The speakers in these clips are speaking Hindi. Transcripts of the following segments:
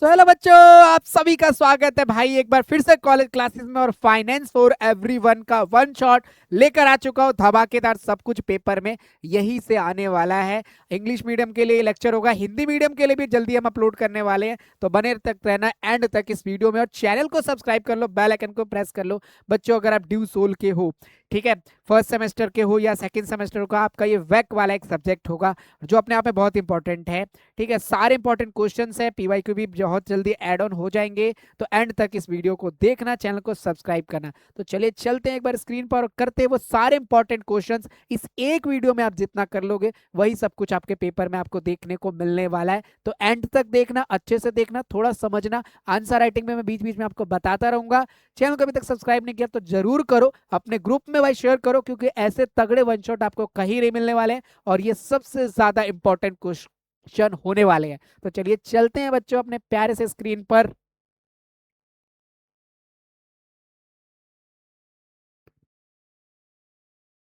हेलो बच्चों, आप सभी का स्वागत है भाई एक बार फिर से कॉलेज क्लासेस में। और फाइनेंस फॉर एवरीवन का वन शॉट लेकर आ चुका हूँ, धमाकेदार सब कुछ पेपर में यही से आने वाला है। इंग्लिश मीडियम के लिए लेक्चर होगा, हिंदी मीडियम के लिए भी जल्दी हम अपलोड करने वाले हैं, तो बने तक रहना एंड तक इस वीडियो में। और चैनल को सब्सक्राइब कर लो, बेल आइकन को प्रेस कर लो बच्चों, अगर आप ड्यू सोल के हो, ठीक है, फर्स्ट सेमेस्टर के हो या सेकंड सेमेस्टर का, आपका ये वैक वाला एक सब्जेक्ट होगा जो अपने आप में बहुत इंपॉर्टेंट है। ठीक है, सारे इंपॉर्टेंट क्वेश्चंस है, पीवाईक्यू भी बहुत जल्दी ऐड ऑन हो जाएंगे, तो एंड तक इस वीडियो को देखना, चैनल को सब्सक्राइब करना। तो चलिए चलते हैं एक बार स्क्रीन पर और करते हैं वो सारे इंपॉर्टेंट क्वेश्चंस। इस एक वीडियो में आप जितना कर लोगे वही सब कुछ आपके पेपर में आपको देखने को मिलने वाला है, तो एंड तक देखना, अच्छे से देखना, थोड़ा समझना। आंसर राइटिंग में मैं बीच बीच में आपको बताता रहूंगा। चैनल को अभी तक सब्सक्राइब नहीं किया तो जरूर करो, अपने ग्रुप में भाई शेयर करो, क्योंकि ऐसे तगड़े वन शॉट आपको कहीं नहीं मिलने वाले हैं और ये सबसे ज्यादा इंपॉर्टेंट क्वेश्चन होने वाले हैं। तो चलिए चलते हैं बच्चों अपने प्यारे से स्क्रीन पर।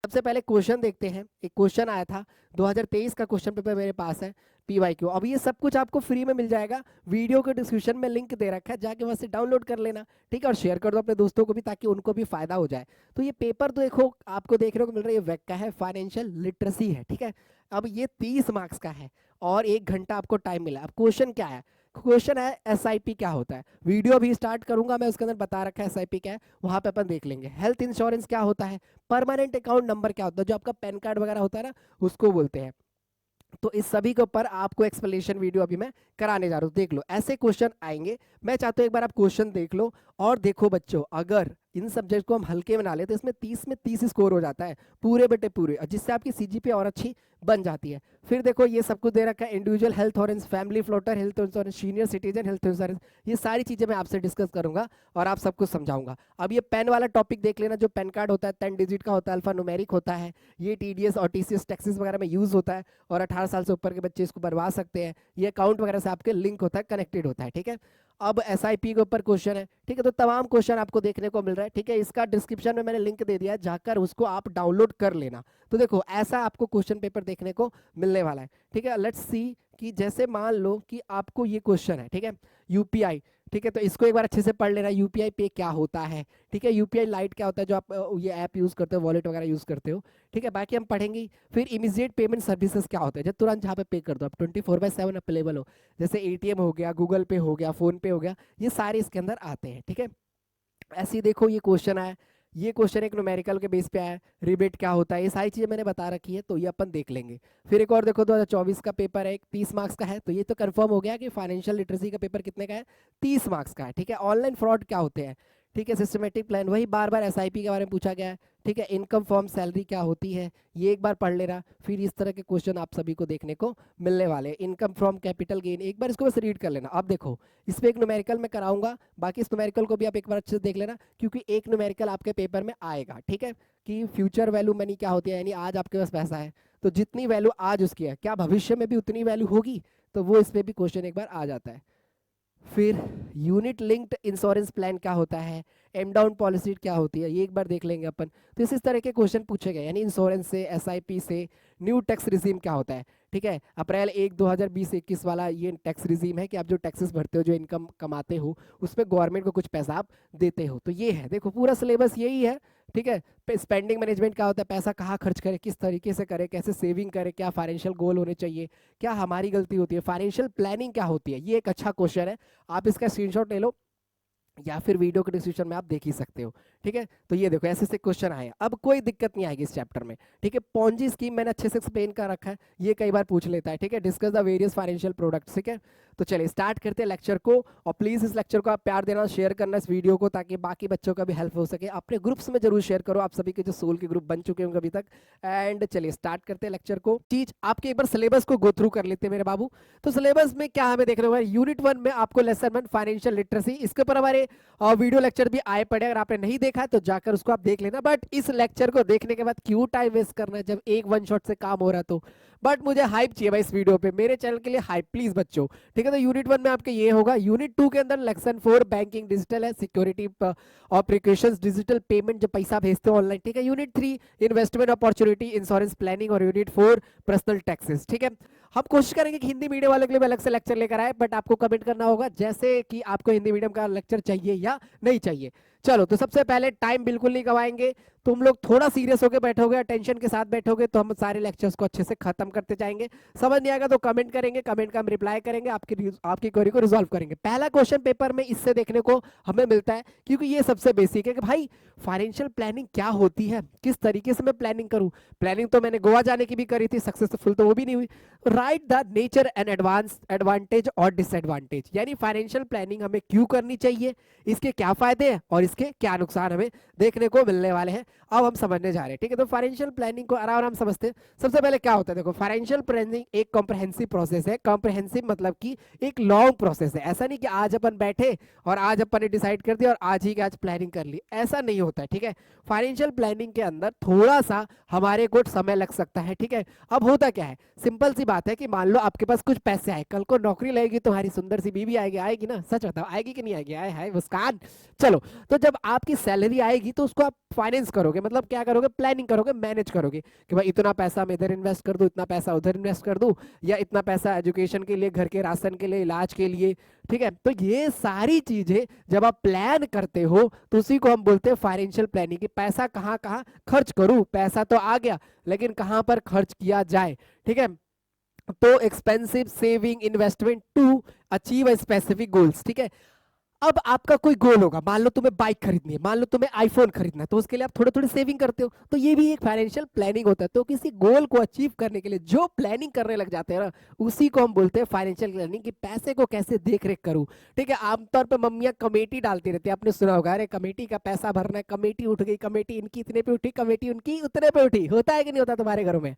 सबसे पहले क्वेश्चन देखते हैं। एक क्वेश्चन आया था 2023 का क्वेश्चन पेपर मेरे पास है, पीवाईक्यू। अब ये सब कुछ आपको फ्री में मिल जाएगा, वीडियो के डिस्क्रिप्शन में लिंक दे रखा है, जाके वहां से डाउनलोड कर लेना, ठीक है। और शेयर कर दो अपने दोस्तों को भी, ताकि उनको भी फायदा हो जाए। तो ये पेपर तो देखो आपको देखने को मिल रहा है, ये वेक का है, फाइनेंशियल लिटरेसी है, ठीक है। अब ये 30 मार्क्स का है और 1 घंटा आपको टाइम मिला। अब क्वेश्चन क्या है? क्वेश्चन है एसआईपी क्या होता है। वीडियो भी स्टार्ट करूंगा मैं, उसके अंदर बता रखा है एसआईपी क्या है, वहां पे अपन देख लेंगे। हेल्थ इंश्योरेंस क्या होता है, परमानेंट अकाउंट नंबर क्या होता है, जो आपका पैन कार्ड वगैरह होता है ना, उसको बोलते हैं। तो इस सभी के ऊपर आपको एक्सप्लेनेशन वीडियो अभी मैं कराने जा रहा हूँ, देख लो। ऐसे क्वेश्चन आएंगे, मैं चाहता हूँ एक बार आप क्वेश्चन देख लो। और देखो बच्चों, अगर इन सब्जेक्ट को हम हल्के बना ले तो इसमें 30 में 30 स्कोर हो जाता है, पूरे बेटे पूरे, जिससे आपकी सीजीपीए और अच्छी बन जाती है। फिर देखो ये सब कुछ दे रखा है, individual health insurance, family floater health insurance, senior citizen health insurance, ये सारी चीजें मैं आपसे डिस्कस करूंगा और आप सबको समझाऊंगा। अब ये पेन वाला टॉपिक देख लेना, जो पेन कार्ड होता है 10 डिजिट का होता है, अल्फा न्यूमेरिक होता है, ये टीडीएस और टीसीएस टैक्सेस वगैरह में यूज होता है, और 18 साल से ऊपर के बच्चे इसको बनवा सकते हैं। ये अकाउंट वगैरह से आपके लिंक होता है, कनेक्टेड होता है, ठीक है। अब एसआईपी के ऊपर क्वेश्चन है, ठीक है। तो तमाम क्वेश्चन आपको देखने को मिल रहा है, ठीक है। इसका डिस्क्रिप्शन में मैंने लिंक दे दिया है, जाकर उसको आप डाउनलोड कर लेना। तो देखो ऐसा आपको क्वेश्चन पेपर देखने को मिलने वाला है, ठीक है। लेट्स सी कि जैसे मान लो कि आपको ये क्वेश्चन है, ठीक है, यूपीआई, ठीक है। तो इसको एक बार अच्छे से पढ़ लेना, यूपीआई पे क्या होता है, ठीक है। यूपीआई लाइट क्या होता है, जो आप ये ऐप यूज करते हो, वॉलेट वगैरह यूज करते हो, ठीक है। बाकी हम पढ़ेंगे ही। फिर इमीडिएट पेमेंट सर्विसेज क्या होता है, जब तुरंत जहाँ पे पे कर दो, आप 24/7 अवेलेबल हो, जैसे एटीएम हो गया, गूगल पे हो गया, फोन पे हो गया, ये सारे इसके अंदर आते हैं, ठीक है। ऐसे ही देखो ये क्वेश्चन आया, ये क्वेश्चन एक न्यूमेरिकल के बेस पे आया, रिबेट क्या होता है, ये सारी चीजें मैंने बता रखी है, तो ये अपन देख लेंगे। फिर एक और देखो 2024 का पेपर है, 30 मार्क्स का है, तो ये तो कंफर्म हो गया कि फाइनेंशियल लिटरेसी का पेपर कितने का है, 30 मार्क्स का है, ठीक है। ऑनलाइन फ्रॉड क्या होते हैं, ठीक है। सिस्टमेटिक प्लान, वही बार बार एसआईपी के बारे में पूछा गया है, ठीक है। इनकम फॉर्म सैलरी क्या होती है, ये एक बार पढ़ लेना। फिर इस तरह के क्वेश्चन आप सभी को देखने को मिलने वाले हैं। इनकम फ्रॉम कैपिटल गेन, एक बार इसको बस रीड कर लेना। अब देखो इस पे एक न्यूमेरिकल में कराऊंगा, बाकी इस न्यूमेरिकल को भी आप एक बार अच्छे से देख लेना, क्योंकि एक न्यूमेरिकल आपके पेपर में आएगा, ठीक है। कि फ्यूचर वैल्यू मनी क्या होती है, यानी आज आपके पास पैसा है तो जितनी वैल्यू आज उसकी है, क्या भविष्य में भी उतनी वैल्यू होगी, तो वो इस पे भी क्वेश्चन एक बार आ जाता है। फिर यूनिट लिंक्ड इंश्योरेंस प्लान क्या होता है, एम डाउन पॉलिसी क्या होती है, ये एक बार देख लेंगे अपन। तो इस तरह के क्वेश्चन पूछे गए, यानी इंश्योरेंस से, एसआईपी से। न्यू टैक्स रिजीम क्या होता है, ठीक है। अप्रैल 1 2020-21 वाला ये टैक्स रिजीम है कि आप जो टैक्सेस भरते हो, जो इनकम कमाते हो, उसमें गवर्नमेंट को कुछ पैसा आप देते हो। तो ये है, देखो पूरा सिलेबस यही है, ठीक है। स्पेंडिंग मैनेजमेंट क्या होता है, पैसा कहाँ खर्च करे, किस तरीके से करे, कैसे सेविंग करे, क्या फाइनेंशियल गोल होने चाहिए, क्या हमारी गलती होती है, फाइनेंशियल प्लानिंग क्या होती है, ये एक अच्छा क्वेश्चन है। आप इसका स्क्रीनशॉट ले लो या फिर वीडियो के डिस्क्रिप्शन में आप देख ही सकते हो, ठीक है। तो ये देखो ऐसे ऐसे क्वेश्चन आए, अब कोई दिक्कत नहीं आएगी इस चैप्टर में, ठीक है। पॉन्जी स्कीम मैंने अच्छे से एक्सप्लेन कर रखा है, ये कई बार पूछ लेता है, ठीक है। Discuss the various financial products, ठीक है। तो चलिए स्टार्ट करते हैं लेक्चर को, और प्लीज इस लेक्चर को आप प्यार देना, शेयर करना इस वीडियो को, ताकि बाकी बच्चों का भी हेल्प हो सके। अपने ग्रुप्स में जरूर शेयर करो, आप सभी के जो सोल के ग्रुप बन चुके होंगे अभी तक। एंड चलिए स्टार्ट करते हैं लेक्चर को। चीज आपके एक बार सिलेबस को गो थ्रू कर लेते हैं मेरे बाबू। तो सिलेबस में क्या हमें देखने को, यूनिट 1 में आपको लेसन 1 फाइनेंशियल लिटरेसी, इसके ऊपर हमारे वीडियो लेक्चर भी आए पड़े, अगर आपने नहीं देखा है तो जाकर उसको आप देख लेना। बट इस लेक्चर को देखने के बाद क्यों टाइम वेस्ट करना है, जब एक वन शॉट से काम हो रहा है तो। बट मुझे हाइप चाहिए भाई इस वीडियो पे, मेरे चैनल के लिए हाइप प्लीज बच्चों, ठीक है। तो यूनिट 1 में आपके ये होगा। यूनिट 2 के अंदर लेसन 4 बैंकिंग डिजिटल है, सिक्योरिटी और प्रिकॉशंस, डिजिटल पेमेंट, जो पैसा भेजते हो ऑनलाइन, ठीक है। Unit 3 investment opportunity, insurance planning, और यूनिट 4 पर्सनल टैक्सेस, ठीक है। हम कोशिश करेंगे कि हिंदी मीडियम वालों के लिए भी अलग से लेक्चर लेकर आए, बट आपको कमेंट करना होगा जैसे कि आपको हिंदी मीडियम का लेक्चर चाहिए या नहीं चाहिए। चलो, तो सबसे पहले टाइम बिल्कुल नहीं गवाएंगे, तुम लोग थोड़ा सीरियस होकर बैठोगे, अटेंशन के साथ बैठोगे तो हम सारे लेक्चर्स को अच्छे से खत्म करते जाएंगे। समझ नहीं आएगा तो कमेंट करेंगे, कमेंट का हम रिप्लाई करेंगे, आपकी क्वेरी को रिजॉल्व करेंगे। पहला क्वेश्चन पेपर में इससे देखने को हमें मिलता है, क्योंकि ये सबसे बेसिक है कि भाई फाइनेंशियल प्लानिंग क्या होती है, किस तरीके से मैं प्लानिंग करूं। प्लानिंग तो मैंने गोवा जाने की भी करी थी, सक्सेसफुल तो वो भी नहीं हुई। Right the nature and advantage और डिसएडवांटेज, यानी फाइनेंशियल प्लानिंग हमें क्यों करनी चाहिए, इसके क्या फायदे हैं और इसके क्या नुकसान हमें देखने को मिलने वाले हैं, अब हम समझने जा रहे हैं। ठीक है, तो फाइनेंशियल प्लानिंग को आराम आराम समझते हैं। सबसे पहले क्या होता है, देखो फाइनेंशियल प्लानिंग एक कॉम्प्रहेंसिव प्रोसेस है। कॉम्प्रहेंसिव मतलब कि एक लॉन्ग प्रोसेस है। ऐसा नहीं कि आज अपन बैठे और आज अपन ने डिसाइड कर दिया और आज ही की आज प्लानिंग कर ली, ऐसा नहीं होता है। ठीक है, फाइनेंशियल प्लानिंग के अंदर थोड़ा सा हमारे को समय लग सकता है। ठीक है, अब होता क्या है, सिंपल सी बात है कि मान लो आपके पास कुछ पैसे आए, कल को नौकरी लगेगी, तुम्हारी सुंदर सी बीवी आएगी, आएगी ना, सच बताओ आएगी कि नहीं आएगी, आए हाय मुस्कान। चलो, तो जब आपकी सैलरी आएगी तो उसको आप फाइनेंस करोगे, मतलब क्या करोगे, प्लानिंग करोगे, मैनेज करोगे कि भाई इतना पैसा मैं इधर इन्वेस्ट कर दूं, इतना पैसा उधर इन्वेस्ट कर दूं, या इतना पैसा एजुकेशन के लिए, घर के राशन के लिए, इलाज के लिए। ठीक है, तो ये सारी चीजें जब आप प्लान करते हो तो उसी को हम बोलते हैं फाइनेंशियल प्लानिंग, कि पैसा कहाँ कहाँ खर्च करूं, पैसा तो आ गया लेकिन कहां पर खर्च किया जाए। ठीक है, तो expensive saving investment to achieve specific goals. ठीक है, अब आपका कोई गोल होगा, मान लो तुम्हें बाइक खरीदनी है, मान लो तुम्हें आईफोन खरीदना है, तो उसके लिए आप थोड़ी थोड़ी सेविंग करते हो, तो ये भी एक फाइनेंशियल प्लानिंग होता है। तो किसी गोल को अचीव करने के लिए जो प्लानिंग करने लग जाते हैं ना, उसी को हम बोलते हैं फाइनेंशियल प्लानिंग, कि पैसे को कैसे देख रेख करूं। ठीक है, आमतौर पर मम्मियां कमेटी डालती रहती है, आपने सुना होगा, अरे कमेटी का पैसा भरना है, कमेटी उठ गई, कमेटी इनकी इतने पे उठी, कमेटी उनकी उतने पे उठी। होता है कि नहीं होता तुम्हारे घरों में?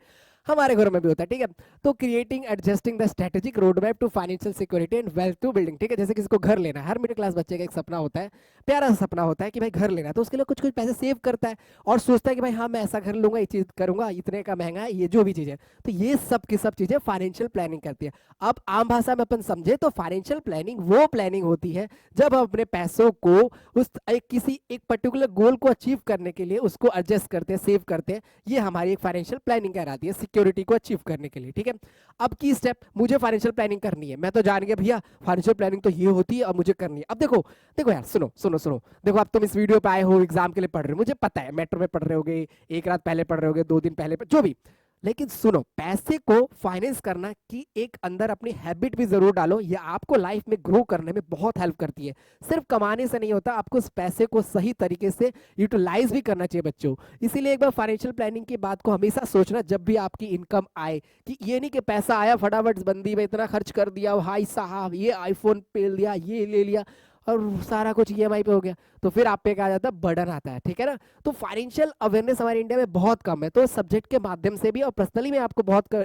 हमारे घरों में भी होता है। ठीक है, तो creating adjusting the strategic road map to financial security and wealth to building. ठीक है, जैसे किसी को घर लेना है, हर मिडिल क्लास बच्चे का एक सपना होता है, प्यारा सा सपना होता है कि भाई घर लेना है, तो उसके लिए कुछ कुछ पैसे सेव करता है और सोचता है कि भाई हाँ मैं ऐसा घर लूंगा, ये चीज करूंगा, इतने का महंगा है, ये जो भी चीज है। तो ये सब की सब चीजें फाइनेंशियल प्लानिंग करती है। अब आम भाषा में अपन समझे तो फाइनेंशियल प्लानिंग वो प्लानिंग होती है जब हम अपने पैसों को उस किसी एक पर्टिकुलर गोल को अचीव करने के लिए उसको एडजस्ट करते हैं, सेव करते हैं। ये हमारी एक फाइनेंशियल प्लानिंग कहलाती है, सिक्योरिटी को अचीव करने के लिए। ठीक है, अब की स्टेप, मुझे फाइनेंशियल प्लानिंग करनी है, मैं तो जान गया भैया फाइनेंशियल प्लानिंग तो ये होती है, अब मुझे करनी है। अब देखो देखो यार, सुनो सुनो सुनो, देखो अब तुम इस वीडियो पे आए हो, एग्जाम के लिए पढ़ रहे हो, मुझे पता है मेट्रो में पढ़ रहे होगे, एक रात पहले पढ़ रहे होगे, 2 दिन पहले, जो भी, लेकिन सुनो, पैसे को फाइनेंस करना की एक अंदर अपनी हैबिट भी जरूर डालो, ये आपको लाइफ में ग्रो करने में बहुत हेल्प करती है। सिर्फ कमाने से नहीं होता, आपको उस पैसे को सही तरीके से यूटिलाइज भी करना चाहिए बच्चों। इसीलिए एक बार फाइनेंशियल प्लानिंग की बात को हमेशा सोचना जब भी आपकी इनकम आए, कि ये नहीं कि पैसा आया फटाफट बंदी में इतना खर्च कर दिया, भाई साहब ये आईफोन पे लिया, ये ले लिया और सारा कुछ ईएमआई पे हो गया, तो फिर आप पे क्या आ जाता है, बर्डन आता है। ठीक है ना, तो फाइनेंशियल अवेयरनेस हमारे इंडिया में बहुत कम है। तो सब्जेक्ट के माध्यम से भी और पर्सनली मैं आपको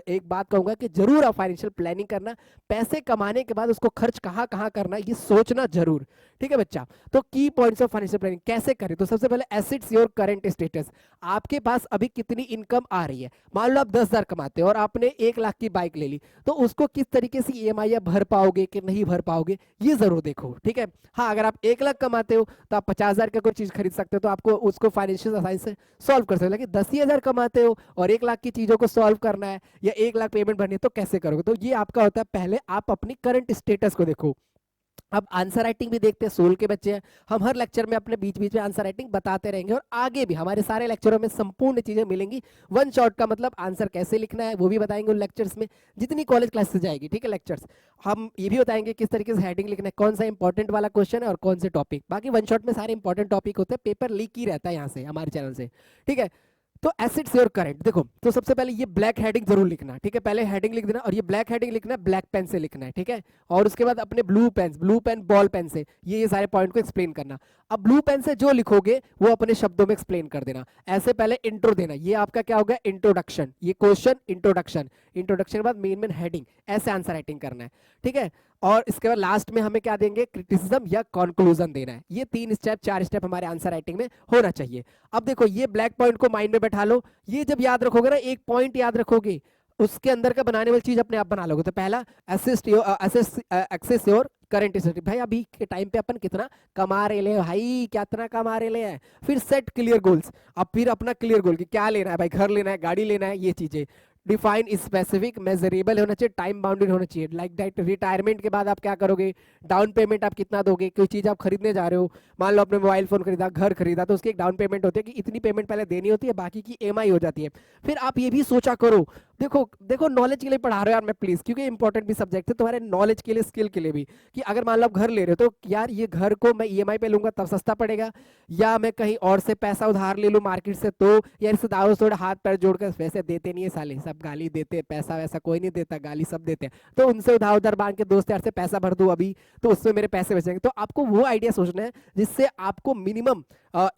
एक बात कहूंगा कि जरूर आप फाइनेंशियल प्लानिंग करना, पैसे कमाने के बाद उसको खर्च कहाँ कहाँ करना ये सोचना जरूर। ठीक है बच्चा, तो की पॉइंट्स ऑफ फाइनेंशियल प्लानिंग कैसे करें, तो सबसे पहले एसेट्स योर करंट स्टेटस, आपके पास अभी कितनी इनकम आ रही है। मान लो आप 10,000 कमाते हो और आपने 1 लाख की बाइक ले ली, तो उसको किस तरीके से ईएमआई भर पाओगे कि नहीं भर पाओगे, ये जरूर देखो। ठीक है, हाँ अगर आप 1 लाख कमाते हो तो आप 50,000 का कोई चीज खरीद सकते हो, तो आपको उसको फाइनेंशियल साइंस से सॉल्व कर सकते हो। लेकिन 10,000 कमाते हो और 1 लाख की चीजों को सॉल्व करना है या 1 लाख पेमेंट भरनी है, तो कैसे करोगे। तो ये आपका होता है, पहले आप अपनी करंट स्टेटस को देखो। अब आंसर राइटिंग भी देखते हैं, 16 के बच्चे हैं, हम हर लेक्चर में अपने बीच बीच में आंसर राइटिंग बताते रहेंगे और आगे भी हमारे सारे लेक्चरों में संपूर्ण चीजें मिलेंगी। वन शॉट का मतलब आंसर कैसे लिखना है वो भी बताएंगे उन लेक्चर्स में, जितनी कॉलेज क्लास से जाएगी। ठीक है, लेक्चर्स हम ये भी बताएंगे किस तरीके से हेडिंग लिखना है, कौन सा इंपॉर्टेंट वाला क्वेश्चन है और कौन से टॉपिक। बाकी वन शॉट में सारे इंपॉर्टेंट टॉपिक होते हैं, पेपर लीक ही रहता है यहाँ से हमारे चैनल से। ठीक है, तो एसेट्स योर करंट देखो, तो सबसे पहले ये ब्लैक हेडिंग जरूर लिखना। ठीक है, पहले हेडिंग लिख देना और ये ब्लैक हेडिंग लिखना है, ब्लैक पेन से लिखना है। ठीक है, और उसके बाद अपने ब्लू पेन बॉल पेन से ये सारे पॉइंट को एक्सप्लेन करना। अब ब्लू पेन से जो लिखोगे वो अपने शब्दों में एक्सप्लेन कर देना। ऐसे पहले इंट्रो देना, ये आपका क्या होगा, इंट्रोडक्शन, ये क्वेश्चन इंट्रोडक्शन, इंट्रोडक्शन के बाद मेन हेडिंग, ऐसे आंसर राइटिंग करना है। ठीक है, और इसके बाद लास्ट में हमें क्या देंगे, क्रिटिसिज्म या कंक्लूजन देना है। ये 3 स्टेप 4 स्टेप हमारे आंसर राइटिंग में होना चाहिए। अब देखो ये ब्लैक पॉइंट को माइंड में बैठा लो, ये जब याद रखोगे ना, एक पॉइंट याद रखोगे, उसके अंदर का बनाने वाली चीज अपने आप बना लोगे। तो पहला एक्सेस योर करंट स्टेटस, भाई अभी के टाइम पे अपन कितना कमा रहे ले भाई, कितना कमा रहे ले हैं। फिर सेट क्लियर गोल्स, अब फिर अपना क्लियर गोल कि क्या लेना है भाई, घर लेना है, गाड़ी लेना है, ये चीजें। डिफाइन स्पेसिफिक, मेजरेबल होना चाहिए, टाइम बाउंडेड होना चाहिए। लाइक दैट रिटायरमेंट के बाद आप क्या करोगे, डाउन पेमेंट आप कितना दोगे, कोई चीज आप खरीदने जा रहे हो, मान लो आपने मोबाइल फोन खरीदा, घर खरीदा, तो उसकी एक डाउन पेमेंट होती है कि इतनी पेमेंट पहले देनी होती है, बाकी की ईएमआई हो जाती है। फिर आप ये भी सोचा करो, देखो देखो नॉलेज के लिए पढ़ा रहे हो यार मैं प्लीज, क्योंकि इंपॉर्टेंट भी सब्जेक्ट है तुम्हारे नॉलेज के लिए, स्किल के लिए भी, कि अगर मान लो आप घर ले रहे हो तो यार ये घर को मैं ईएमआई पे लूंगा तब सस्ता पड़ेगा, या मैं कहीं और से पैसा उधार ले लूं मार्केट से, तो या रिश्तेदारों से थोड़ा हाथ पैर जोड़कर, वैसे देते नहीं है साले, सब गाली देते हैं, पैसा वैसा कोई नहीं देता, गाली सब देते हैं, तो उनसे उधार उधार मांग के दोस्त यार से पैसा भर दूं अभी, तो उसमें मेरे पैसे बचेंगे। तो आपको वो आइडिया सोचना है जिससे आपको मिनिमम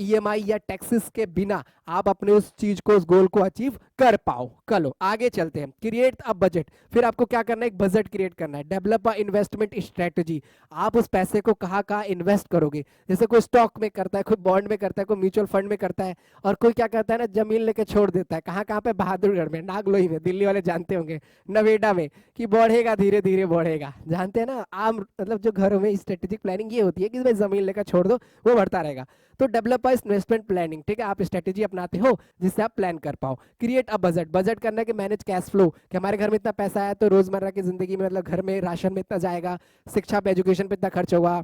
ईएमआई या टैक्सेस के बिना आप अपने उस चीज को, उस गोल को अचीव कर पाओ। चलो आगे चलते हैं, क्रिएट अ बजट। फिर आपको क्या करना है, एक बजट क्रिएट करना है। डेवलप अ इन्वेस्टमेंट स्ट्रेटजी, आप उस पैसे को कहाँ कहाँ इन्वेस्ट करोगे, जैसे कोई स्टॉक में करता है, कोई बॉन्ड में करता है, कोई म्यूचुअल फंड में करता है, और कोई क्या करता है ना, जमीन लेके छोड़ देता है, कहाँ कहाँ पे, बहादुरगढ़ में, नागलोई में, दिल्ली वाले जानते होंगे, नवेदा में, कि बढ़ेगा धीरे धीरे बढ़ेगा, जानते हैं ना। आम मतलब जो घरों में स्ट्रेटेजिक प्लानिंग ये होती है कि भाई जमीन लेकर छोड़ दो, वो बढ़ता रहेगा। तो डेवलप इन्वेस्टमेंट प्लानिंग, ठीक है, आप स्ट्रेटेजी अपनाते हो जिससे आप प्लान कर पाओ। क्रिएट अ बजट, बजट करना है कि मैनेज कैश फ्लो, कि हमारे घर में इतना पैसा आया तो रोजमर्रा की जिंदगी में, मतलब घर में राशन में इतना जाएगा, शिक्षा पे, एजुकेशन पे इतना खर्च होगा,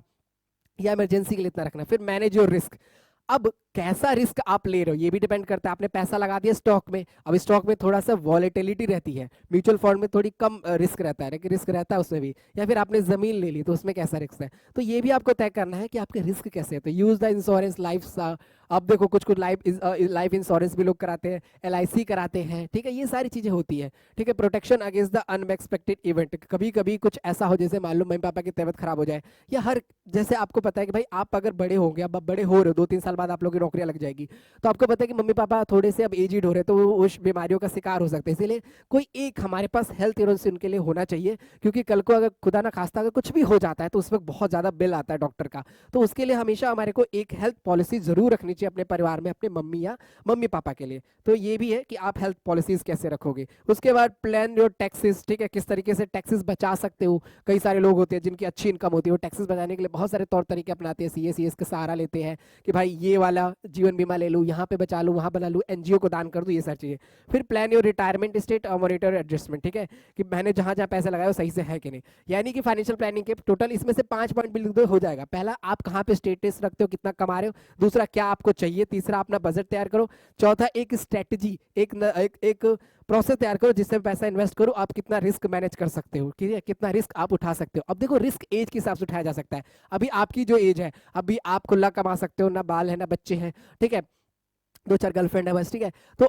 या इमरजेंसी के लिए इतना रखना। फिर मैनेज योर रिस्क, अब कैसा रिस्क आप ले रहे हो ये भी डिपेंड करता है। आपने पैसा लगा दिया स्टॉक में, अब स्टॉक में थोड़ा सा वॉलेटिलिटी रहती है, म्यूचुअल फंड में थोड़ी कम रिस्क रहता है, लेकिन रिस्क रहता है उसमें भी, या फिर आपने जमीन ले ली तो उसमें कैसा रिस्क है, तो ये भी आपको तय करना है कि आपके रिस्क कैसे है। तो यूज द इंश्योरेंस लाइफ, अब देखो कुछ कुछ लाइफ इंश्योरेंस भी लोग कराते हैं, एलआईसी कराते हैं, ठीक है, ये सारी चीजें होती है, ठीक है। Protection against the unexpected event, कभी कभी कुछ ऐसा हो, जैसे मान लो मम्मी पापा की तबीयत खराब हो जाए, या हर, जैसे आपको पता है कि भाई आप अगर बड़े हो गए, अब आप बड़े हो रहे हो, 2-3 साल बाद आप लोगों की नौकरियां लग जाएगी, तो आपको पता है कि मम्मी पापा थोड़े से अब एजिड हो रहे हैं, तो वो उस बीमारियों का शिकार हो सकते हैं, इसीलिए कोई एक हमारे पास हेल्थ इंश्योरेंस उनके लिए होना चाहिए, क्योंकि कल को अगर खुदा ना खास्ता अगर कुछ भी हो जाता है तो उसमें बहुत ज्यादा बिल आता है डॉक्टर का, तो उसके लिए हमेशा हमारे को एक हेल्थ पॉलिसी जरूर रखनी चाहिए अपने परिवार में, अपने मम्मी या मम्मी पापा के लिए। तो ये भी है कि आप हेल्थ पॉलिसीज कैसे रखोगे। उसके बाद प्लान योर टैक्सेस, ठीक है, किस तरीके से टैक्सेस बचा सकते हो। कई सारे लोग होते हैं जिनकी अच्छी इनकम होती है, वो टैक्सेस बचाने के लिए बहुत सारे तौर तरीके अपनाते हैं, सीएस का सहारा लेते हैं कि भाई ये वाला जीवन बीमा ले लूँ, यहाँ पे बचा लूँ, वहाँ बना लूँ, एनजीओ को दान कर दूँ, ये सारी चीजें। फिर plan your retirement state monitor adjustment, ठीक है, कि मैंने जहाँ जहाँ पैसा लगाया वो सही से है कि नहीं। यानी कि फाइनेंशियल प्लानिंग के टोटल इसमें से 5 पॉइंट भी लिख दो हो जाएगा। पहला, आप कहाँ पे स्टेटस रखते हो, कितना कमा रहे हो। दूसरा, क्या आपको चाहिए। तीसरा, अपना बजट तैयार करो। चौथा, एक स्ट्रेटजी, एक प्रोसेस तैयार करो जिससे पैसा इन्वेस्ट करो, आप कितना रिस्क मैनेज कर सकते हो, ठीक है, कितना रिस्क आप उठा सकते हो। अब देखो रिस्क एज के हिसाब से उठाया जा सकता है। अभी आपकी जो एज है, अभी आप खुला कमा सकते हो, ना बाल है ना बच्चे हैं, ठीक है, 2-4 गर्लफ्रेंड है बस, ठीक है, तो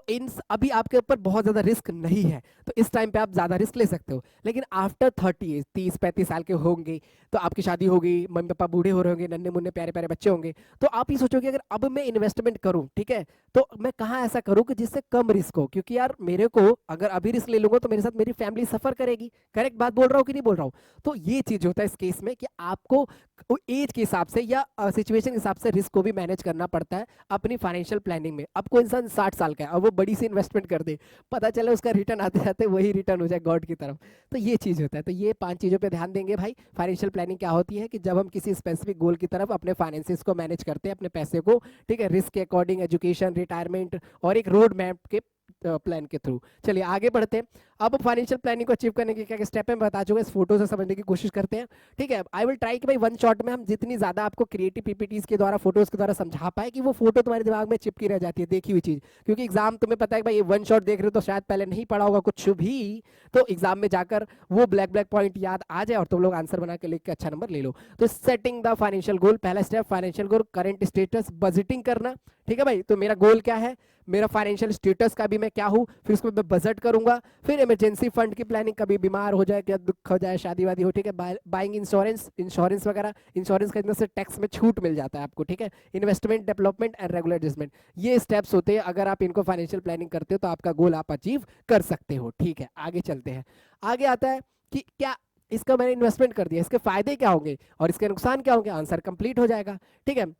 अभी आपके ऊपर बहुत ज्यादा रिस्क नहीं है, तो इस टाइम पे आप ज्यादा रिस्क ले सकते हो। लेकिन आफ्टर 30 30-35 साल के होंगे, तो आपकी शादी होगी, मम्मी पापा बूढ़े हो रहे होंगे, नन्हे मुन्ने प्यारे प्यारे बच्चे होंगे, तो आप ये सोचोगे अगर अब मैं इन्वेस्टमेंट करूं, ठीक है, तो मैं कहाँ ऐसा करूं कि जिससे कम रिस्क हो, क्योंकि यार मेरे को अगर अभी रिस्क ले लूंगा तो मेरे साथ मेरी फैमिली सफर करेगी। करेक्ट बात बोल रहा हूँ कि नहीं बोल रहा हूँ। तो ये चीज होता है इस केस में कि आपको एज के हिसाब से या सिचुएशन के हिसाब से रिस्क को भी मैनेज करना पड़ता है अपनी फाइनेंशियल प्लानिंग में। अब कोई इंसान 60 साल का है और वो बड़ी सी इन्वेस्टमेंट कर दे, पता चले उसका रिटर्न आते आते वही रिटर्न हो जाए गॉड की तरफ, तो ये चीज होता है। तो ये 5 चीजों पे ध्यान देंगे भाई। फाइनेंशियल प्लानिंग क्या होती है कि जब हम किसी स्पेसिफिक गोल की तरफ अपने फाइनेंसिस को मैनेज करते हैं, अपने पैसे को, ठीक है, रिस्क के अकॉर्डिंग, एजुकेशन, रिटायरमेंट और एक रोड मैप के प्लान के थ्रू। चलिए आगे बढ़ते हैं। अब फाइनेंशियल प्लानिंग को अचीव करने के क्या स्टेप है मैं बता चुका, इस फोटो से समझने की कोशिश करते हैं, ठीक है। आई विल ट्राई कि भाई वन शॉट में हम जितनी ज्यादा आपको क्रिएटिव पीपीटीज के द्वारा, फोटोज के द्वारा समझा पाए कि वो फोटो तुम्हारे दिमाग में चिपकी रह जाती है, देखी हुई चीज। क्योंकि एग्जाम तुम्हें पता है कि भाई वन शॉट देख रहे हो तो शायद पहले नहीं पढ़ा होगा कुछ भी, तो एग्जाम में जाकर वो ब्लैक ब्लैक पॉइंट याद आ जाए और तुम लोग आंसर बना के लिख के अच्छा नंबर ले लो। तो सेटिंग द फाइनेंशियल गोल, पहला step financial goal, current status, budgeting करना, ठीक है भाई। तो मेरा गोल क्या है, मेरा फाइनेंशियल स्टेटस का भी मैं क्या हूं, फिर उसको मैं बजट करूंगा। फिर इमरजेंसी फंड की प्लानिंग, कभी बीमार हो जाए, क्या दुख हो जाए, शादी वादी हो, ठीक है। बाइंग इंश्योरेंस वगैरह, इंश्योरेंस खरीदने से टैक्स में छूट मिल जाता है आपको, ठीक है। Investment, development and regular adjustment, ये स्टेप्स होते हैं। अगर आप इनको फाइनेंशियल प्लानिंग करते हो तो आपका गोल आप अचीव कर सकते हो, ठीक है। आगे चलते हैं। आगे आता है कि क्या इसका मैंने इन्वेस्टमेंट कर दिया, इसके फायदे क्या होंगे और इसके नुकसान क्या होंगे, आंसर कंप्लीट हो जाएगा, ठीक है।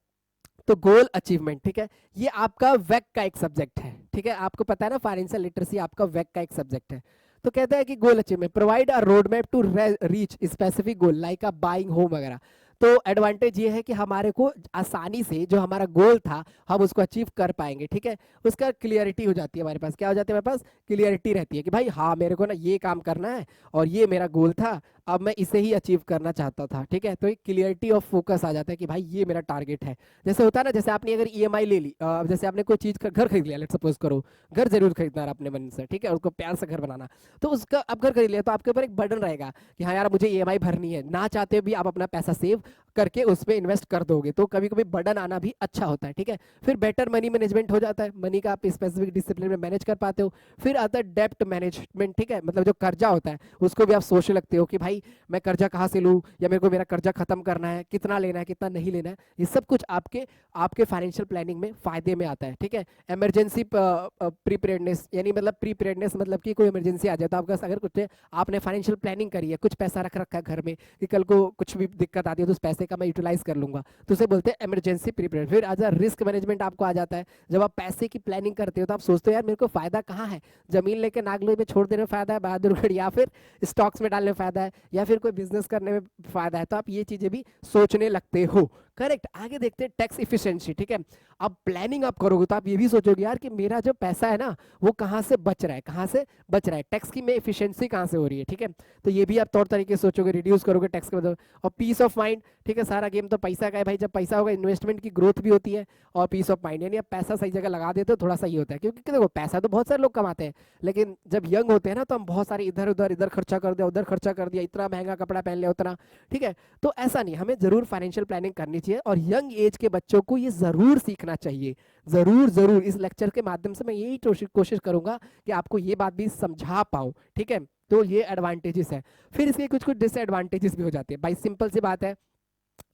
तो गोल अचीवमेंट, ठीक है, ये आपका वेक का एक सब्जेक्ट है, ठीक है। आपको पता है ना फाइनेंशियल लिटरेसी आपका वेक का एक सब्जेक्ट है। तो कहता है कि goal achievement, provide a road map to reach specific goal like a buying home वगैरह। तो एडवांटेज ये है कि हमारे को आसानी से जो हमारा गोल था हम उसको अचीव कर पाएंगे, ठीक है। उसका क्लियरिटी हो जाती है हमारे पास, क्या हो जाती है हमारे पास, क्लियरिटी रहती है कि भाई हाँ मेरे को ना ये काम करना है और ये मेरा गोल था, अब मैं इसे ही अचीव करना चाहता था, ठीक है। तो एक क्लियरिटी ऑफ फोकस आ जाता है कि भाई ये मेरा टारगेट है। जैसे होता है ना, जैसे आपने अगर ईएमआई ले ली, जैसे आपने कोई चीज का घर खरीद लिया, लेट्स सपोज करो घर जरूर खरीदना है अपने मन से, ठीक है, उसको प्यार से घर बनाना, तो उसका अब घर खरीद लिया तो आपके ऊपर एक बर्डन रहेगा कि हाँ यार मुझे ईएमआई भरनी है, ना चाहते भी आप अपना पैसा सेव करके उसमें इन्वेस्ट कर दोगे, तो कभी कभी बर्डन आना भी अच्छा होता है, ठीक है। फिर बेटर मनी मैनेजमेंट हो जाता है, मनी का आप स्पेसिफिक डिसिप्लिन में मैनेज कर पाते हो। फिर आता है डेप्ट मैनेजमेंट, ठीक है, मतलब जो कर्जा होता है उसको भी आप सोचने लगते हो कि भाई मैं कर्जा कहाँ से लूँ, या मेरे को मेरा कर्जा खत्म करना है, कितना लेना है कितना नहीं लेना है, ये सब कुछ आपके आपके फाइनेंशियल प्लानिंग में फायदे में आता है, ठीक है। इमरजेंसी प्रीपेयर्डनेस, यानी मतलब प्रीपेयर्डनेस मतलब कि कोई इमरजेंसी आ जाए तो आपका अगर कुछ आपने फाइनेंशियल प्लानिंग करी है, कुछ पैसा रख रखा है घर में कि कल को कुछ भी दिक्कत आती है तो उस पैसे का मैं यूटिलाइज कर लूंगा, तो उसे बोलते हैं इमरजेंसी प्रीपेयर। फिर एज अ रिस्क मैनेजमेंट आपको आ जाता है, जब आप पैसे की प्लानिंग करते हो तो आप सोचते हो यार मेरे को फायदा कहाँ है, जमीन लेके नागलोई में छोड़ देने में फायदा है बहादुरगढ़, या फिर स्टॉक्स में डालने में फायदा है, या फिर कोई बिजनेस करने में फायदा है, तो आप ये चीजें भी सोचने लगते हो। करेक्ट। आगे देखते हैं टैक्स इफिशिएंसी, ठीक है। अब प्लानिंग आप करोगे तो आप ये भी सोचोगे यार कि मेरा जो पैसा है ना वो कहाँ से बच रहा है, कहाँ से बच रहा है, टैक्स की में इफिशिएंसी कहाँ से हो रही है, ठीक है। तो ये भी आप तौर तरीके से सोचोगे, रिड्यूस करोगे टैक्स के बदले। और पीस ऑफ माइंड, ठीक है, सारा गेम तो पैसा का है भाई, जब पैसा होगा इन्वेस्टमेंट की ग्रोथ भी होती है और पीस ऑफ माइंड, यानी आप पैसा सही जगह लगा देते हो थोड़ा सही होता है, क्योंकि देखो पैसा तो बहुत सारे लोग कमाते हैं, लेकिन जब यंग होते हैं ना तो हम बहुत सारे इधर उधर इधर खर्चा कर दिया उधर खर्चा कर दिया, इतना महंगा कपड़ा पहन लिया उतना, ठीक है। तो ऐसा नहीं, हमें जरूर फाइनेंशियल प्लानिंग करनी चाहिए और यंग एज के बच्चों को ये जरूर सीखना चाहिए। जरूर जरूर इस लेक्चर के माध्यम से मैं यही कोशिश करूंगा कि आपको ये बात भी समझा पाऊं, ठीक है। तो ये एडवांटेजेस है। फिर इसके कुछ कुछ डिसएडवांटेजेस भी हो जाते हैं भाई, सिंपल सी बात है,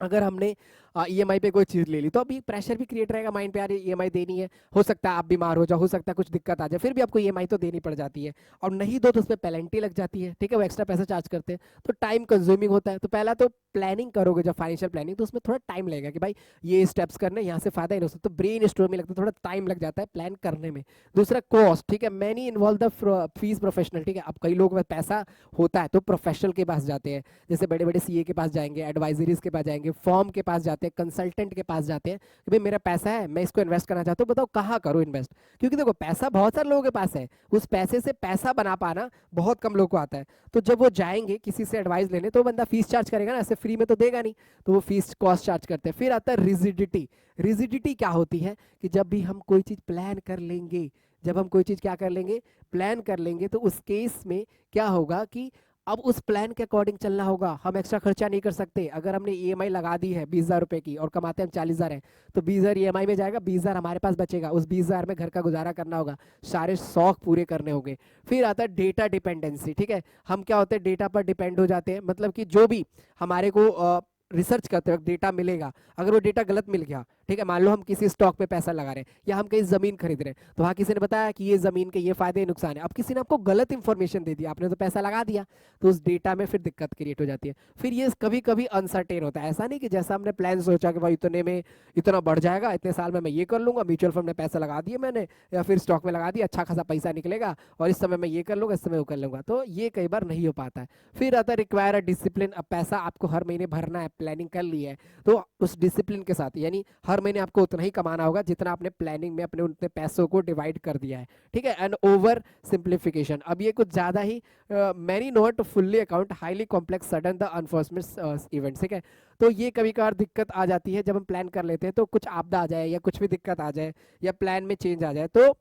अगर हमने ईएमआई पे कोई चीज ले ली तो अभी प्रेशर भी क्रिएट रहेगा माइंड पे, यार ईएमआई देनी है, हो सकता है आप बीमार हो जाओ, हो सकता है कुछ दिक्कत आ जाए, फिर भी आपको ईएमआई तो देनी पड़ जाती है, और नहीं दो तो उस पर पेनल्टी लग जाती है, ठीक है, वो एक्स्ट्रा पैसा चार्ज करते हैं, तो टाइम कंज्यूमिंग होता है। तो पहला तो प्लानिंग करोगे जब फाइनेंशियल प्लानिंग, तो उसमें थोड़ा टाइम लगेगा कि भाई ये स्टेप्स करने, यहाँ से फायदा ही नहीं हो सकता, तो ब्रेन स्टोर में लगता है, थोड़ा टाइम लग जाता है प्लान करने में। दूसरा कॉस्ट, ठीक है, many involve the fees professional, ठीक है। अब कई लोग पैसा होता है तो प्रोफेशनल के पास जाते हैं, जैसे बड़े बड़े सीए के पास जाएंगे, एडवाइजरीज के पास जाएंगे, फॉर्म के पास जाते हैं, कंसल्टेंट के पास जाते हैं कि भाई मेरा पैसा है मैं इसको इन्वेस्ट करना चाहता हूँ, बताओ कहाँ करूँ इन्वेस्ट। क्योंकि देखो पैसा बहुत सारे लोगों के पास है, उस पैसे से पैसा बना पाना बहुत कम लोगों को आता है, तो जब वो जाएंगे किसी से एडवाइस लेने तो बंदा फीस चार्ज करेगा ना, ऐसे फ्री में तो देगा नहीं, तो वो फीस कॉस्ट चार्ज करते हैं। फिर आता है रिजिडिटी। रिजिडिटी क्या होती है कि जब भी हम कोई चीज प्लान कर लेंगे, जब हम कोई चीज क्या कर लेंगे, प्लान कर लेंगे, तो उस केस में क्या होगा कि अब उस प्लान के अकॉर्डिंग चलना होगा, हम एक्स्ट्रा खर्चा नहीं कर सकते। अगर हमने ईएमआई लगा दी है 20,000 रुपए की और कमाते हम 40,000 है, तो 20,000 ईएमआई में जाएगा, 20,000 हमारे पास बचेगा, उस 20,000 में घर का गुजारा करना होगा, सारे शौक पूरे करने होंगे। फिर आता है डेटा डिपेंडेंसी, ठीक है, हम क्या होते हैं डेटा पर डिपेंड हो जाते हैं, मतलब कि जो भी हमारे को रिसर्च करते वक्त डेटा मिलेगा, अगर वो डेटा गलत मिल गया, ठीक है, मान लो हम किसी स्टॉक पे पैसा लगा रहे हैं या हम कहीं जमीन खरीद रहे हैं, तो वहां किसी ने बताया कि ये जमीन के ये फायदे नुकसान है, अब किसी ने आपको गलत इंफॉर्मेशन दे दिया, आपने तो पैसा लगा दिया, तो उस डेटा में फिर दिक्कत क्रिएट हो जाती है। फिर ये कभी कभी अनसर्टेन होता है, ऐसा नहीं कि जैसा हमने प्लान सोचा कि भाई इतने में इतना बढ़ जाएगा, इतने साल में मैं ये कर लूंगा, म्यूचुअल फंड में पैसा लगा दिया मैंने या फिर स्टॉक में लगा दिया, अच्छा खासा पैसा निकलेगा और इस समय मैं ये कर लूंगा इस समय वो कर लूंगा, तो ये कई बार नहीं हो पाता है। फिर आता है रिक्वायर अ डिसिप्लिन, अब पैसा आपको हर महीने भरना है, प्लानिंग कर ली है, तो उस डिसिप्लिन के साथ, यानी हर महीने आपको उतना ही कमाना होगा जितना आपने प्लानिंग में अपने उतने पैसों को डिवाइड कर दिया है, ठीक है। एंड ओवर सिंप्लीफिकेशन, अब ये कुछ ज्यादा ही many not fully account highly complex sudden the unfortunate events, ठीक है। तो ये कभी कभार दिक्कत आ जाती है जब हम प्लान कर लेते हैं, तो कुछ आपदा आ जाए या कुछ भी दिक्कत आ जाए या प्लान में चेंज आ जाए, तो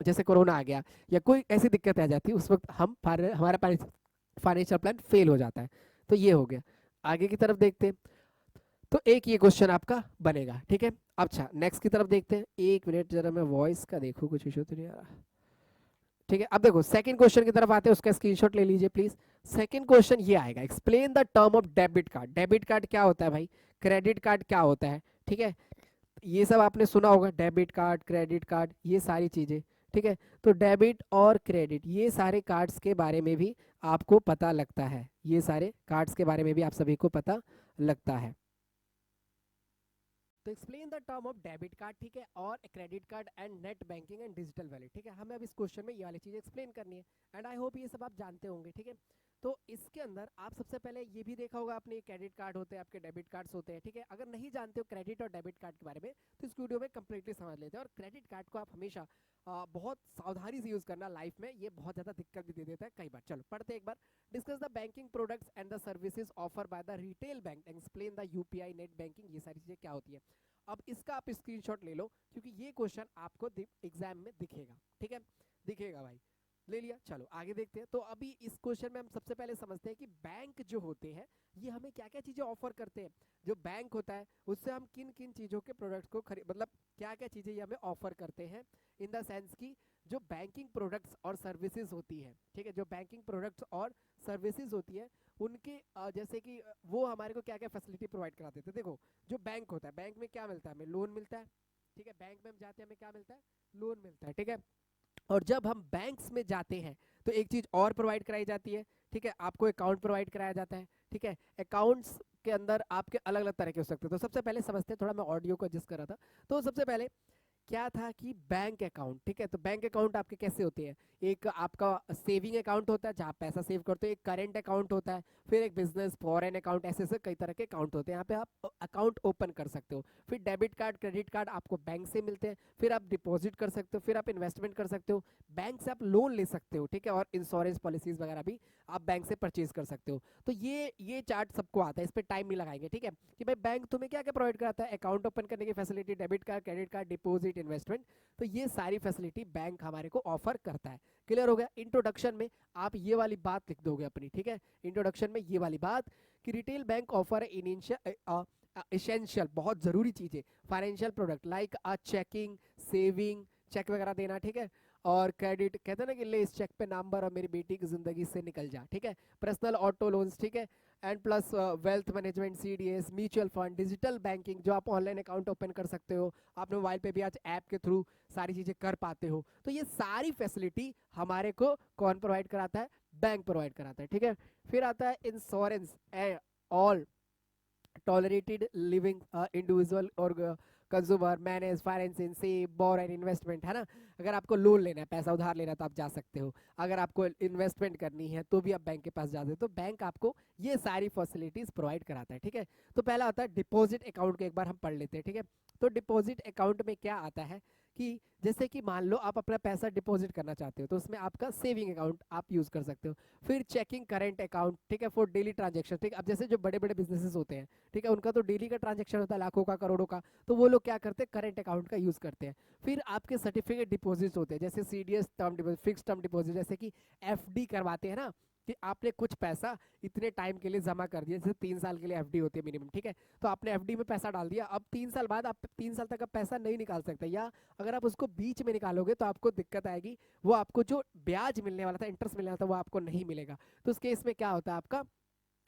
जैसे कोरोना आ गया या कोई ऐसी दिक्कत आ जाती है, उस वक्त हम हमारा फाइनेंशियल प्लान फेल हो जाता है। तो ये हो गया। आगे की तरफ देखते हैं, तो एक ये क्वेश्चन आपका बनेगा, ठीक है। अच्छा नेक्स्ट की तरफ देखते हैं, एक मिनट जरा मैं वॉइस का देखूं कुछ इशू तो नहीं आ रहा, ठीक है। अब देखो सेकंड क्वेश्चन की तरफ आते हैं, उसका स्क्रीनशॉट ले लीजिए प्लीज। सेकंड क्वेश्चन ये आएगा, explain the term of debit card. Debit card क्या होता है भाई, क्रेडिट कार्ड क्या होता है, ठीक है, ये सब आपने सुना होगा, डेबिट कार्ड क्रेडिट कार्ड ये सारी चीजें, ठीक है। तो डेबिट और क्रेडिट ये सारे कार्ड्स के बारे में भी आपको पता लगता है, ये सारे कार्ड्स के बारे में भी आप सभी को पता लगता है। तो explain the term of debit card, ठीक है, और credit card and net banking and digital wallet, ठीक है, हमें अब इस क्वेश्चन में ये वाली चीज एक्सप्लेन करनी है, एंड आई होप ये सब आप जानते होंगे, ठीक है। तो इसके अंदर आप सबसे पहले ये भी देखा होगा आपने, क्रेडिट कार्ड होते हैं आपके, डेबिट कार्ड्स होते हैं, ठीक है। अगर नहीं जानते हो क्रेडिट और डेबिट कार्ड के बारे में तो इस वीडियो में कंप्लीटली समझ लेते हैं। और क्रेडिट कार्ड को आप हमेशा बहुत सावधानी से यूज करना, लाइफ में ये बहुत ज्यादा दिक्कत भी दे देता है कई बार। चलो पढ़ते एक बार। Discuss the banking products and the services offer by the retail bank, explain the UPI, net banking, ये सारी चीजें क्या होती है। अब इसका आप स्क्रीनशॉट ले लो क्योंकि ये क्वेश्चन आपको एग्जाम में दिखेगा, ठीक है, दिखेगा भाई। ले लिया, चलो आगे देखते हैं। तो अभी इस क्वेश्चन में हम सबसे पहले समझते हैं कि बैंक जो होते हैं ये हमें क्या क्या चीजें ऑफर करते हैं। जो बैंक होता है उससे हम किन किन चीजों के प्रोडक्ट्स को खरीद, मतलब क्या क्या चीजें ये हमें ऑफर करते हैं, इन द सेंस की जो बैंकिंग प्रोडक्ट्स और सर्विसेज होती है, ठीक है, जो बैंकिंग प्रोडक्ट्स और सर्विसेज होती है उनके जैसे कि वो हमारे को क्या क्या फैसिलिटी प्रोवाइड कराते थे। देखो जो बैंक होता है, बैंक में क्या मिलता है, हमें लोन मिलता है, ठीक है, बैंक में हम जाते हैं हमें क्या मिलता है, लोन मिलता है, ठीक है। और जब हम बैंक्स में जाते हैं तो एक चीज और प्रोवाइड कराई जाती है, ठीक है, आपको अकाउंट प्रोवाइड कराया जाता है, ठीक है। अकाउंट्स के अंदर आपके अलग अलग तरह के हो सकते हैं। तो सबसे पहले समझते हैं, थोड़ा मैं ऑडियो को एडजस्ट कर रहा था। तो सबसे पहले क्या था कि बैंक अकाउंट, ठीक है। तो बैंक अकाउंट आपके कैसे होते हैं, एक आपका सेविंग अकाउंट होता है जहाँ आप पैसा सेव करते हो, एक करंट अकाउंट होता है, फिर एक बिजनेस फॉरेन अकाउंट, ऐसे ऐसे कई तरह के अकाउंट होते हैं। यहाँ पे आप अकाउंट ओपन कर सकते हो। फिर डेबिट कार्ड, क्रेडिट कार्ड आपको बैंक से मिलते हैं, फिर आप डिपॉजिट कर सकते हो, फिर आप इन्वेस्टमेंट कर सकते हो, बैंक से आप लोन ले सकते हो, ठीक है, और इंश्योरेंस पॉलिसीज वगैरह भी आप बैंक से परचेज कर सकते हो। तो ये चार्ट सबको आता है, इस पर टाइम नहीं लगाएंगे, ठीक है, कि भाई बैंक तुम्हें क्या क्या प्रोवाइड कराता है, अकाउंट ओपन करने की facility, debit card, credit card, deposit, investment. तो ये सारी फैसिलिटी बैंक हमारे को ऑफर करता है। क्लियर हो गया। इंट्रोडक्शन में आप ये वाली बात लिख दोगे अपनी, ठीक है, इंट्रोडक्शन में ये वाली बात कि retail bank offer initial essential, बहुत जरूरी चीजें, financial product like checking, saving, cheque वगैरह देना, ठीक है, और क्रेडिट, कहते हैं ना कि ले इस चेक पे नाम भर और मेरी बेटी की जिंदगी से निकल जा, ठीक है, पर्सनल ऑटो लोन्स, ठीक है, and plus wealth management, CDS, mutual fund, digital banking, जो आप ऑनलाइन अकाउंट ओपन कर सकते हो, आप मोबाइल पे भी आज ऐप के थ्रू सारी चीजें कर पाते हो। तो ये सारी फैसिलिटी हमारे को कौन प्रोवाइड कराता है, बैंक प्रोवाइड कराता है, ठीक है। फिर आता है insurance and all tolerated living individual और consumer manage financing save bore and investment, है ना। अगर आपको लोन लेना है, पैसा उधार लेना है तो आप जा सकते हो, अगर आपको इन्वेस्टमेंट करनी है तो भी आप बैंक के पास जाते हो। तो बैंक आपको ये सारी फैसिलिटीज प्रोवाइड कराता है, ठीक है। तो पहला आता है डिपॉजिट अकाउंट को एक बार हम पढ़ लेते हैं, ठीक है। तो डिपॉजिट अकाउंट में क्या आता है कि जैसे कि मान लो आप अपना पैसा डिपॉजिट करना चाहते हो तो उसमें आपका सेविंग अकाउंट आप यूज कर सकते हो। फिर चेकिंग करंट अकाउंट, ठीक है, फॉर डेली ट्रांजेक्शन, ठीक है। अब जैसे जो बड़े बड़े बिजनेसेस होते हैं, ठीक है, उनका तो डेली का ट्रांजेक्शन होता है लाखों का, करोड़ों का, तो वो लोग क्या करते हैं, करंट अकाउंट का यूज करते हैं। फिर आपके सर्टिफिकेट डिपॉजिट होते हैं जैसे CDS term deposit, fix term deposit, जैसे कि एफडी करवाते हैं ना, कि आपने कुछ पैसा इतने टाइम के लिए जमा कर दिया, जैसे 3 साल के लिए एफडी होती है मिनिमम, ठीक है। तो आपने एफडी में पैसा डाल दिया, अब 3 साल बाद आप 3 साल तक का पैसा नहीं निकाल सकते, या अगर आप उसको बीच में निकालोगे तो आपको दिक्कत आएगी, वो आपको जो ब्याज मिलने वाला था, इंटरेस्ट मिलने वाला था, वो आपको नहीं मिलेगा। तो उस केस में क्या होता है, आपका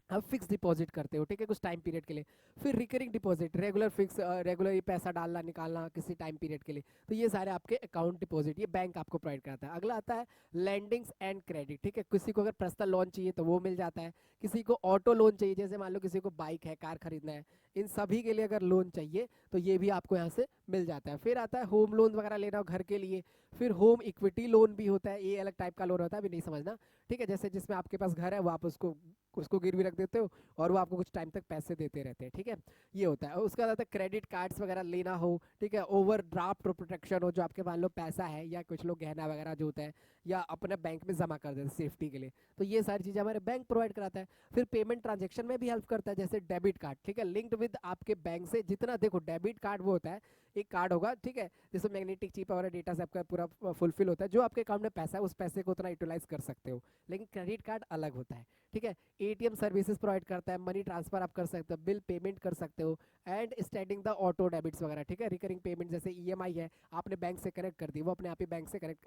आप फिक्स डिपॉजिट करते हो, ठीक है, कुछ टाइम पीरियड के लिए। फिर recurring deposit, regular fix, regular ही पैसा डालना निकालना किसी टाइम पीरियड के लिए। तो ये सारे आपके अकाउंट डिपॉजिट ये बैंक आपको प्रोवाइड कराता है। अगला आता है लैंडिंग्स एंड क्रेडिट, ठीक है, किसी को अगर पर्सनल लोन चाहिए तो वो मिल जाता है, किसी को ऑटो लोन चाहिए, जैसे मान लो किसी को बाइक है, कार खरीदना है, इन सभी के लिए अगर लोन चाहिए तो ये भी आपको यहाँ से मिल जाता है। फिर आता है होम लोन वगैरह लेना हो घर के लिए, फिर होम इक्विटी लोन भी होता है, ये अलग टाइप का लोन होता है, अभी नहीं समझना, ठीक है, जैसे जिसमें आपके पास घर है वो आप उसको उसको गिरवी रख देते हो और वो आपको कुछ टाइम तक पैसे देते रहते हैं, ठीक है, ये होता है। और उसके बाद आता है क्रेडिट कार्ड्स वगैरह लेना हो, ठीक है, ओवरड्राफ्ट प्रोटेक्शन हो, जो आपके मान लो पैसा है या कुछ लोग गहना वगैरह जो होता है या अपने बैंक में जमा कर देते हैं सेफ्टी के लिए, तो ये सारी चीजें हमारे बैंक प्रोवाइड कराता है। फिर पेमेंट ट्रांजेक्शन में भी हेल्प करता है, जैसे डेबिट कार्ड, ठीक है, लिंक्ड विद आपके बैंक से, जितना देखो डेबिट कार्ड वो होता है एक कार्ड होगा, ठीक है, जिसमें मैग्नेटिक चिप और डेटा से आपका पूरा फुलफिल होता है, जो आपके अकाउंट में पैसा है उस पैसे को उतना यूटिलाइज कर सकते हो। लेकिन क्रेडिट कार्ड अलग होता है, ठीक है, एटीएम सर्विसेज प्रोवाइड करता है, मनी ट्रांसफर आप कर सकते हो, बिल पेमेंट कर सकते हो, and standing the auto debits वगैरह, ठीक है, रिकरिंग पेमेंट, जैसे ईएमआई है आपने बैंक से कनेक्ट कर दी, वो अपने आप ही बैंक से कनेक्ट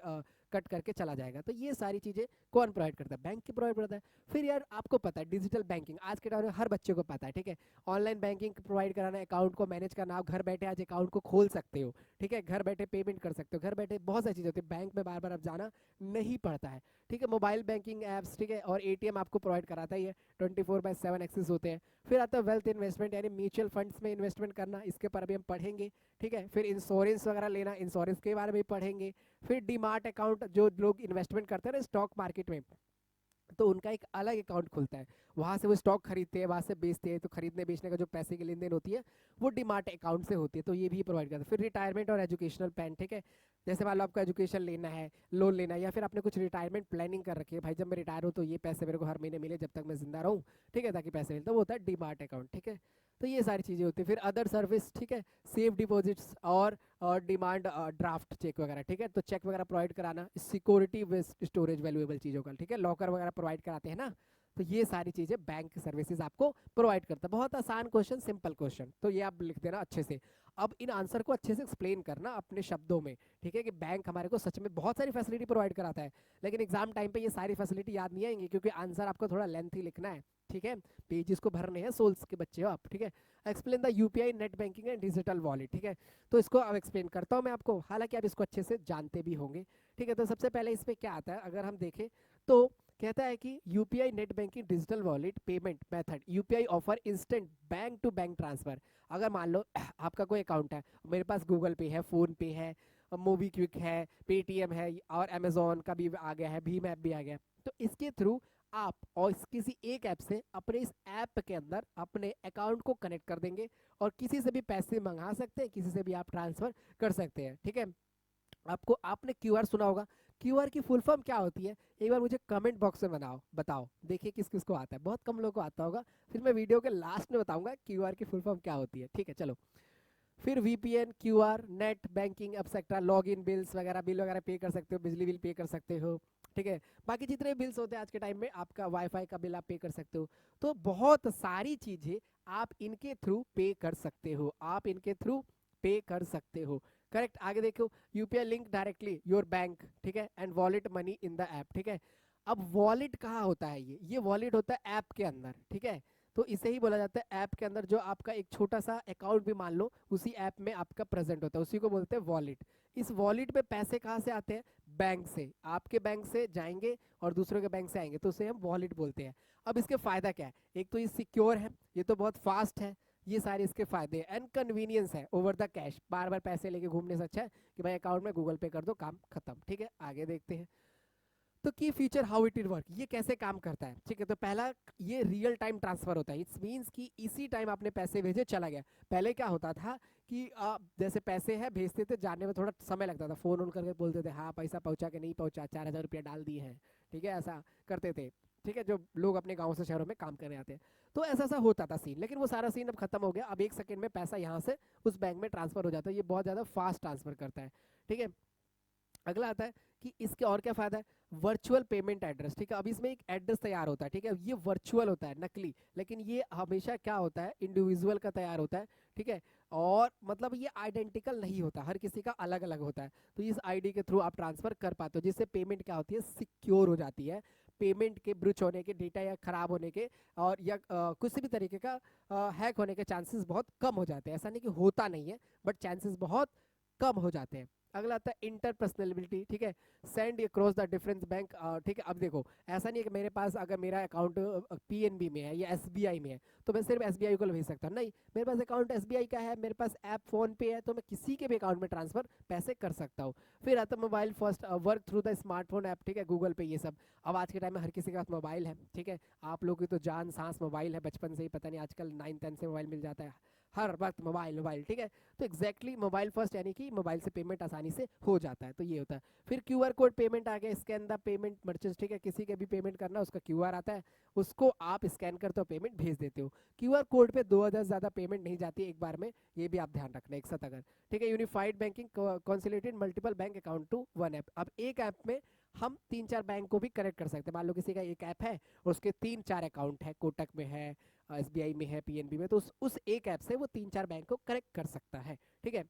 कट करके चला जाएगा। तो ये सारी चीजें कौन प्रोवाइड करता है, बैंक की प्रोवाइड करता है। फिर यार आपको पता है डिजिटल बैंकिंग आज के टाइम में हर बच्चे को पता है, ठीक है, ऑनलाइन बैंकिंग प्रोवाइड कराना, अकाउंट को मैनेज करना, आप घर बैठे आज अकाउंट को खोल सकते हो, ठीक है, घर बैठे पेमेंट कर सकते हो, घर बैठे बहुत सारी चीजें होती है, बैंक में बार बार अब जाना नहीं पड़ता है, ठीक है, मोबाइल बैंकिंग एप्स, ठीक है, और एटीएम आपको प्रोवाइड कराता ही है, 24/7 एक्सेस होते हैं। फिर आता है वेल्थ इन्वेस्टमेंट, यानी म्यूचुअल फंड्स में इन्वेस्टमेंट करना, इसके पर अभी हम पढ़ेंगे, ठीक है। फिर इंश्योरेंस वगैरह लेना, इंश्योरेंस के बारे में पढ़ेंगे। फिर डीमार्ट अकाउंट, जो लोग इन्वेस्टमेंट करते हैं ना स्टॉक मार्केट में, तो उनका एक अलग अकाउंट खुलता है, वहाँ से वो स्टॉक खरीदते हैं, वहाँ से बेचते हैं, तो खरीदने बेचने का जो पैसे की लेन देन होती है वो डीमार्ट अकाउंट से होती है, तो ये भी प्रोवाइड करता है। फिर रिटायरमेंट और एजुकेशनल प्लान, ठीक है, जैसे मान लो आपको एजुकेशन लेना है, लोन लेना है, या फिर आपने कुछ रिटायरमेंट प्लानिंग कर रखी है, भाई जब मैं रिटायर हूँ तो ये पैसे मेरे को हर महीने मिले जब तक मैं जिंदा रहूँ, ठीक है, ताकि पैसे मिलते, वो होता है डीमार्ट अकाउंट, ठीक है। तो ये सारी चीज़ें होती है। फिर अदर सर्विस, ठीक है, सेफ डिपॉजिट्स और डिमांड ड्राफ्ट चेक वगैरह, ठीक है, तो चेक वगैरह प्रोवाइड कराना, सिक्योरिटी विद स्टोरेज वैल्यूएबल चीज़ों का, ठीक है, लॉकर वगैरह प्रोवाइड कराते हैं ना, तो ये सारी चीजें बैंक सर्विसेज आपको प्रोवाइड करता है। बहुत आसान क्वेश्चन, सिंपल क्वेश्चन, तो ये आप लिख देना अच्छे से। अब इन आंसर को अच्छे से एक्सप्लेन करना अपने शब्दों में, ठीक है, कि बैंक हमारे को सच में बहुत सारी फैसिलिटी प्रोवाइड कराता है, लेकिन एग्जाम टाइम पे ये सारी फैसिलिटी याद नहीं आएंगी, क्योंकि आंसर आपको थोड़ा लेंथी लिखना है, ठीक है, पेजेस को भरने हैं, सोल्स के बच्चे हो आप, ठीक है। Explain the UPI, net banking and digital wallet, ठीक है, तो इसको अब एक्सप्लेन करता हूँ मैं आपको, हालांकि आप इसको अच्छे से जानते भी होंगे, ठीक है। तो सबसे पहले इसमें क्या आता है, अगर हम देखें तो कहता है कि UPI, net banking, digital wallet payment method, UPI offer instant bank to bank transfer. अगर मान लो आपका कोई अकाउंट है, मेरे पास गूगल पे है, फोन पे है, मोबी क्विक है, पेटीएम है, और अमेजोन का भी आ गया है, भीम ऐप भी आ गया है, तो इसके थ्रू आप और किसी एक ऐप से अपने इस ऐप के अंदर अपने अकाउंट को कनेक्ट कर देंगे, और किसी से भी पैसे मंगा सकते हैं, किसी से भी आप ट्रांसफर कर सकते हैं, ठीक है। आपको, आपने क्यूआर सुना होगा, क्यूआर की फुल फॉर्म क्या होती है, एक बार मुझे कमेंट बॉक्स में बताओ, देखिए किस किस को आता है, बहुत कम लोगों को आता होगा, फिर मैं वीडियो के लास्ट में बताऊंगा क्यूआर की फुल फॉर्म क्या होती है, ठीक है, चलो। फिर VPN, QR, net banking etcetera, log in bills वगैरह, बिल वगैरह पे कर सकते हो, बिजली बिल पे कर सकते हो, ठीक है, बाकी जितने बिल्स होते हैं आज के टाइम में, आपका वाईफाई का बिल आप पे कर सकते हो, तो बहुत सारी चीजें आप इनके थ्रू पे कर सकते हो, आप इनके थ्रू पे कर सकते हो, करेक्ट। आगे देखो, UPI link directly your bank, ठीक है, and wallet money in the app, ठीक है। अब वॉलेट कहाँ होता है, ये वॉलेट होता है ऐप के अंदर, ठीक है, तो इसे ही बोला जाता है ऐप के अंदर जो आपका एक छोटा सा अकाउंट भी मान लो उसी ऐप में आपका प्रेजेंट होता है, उसी को बोलते हैं वॉलेट। इस वॉलेट पे पैसे कहाँ से आते हैं, बैंक से, आपके बैंक से जाएंगे और दूसरों के बैंक से आएंगे, तो उसे हम वॉलेट बोलते हैं। अब इसके फायदा क्या है, एक तो ये सिक्योर है, ये तो बहुत फास्ट है, ये सारे इसके फायदे हैं। एंड कन्वीनियंस है ओवर द कैश, बार बार पैसे लेके घूमने से अच्छा है कि भाई अकाउंट में गूगल पे कर दो, काम खत्म, ठीक है। आगे देखते हैं, तो की फीचर, हाउ इट वर्क, ये कैसे काम करता है, ठीक है। तो पहला, ये रियल टाइम ट्रांसफर होता है, इट्स मींस कि इसी टाइम आपने पैसे भेजे, चला गया। पहले क्या होता था कि जैसे पैसे है भेजते थे, जाने में थोड़ा समय लगता था, फोन ऑन करके बोलते थे हाँ पैसा पहुंचा के नहीं पहुंचा, 4,000 रुपया डाल दिए हैं, ठीक है, ऐसा करते थे, ठीक है, जो लोग अपने गाँव से शहरों में काम करने आते हैं, तो ऐसा सा होता था सीन। लेकिन वो सारा सीन अब खत्म हो गया, अब 1 सेकंड में पैसा यहाँ से उस बैंक में ट्रांसफर हो जाता है, ये बहुत ज़्यादा फास्ट ट्रांसफर करता है, ठीक है। अगला आता है कि इसके और क्या फायदा है, वर्चुअल पेमेंट एड्रेस, ठीक है। अब इसमें एक एड्रेस तैयार होता है, ठीक है, ये वर्चुअल होता है, नकली, लेकिन ये हमेशा क्या होता है, इंडिविजुअल का तैयार होता है, ठीक है, और मतलब ये आइडेंटिकल नहीं होता, हर किसी का अलग अलग होता है, तो इस आईडी के थ्रू आप ट्रांसफर कर पाते हो, जिससे पेमेंट क्या होती है, सिक्योर हो जाती है। पेमेंट के ब्रूच होने के, डेटा या खराब होने के, और या किसी भी तरीके का हैक होने के चांसेस बहुत कम हो जाते हैं, ऐसा नहीं कि होता नहीं है, बट चांसेस बहुत कम हो जाते हैं। अगला आता है इंटरपर्सनलिटी, ठीक है, send across the difference bank, ठीक है। अब देखो, ऐसा नहीं है कि मेरे पास अगर मेरा अकाउंट पीएनबी में है या एसबीआई में है तो मैं सिर्फ एसबीआई को भेज सकता हूँ, नहीं, मेरे पास अकाउंट एसबीआई का है, मेरे पास ऐप फोन पे है, तो मैं किसी के भी अकाउंट में ट्रांसफर पैसे कर सकता हूँ। फिर आता है mobile first, work through the smartphone app, ठीक है, गूगल पे, ये सब। अब आज के टाइम में हर किसी के पास मोबाइल है, ठीक है, आप लोगों की तो जान सांस मोबाइल है, बचपन से ही, पता नहीं आजकल 9-10 से मोबाइल मिल जाता है, हर वक्त मोबाइल मोबाइल, ठीक है। तो एग्जैक्टली मोबाइल फर्स्ट, यानी कि मोबाइल से पेमेंट आसानी से हो जाता है, तो ये होता है। फिर क्यूआर कोड पेमेंट आ गया, स्कैन द पेमेंट मर्चेंट, ठीक है, किसी के भी पेमेंट करना उसका क्यूआर आता है, उसको आप स्कैन करते हो, पेमेंट भेज देते हो। क्यूआर कोड पे 2,000 ज़्यादा पेमेंट नहीं जाती एक बार में, ये भी आप ध्यान रखना एक साथ अगर, ठीक है। Unified banking, consolidated multiple bank account to one app, अब एक ऐप में हम 3-4 बैंक को भी कनेक्ट कर सकते हैं, मान लो किसी का एक ऐप है, उसके 3-4 अकाउंट है, कोटक में है, एसबीआई में है, पीएनबी में, तो उस एक ऐप से वो 3-4 बैंक को कनेक्ट कर सकता है, ठीक है।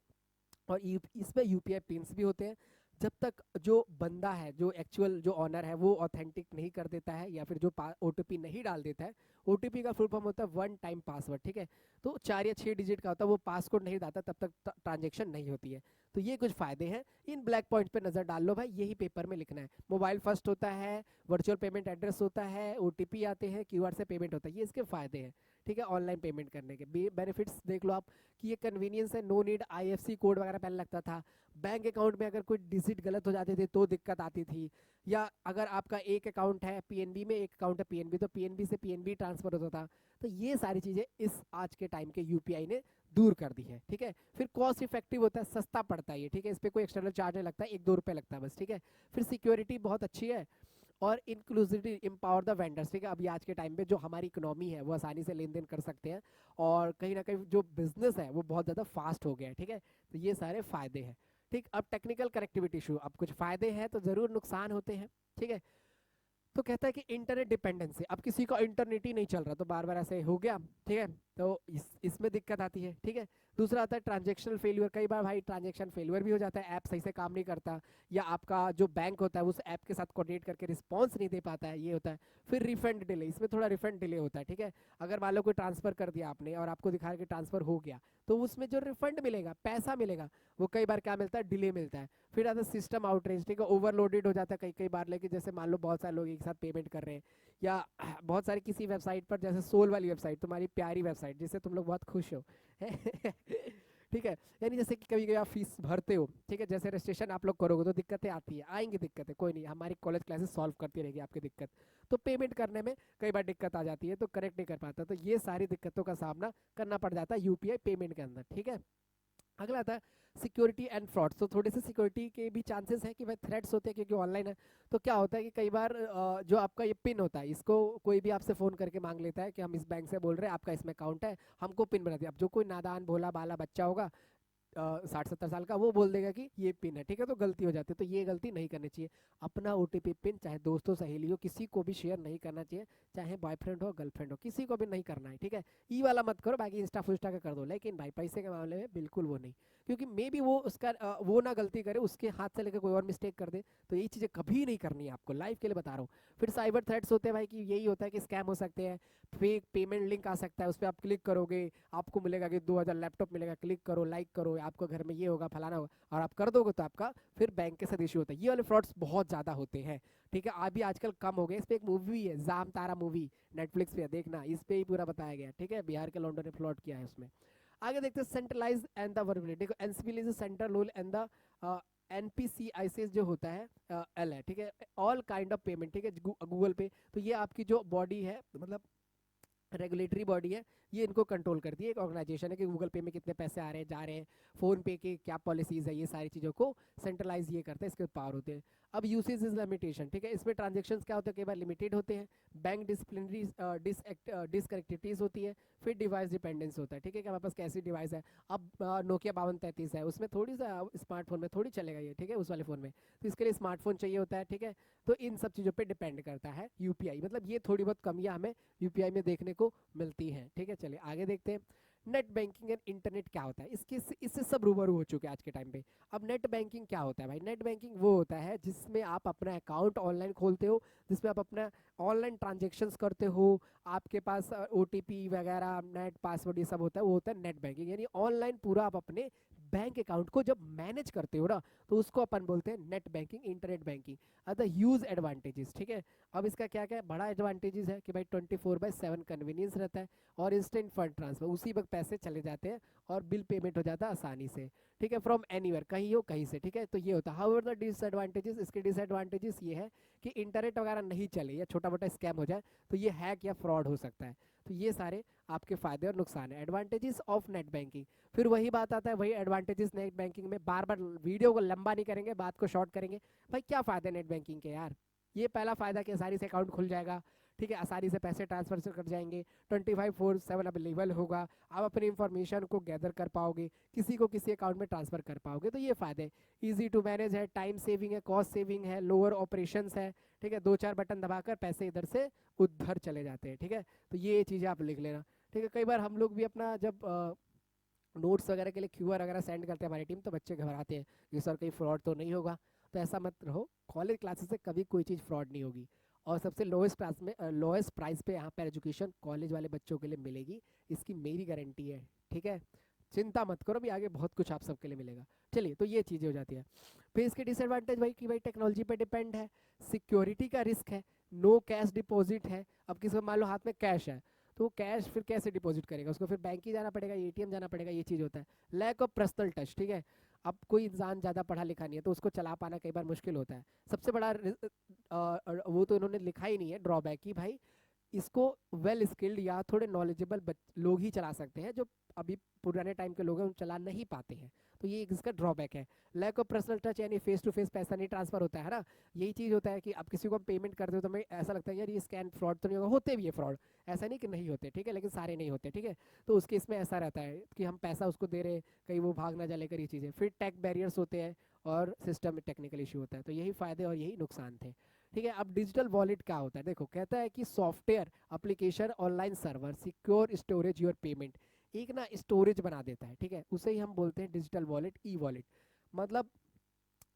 और इसमें यूपीआई पिन्स भी होते हैं, जब तक जो बंदा है, जो एक्चुअल जो ऑनर है, वो ऑथेंटिक नहीं कर देता है या फिर जो ओटीपी नहीं डाल देता है, ओटीपी का फुल फॉर्म होता है वन टाइम पासवर्ड, ठीक है, तो 4 या 6 डिजिट का होता है, वो पासवर्ड नहीं डालता तब तक ट्रांजेक्शन नहीं होती है। तो ये कुछ फायदे हैं, इन ब्लैक पॉइंट पे नजर डाल लो भाई, यही पेपर में लिखना है। मोबाइल फर्स्ट होता है, वर्चुअल पेमेंट एड्रेस होता है, ओटीपी आते हैं, क्यूआर से पेमेंट होता है, ये इसके फायदे हैं, ठीक है, ऑनलाइन पेमेंट करने के बेनिफिट्स देख लो आप कि ये कन्वीनियंस है, नो नीड आईएफसी कोड वगैरह पहले लगता था, बैंक अकाउंट में अगर कोई डिजिट गलत हो जाते थे तो दिक्कत आती थी, या अगर आपका एक अकाउंट है पीएनबी में, एक अकाउंट है पीएनबी, तो पीएनबी से पीएनबी ट्रांसफर होता था। तो ये सारी चीज़ें इस आज के टाइम के यूपीआई ने दूर कर दी है, ठीक है। फिर कॉस्ट इफेक्टिव होता है, सस्ता पड़ता है ये, ठीक है, इस पर कोई एक्सटर्नल चार्ज नहीं लगता, 1-2 रुपये लगता है बस, ठीक है। फिर सिक्योरिटी बहुत अच्छी है, और इंक्लूसिविटी एम्पावर द वेंडर्स, ठीक है। अभी आज के टाइम पे जो हमारी इकोनॉमी है वो आसानी से लेन देन कर सकते हैं, और कहीं ना कहीं जो बिजनेस है वो बहुत ज़्यादा फास्ट हो गया है, ठीक है। तो ये सारे फायदे हैं, ठीक। अब टेक्निकल कनेक्टिविटी इशू, अब कुछ फायदे हैं तो ज़रूर नुकसान होते हैं, ठीक है। तो कहता है कि इंटरनेट डिपेंडेंसी, अब किसी का इंटरनेट ही नहीं चल रहा तो बार बार ऐसे हो गया, ठीक है, तो इसमें दिक्कत आती है, ठीक है। दूसरा आता है ट्रांजेक्शनल फेलियर, कई बार भाई ट्रांजेक्शन फेलियर भी हो जाता है, ऐप सही से काम नहीं करता, या आपका जो बैंक होता है उस ऐप के साथ कोऑर्डिनेट करके रिस्पॉन्स नहीं दे पाता है, ये होता है। फिर रिफंड डिले, इसमें थोड़ा रिफंड डिले होता है, ठीक है। अगर मान लो कोई ट्रांसफर कर दिया आपने और आपको दिखा कि ट्रांसफर हो गया, तो उसमें जो रिफंड मिलेगा, पैसा मिलेगा, वो कई बार क्या मिलता है, डिले मिलता है। फिर आता है सिस्टम आउटरेज, ठीक है, ओवरलोडेड हो जाता है कई कई बार, लेकिन जैसे मान लो बहुत सारे लोग एक साथ पेमेंट कर रहे हैं, या बहुत सारी किसी वेबसाइट पर, जैसे सोल वाली वेबसाइट, तुम्हारी प्यारी वेबसाइट जिससे तुम लोग बहुत खुश हो ठीक है, यानी जैसे कि कभी कभी आप फीस भरते हो, ठीक है, जैसे रजिस्ट्रेशन आप लोग करोगे तो दिक्कतें आती है, आएंगी दिक्कतें, कोई नहीं, हमारी कॉलेज क्लासेस सॉल्व करती रहेगी आपकी दिक्कत। तो पेमेंट करने में कई बार दिक्कत आ जाती है, तो करेक्ट नहीं कर पाता, तो ये सारी दिक्कतों का सामना करना पड़ जाता है यूपीआई पेमेंट के अंदर, ठीक है। अगला आता है सिक्योरिटी एंड फ्रॉड, तो थोड़े से सिक्योरिटी के भी चांसेस हैं कि भाई थ्रेट्स होते हैं क्योंकि ऑनलाइन है। तो क्या होता है कि कई बार जो आपका ये पिन होता है, इसको कोई भी आपसे फ़ोन करके मांग लेता है कि हम इस बैंक से बोल रहे हैं, आपका इसमें अकाउंट है, हमको पिन बना दिया। अब जो कोई नादान भोला भाला बच्चा होगा 60-70 साल का, वो बोल देगा कि ये पिन है, ठीक है, तो गलती हो जाती है। तो ये गलती नहीं करनी चाहिए, अपना ओटीपी पिन चाहे दोस्तों सहेली हो किसी को भी शेयर नहीं करना चाहिए, चाहे बॉयफ्रेंड हो गर्लफ्रेंड हो, किसी को भी नहीं करना है, ठीक है। ई वाला मत करो, बाकी इंस्टा फुस्टा का कर दो, लेकिन भाई पैसे के मामले में बिल्कुल वो नहीं, क्योंकि मे बी वो उसका वो ना गलती करे, उसके हाथ से लेकर कोई और मिस्टेक कर दे, तो यही चीज़ें कभी नहीं करनी है आपको, लाइफ के लिए बता रहा हूँ। फिर साइबर थ्रेट्स होते हैं भाई, कि यही होता है कि स्कैम हो सकते हैं, फेक पेमेंट लिंक आ सकता है, उस पर आप क्लिक करोगे, आपको मिलेगा कि 2000 लैपटॉप मिलेगा, क्लिक करो, लाइक करो, आपको घर में ये होगा, फलाना होगा, और आप कर दोगे तो आपका फिर बैंक के साथ इशू होता है। ये वाले फ्रॉड्स बहुत ज़्यादा होते हैं, ठीक है, अभी आजकल कम हो गए। इस पर एक मूवी भी है, जाम तारा मूवी, नेटफ्लिक्स पे देखना, इस पे ही पूरा बताया गया, ठीक है, बिहार के लॉन्डो ने फ्लॉड किया है उसमें। आगे देखते हैं centralise and the viability, NCBL is central rule and the NPCICS जो होता है एल है, ठीक है, ऑल काइंड ऑफ पेमेंट, ठीक है, गूगल पे, तो ये आपकी जो बॉडी है, मतलब रेगुलेटरी बॉडी है, ये इनको कंट्रोल करती है, एक ऑर्गेनाइजेशन है कि गूगल पे में कितने पैसे आ रहे हैं जा रहे हैं, फोन पे की क्या पॉलिसीज है, ये सारी चीज़ों को सेंट्रलाइज ये करता है, इसके पावर होते हैं। अब यूसेज इज लिमिटेशन, ठीक है, इसमें ट्रांजेक्शन क्या होते हैं, कई बार लिमिटेड होते हैं, बैंक डिसिप्लिनरी डिसकनेक्टिविटीज होती है, फिर डिवाइस डिपेंडेंस होता है, ठीक है, कि हमारे पास कैसी डिवाइस है। अब नोकिया 5233 है, उसमें थोड़ी सा स्मार्टफोन में थोड़ी चलेगा ये, ठीक है, उस वाले फ़ोन में, तो इसके लिए स्मार्टफोन चाहिए होता है, ठीक है। तो इन सब चीज़ों पर डिपेंड करता है यूपीआई, मतलब ये थोड़ी बहुत कमियाँ हमें यूपीआई में देखने को मिलती हैं, ठीक है। चलिए आगे देखते हैं नेट बैंकिंग एंड इंटरनेट क्या होता है, इससे सब रूबरू हो चुके हैं आज के टाइम पे। अब नेट बैंकिंग क्या होता है भाई, नेट बैंकिंग वो होता है जिसमें आप अपना अकाउंट ऑनलाइन खोलते हो, जिसमें आप अपना ऑनलाइन ट्रांजेक्शंस करते हो, आपके पास ओटीपी वगैरह नेट पासवर्ड ये सब होता है, वो होता है नेट बैंकिंग, यानी ऑनलाइन पूरा आप अपने बैंक अकाउंट को जब मैनेज करते हो ना, तो उसको अपन बोलते हैं net banking, internet banking. Other huge advantages, ठीक है। अब इसका क्या क्या है, बड़ा एडवांटेजेस है कि भाई 24/7 कन्वीनियंस रहता है, और इंस्टेंट फंड ट्रांसफर, उसी वक्त पैसे चले जाते हैं और बिल पेमेंट हो जाता है आसानी से, ठीक है, फ्रॉम एनीवेयर, कहीं हो कहीं से, ठीक है। तो ये होता है। हाउएवर द डिसएडवांटेजेस, इसके डिसएडवांटेजेस ये है कि इंटरनेट वगैरह नहीं चले या छोटा मोटा स्कैम हो जाए तो ये हैक या फ्रॉड हो सकता है। तो ये सारे आपके फायदे और नुकसान है, एडवांटेजेस ऑफ नेट बैंकिंग। फिर वही बात आता है, वही एडवांटेजेस नेट बैंकिंग में, बार बार वीडियो को लंबा नहीं करेंगे, बात को शॉर्ट करेंगे। भाई क्या फायदे नेट बैंकिंग के यार, ये पहला फायदा कि आसानी से अकाउंट खुल जाएगा, ठीक है, आसानी से पैसे ट्रांसफर कर जाएंगे, 24/7 अवेलेबल होगा, आप अपनी इंफॉर्मेशन को गैदर कर पाओगे, किसी को किसी अकाउंट में ट्रांसफर कर पाओगे, तो ये फायदे। इजी टू मैनेज है, टाइम सेविंग है, कॉस्ट सेविंग है, लोअर ऑपरेशंस है, ठीक है, 2-4 बटन दबाकर पैसे इधर से उधर चले जाते हैं, ठीक है। तो ये चीज़ें आप लिख लेना, ठीक है। कई बार हम लोग भी अपना जब नोट्स वगैरह के लिए क्यूआर वगैरह सेंड करते हैं हमारी टीम, तो बच्चे घबराते हैं कि सर कहीं फ्रॉड तो नहीं होगा, तो ऐसा मत रहो, कॉलेज क्लासेस से कभी कोई चीज़ फ्रॉड नहीं होगी, और सबसे लोएस्ट क्लास में लोएस्ट प्राइस पे यहाँ पर एजुकेशन कॉलेज वाले बच्चों के लिए मिलेगी, इसकी मेरी गारंटी है, ठीक है। चिंता मत करो, भी आगे बहुत कुछ आप सबके लिए मिलेगा। चलिए, तो ये चीज़ें हो जाती है। फिर इसके डिसएडवांटेज भाई कि भाई टेक्नोलॉजी पे डिपेंड है, सिक्योरिटी का रिस्क है, नो कैश डिपॉजिट है। अब किसी को मान लो हाथ में कैश है, तो वो कैश फिर कैसे डिपॉजिट करेगा, उसको फिर बैंक ही जाना पड़ेगा, एटीएम जाना पड़ेगा, ये चीज़ होता है। लैक ऑफ पर्सनल टच, ठीक है। अब कोई इंसान ज़्यादा पढ़ा लिखा नहीं है तो उसको चला पाना कई बार मुश्किल होता है। सबसे बड़ा वो तो इन्होंने लिखा ही नहीं है ड्रॉबैक कि भाई इसको वेल स्किल्ड या थोड़े नॉलेजेबल लोग ही चला सकते हैं, जो अभी पुराने टाइम के लोग हैं वो चला नहीं पाते हैं। तो ये इसका ड्रॉबैक है। लैक ऑफ पर्सनल टच यानी फेस टू फेस पैसा नहीं ट्रांसफर होता है ना। यही चीज़ होता है कि आप किसी को हम पेमेंट करते हो तो हमें ऐसा लगता है यार ये स्कैन फ्रॉड तो नहीं होगा, होते भी है फ्रॉड, ऐसा नहीं कि नहीं होते, ठीक है, लेकिन सारे नहीं होते, ठीक है। तो उसके इसमें ऐसा रहता है कि हम पैसा उसको दे रहे हैं, कहीं वो भाग ना जाए, कर ये चीज़ें, फिर टेक बैरियर्स होते हैं और सिस्टम में टेक्निकल इशू होता है। तो यही फायदे और यही नुकसान थे, ठीक है। अब डिजिटल वॉलेट क्या होता है, देखो कहता है कि software application online server secure storage your payment, एक ना स्टोरेज बना देता है, ठीक है, उसे ही हम बोलते हैं डिजिटल वॉलेट, ई वॉलेट। मतलब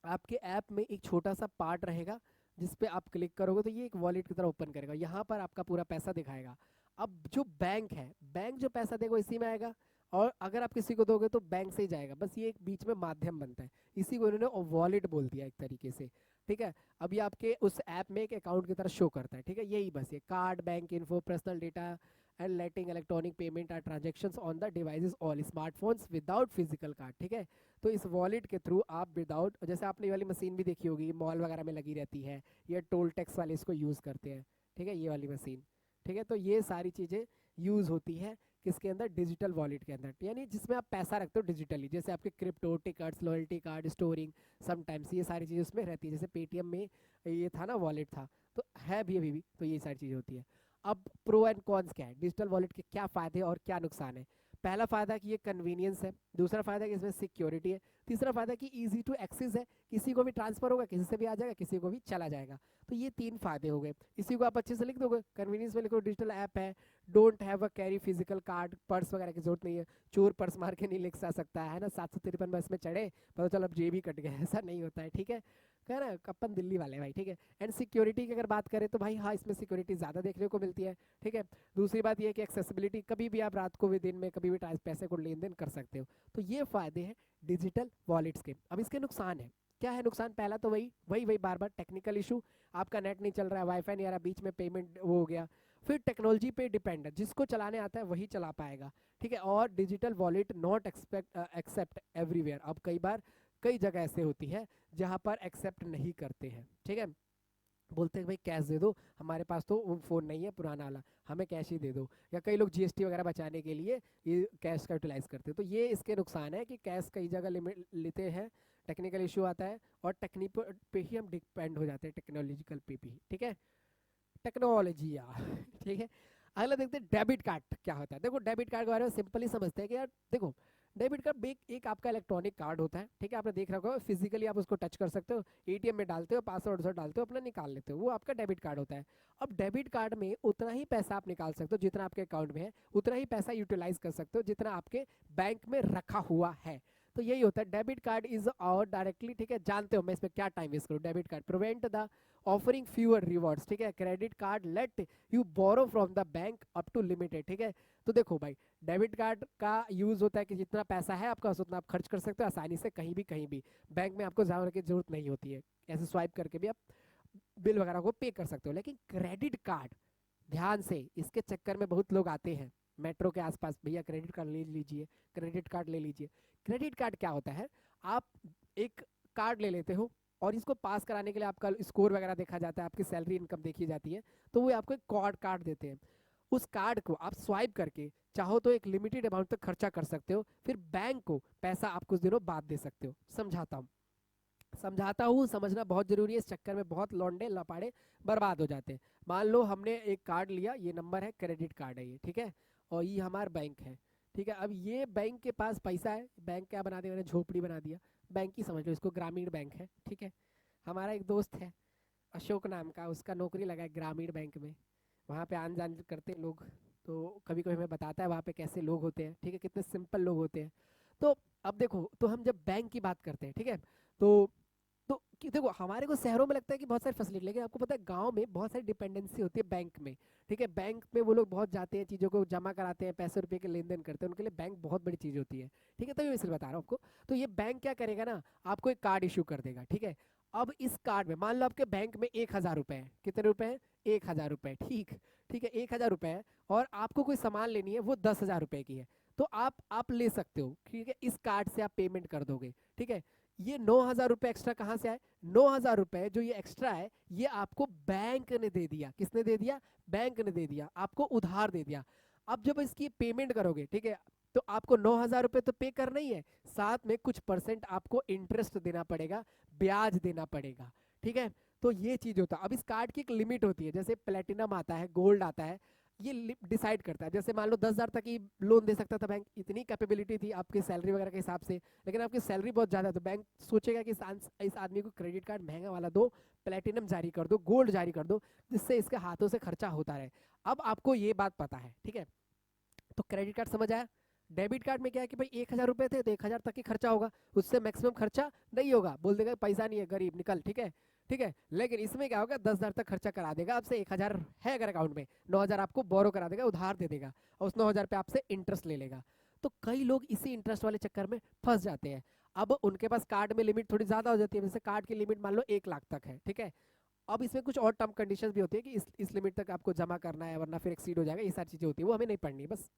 आपके ऐप में एक छोटा सा पार्ट रहेगा जिस पे आप क्लिक करोगे तो ये एक वॉलेट की तरह ओपन करेगा, यहाँ पर आपका पूरा पैसा दिखाएगा। अब जो बैंक है, बैंक जो पैसा देगा इसी में आएगा, और अगर आप किसी को दोगे तो बैंक से ही जाएगा, बस ये एक बीच में माध्यम बनता है, इसी को इन्होंने वॉलेट बोल दिया एक तरीके से, ठीक है। अब ये आपके उस ऐप में एक अकाउंट की तरह शो करता है, ठीक है, यही बस ये card, bank info, personal data and letting electronic payment or transactions on the devices all smartphones without physical card, ठीक है। तो इस वॉलेट के थ्रू आप विदाउट, जैसे आपने ये वाली मशीन भी देखी होगी मॉल वगैरह में लगी रहती है, ये टोल टैक्स वाले इसको यूज़ करते हैं, ठीक है, ये वाली मशीन, ठीक है। तो ये सारी चीज़ें यूज़ होती है किसके अंदर, डिजिटल वॉलेट के अंदर, यानी जिसमें आप पैसा रखते हो डिजिटली, जैसे आपके crypto, tickets, loyalty card, storing, sometimes ये सारी चीज़ें उसमें रहती है। जैसे पेटीएम में ये था ना वॉलेट था, तो है भी अभी भी, तो ये सारी चीज़ें होती है। अब प्रो एंड कॉन्स क्या है, डिजिटल वॉलेट के क्या फ़ायदे और क्या नुकसान है। पहला फ़ायदा कि ये कन्वीनियंस है, दूसरा फ़ायदा कि इसमें सिक्योरिटी है, तीसरा फ़ायदा कि इजी टू एक्सेस है, किसी को भी ट्रांसफर होगा, किसी से भी आ जाएगा, किसी को भी चला जाएगा। तो ये 3 फ़ायदे हो गए। इसी को आप अच्छे से लिख दोगे, कन्वीनियंस में लिखो डिजिटल ऐप है, don't have a carry physical card, purse वगैरह की जरूरत नहीं है, चोर पर्स मार के नहीं लिख सकता है ना, 753 बस में चढ़े पता चलो अब जेब ही कट गया, ऐसा नहीं होता है, ठीक है, कह रहा है अपन दिल्ली वाले भाई, ठीक है। एंड सिक्योरिटी की अगर बात करें तो भाई हाँ इसमें सिक्योरिटी ज़्यादा देखने को मिलती है, ठीक है। दूसरी बात ये कि एक्सेसिबिलिटी, कभी भी आप रात को भी दिन में कभी भी पैसे को लेन देन कर सकते हो। तो ये फायदे हैं डिजिटल वॉलेट्स के। अब इसके नुकसान है, क्या है नुकसान, पहला तो वही बार बार टेक्निकल इशू, आपका नेट नहीं चल रहा है, वाईफाई नहीं आ रहा, बीच में पेमेंट वो हो गया। फिर टेक्नोलॉजी पे डिपेंड है, जिसको चलाने आता है वही चला पाएगा, ठीक है। और digital wallet not accept everywhere, अब कई बार कई जगह ऐसे होती है जहां पर एक्सेप्ट नहीं करते हैं, ठीक है, बोलते हैं भाई कैश दे दो, हमारे पास तो वो फ़ोन नहीं है पुराना वाला, हमें कैश ही दे दो, या कई लोग जीएसटी वगैरह बचाने के लिए ये कैश का यूटिलाइज करते हैं। तो ये इसके नुकसान है कि कैश कई जगह लिमिट लेते हैं, टेक्निकल इशू आता है, और टेक्निक पे ही हम डिपेंड हो जाते हैं, टेक्नोलॉजिकल पे भी, ठीक है, टेक्नोलॉजी यार ठीक है। अगला देखते हैं डेबिट कार्ड क्या होता है। देखो डेबिट कार्ड के बारे में सिंपली समझते हैं कि यार देखो डेबिट कार्ड एक आपका इलेक्ट्रॉनिक कार्ड होता है, ठीक है, आपने देख रखा होगा, फिजिकली आप उसको टच कर सकते हो, एटीएम में डालते हो, पासवर्ड डालते हो, अपना निकाल लेते हो, वो आपका डेबिट कार्ड होता है। अब डेबिट कार्ड में उतना ही पैसा आप निकाल सकते हो जितना आपके अकाउंट में है, उतना ही पैसा यूटिलाइज कर सकते हो जितना आपके बैंक में रखा हुआ है। तो यही होता है डेबिट कार्ड इज और डायरेक्टली, ठीक है, जानते हो मैं इसमें क्या टाइम वेस्ट करूँ, debit card prevent the offering fewer rewards, ठीक है, credit card let you borrow from the bank up to limited, ठीक है। तो देखो भाई डेबिट कार्ड का यूज होता है कि जितना पैसा है आपका उतना आप खर्च कर सकते हो आसानी से, कहीं भी बैंक में आपको जाने की जरूरत नहीं होती है, ऐसे स्वाइप करके भी आप बिल वगैरह को पे कर सकते हो। लेकिन क्रेडिट कार्ड, ध्यान से, इसके चक्कर में बहुत लोग आते हैं मेट्रो के आसपास, भैया क्रेडिट कार्ड ले लीजिए, क्रेडिट कार्ड ले लीजिए। क्रेडिट कार्ड क्या होता है, आप एक कार्ड ले लेते हो और इसको पास कराने के लिए आपका स्कोर वगैरह देखा जाता है, आपकी सैलरी इनकम देखी जाती है, तो वो आपको एक कार्ड देते हैं। उस कार्ड को आप स्वाइप करके चाहो तो एक लिमिटेड अमाउंट तक खर्चा कर सकते हो, फिर बैंक को पैसा आप कुछ दिनों बाद दे सकते हो। समझाता हूँ, समझना बहुत जरूरी है, इस चक्कर में बहुत लौंडे लपाड़े बर्बाद हो जाते हैं। मान लो हमने एक कार्ड लिया, ये नंबर है, क्रेडिट कार्ड है ये, ठीक है, और ये हमारा बैंक है, ठीक है। अब ये बैंक के पास पैसा है, बैंक क्या बना दिया मैंने, झोपड़ी बना दिया, बैंक ही समझ लो इसको, ग्रामीण बैंक है, ठीक है। हमारा एक दोस्त है अशोक नाम का, उसका नौकरी लगा है ग्रामीण बैंक में, वहाँ पे आन जान करते हैं लोग, तो कभी कभी हमें बताता है वहाँ पे कैसे लोग होते हैं, ठीक है, कितने सिंपल लोग होते हैं। तो अब देखो, तो हम जब बैंक की बात करते हैं, ठीक है, तो कि देखो हमारे को शहरों में लगता है कि बहुत सारी फैसिलिटी, लेकिन आपको पता है गांव में बहुत सारी डिपेंडेंसी होती है बैंक में, ठीक है। बैंक में वो लोग बहुत जाते हैं, चीज़ों को जमा कराते हैं, पैसे रुपए के लेन देन करते हैं, उनके लिए बैंक बहुत बड़ी चीज़ होती है, ठीक है। तभी मैं इसलिए बता रहा हूँ आपको। तो ये बैंक क्या करेगा ना, आपको एक कार्ड इशू कर देगा, ठीक है। अब इस कार्ड में मान लो आपके बैंक में 1,000 रुपए है, कितने रुपए हैं? 1,000 रुपए, ठीक ठीक है, 1,000 रुपए है और आपको कोई सामान लेनी है वो 10,000 रुपए की है, तो आप ले सकते हो, ठीक है, इस कार्ड से आप पेमेंट कर दोगे, ठीक है। ये 9,000 रुपए एक्स्ट्रा कहाँ से आए? 9,000 रुपए जो ये एक्स्ट्रा है ये आपको बैंक ने दे दिया। किसने दे दिया? बैंक ने दे दिया, आपको उधार दे दिया। अब जब इसकी पेमेंट करोगे, ठीक है, तो आपको 9,000 रुपए तो पे करना ही है, साथ में कुछ परसेंट आपको इंटरेस्ट देना पड़ेगा, ब्याज देना पड़ेगा, ठीक है। तो ये चीज होता है। अब इस कार्ड की एक लिमिट होती है, जैसे प्लेटिनम आता है, गोल्ड आता है, ये डिसाइड करता है। जैसे मान लो 10,000 तक ही लोन दे सकता था बैंक, इतनी कैपेबिलिटी थी आपकी सैलरी वगैरह के हिसाब से, लेकिन आपकी सैलरी बहुत ज्यादा है तो बैंक सोचेगा कि इस आदमी को क्रेडिट कार्ड महंगा वाला दो, प्लेटिनम जारी कर दो, गोल्ड जारी कर दो, जिससे इसके हाथों से खर्चा होता रहे। अब आपको ये बात पता है, ठीक है, तो क्रेडिट कार्ड समझ आया। डेबिट कार्ड में क्या है कि भाई 1,000 रुपए थे तो 1,000 तक ही खर्चा होगा, उससे मैक्सिमम खर्चा नहीं होगा, बोल देगा पैसा नहीं है गरीब निकल, ठीक है, ठीक है। लेकिन इसमें क्या होगा, 10,000 तक खर्चा करा देगा आपसे, 1,000 है अगर अकाउंट में, 9,000 आपको बोरो करा देगा, उधार दे देगा, और उस 9,000 पे आपसे इंटरेस्ट ले लेगा। तो कई लोग इसी इंटरेस्ट वाले चक्कर में फंस जाते हैं। अब उनके पास कार्ड में लिमिट थोड़ी ज्यादा हो जाती है, जैसे कार्ड की लिमिट मान लो 1,00,000 तक है, ठीक है। अब इसमें कुछ और टर्म कंडीशंस भी होती है कि इस लिमिट तक आपको जमा करना है वरना फिर एक्सीड हो जाएगा, ये सारी चीजें होती है, वो हमें नहीं पढ़नी है, बस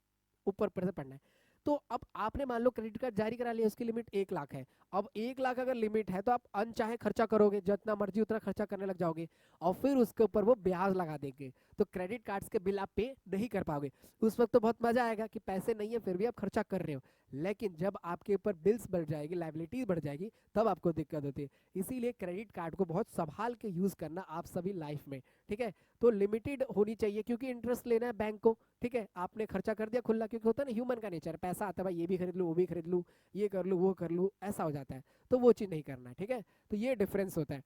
ऊपर ऊपर से पढ़ना है। तो अब आपने मान लो क्रेडिट कार्ड जारी करा लिया, उसकी लिमिट 1,00,000 है। अब 1,00,000 अगर लिमिट है तो आप अनचाहे खर्चा करोगे, जितना मर्जी उतना खर्चा करने लग जाओगे, और फिर उसके ऊपर वो ब्याज लगा देंगे, तो क्रेडिट कार्ड्स के बिल आप पे नहीं कर पाओगे। उस वक्त तो बहुत मजा आएगा कि पैसे नहीं है फिर भी आप खर्चा कर रहे हो, लेकिन जब आपके ऊपर बिल्स बढ़ जाएगी, लाइबिलिटीज बढ़ जाएगी, तब आपको दिक्कत होती है। इसीलिए क्रेडिट कार्ड को बहुत संभाल के यूज करना आप सभी लाइफ में, ठीक है। तो लिमिटेड होनी चाहिए, क्योंकि इंटरेस्ट लेना है बैंक को, ठीक है, आपने खर्चा कर दिया खुला, क्योंकि होता है ना ह्यूमन का नेचर, पैसा आता है भाई ये भी खरीद लूँ, वो भी खरीद लूँ, ये कर लूँ, वो कर लूँ, ऐसा हो जाता है, तो वो चीज़ नहीं करना है, ठीक है। तो ये डिफरेंस होता है।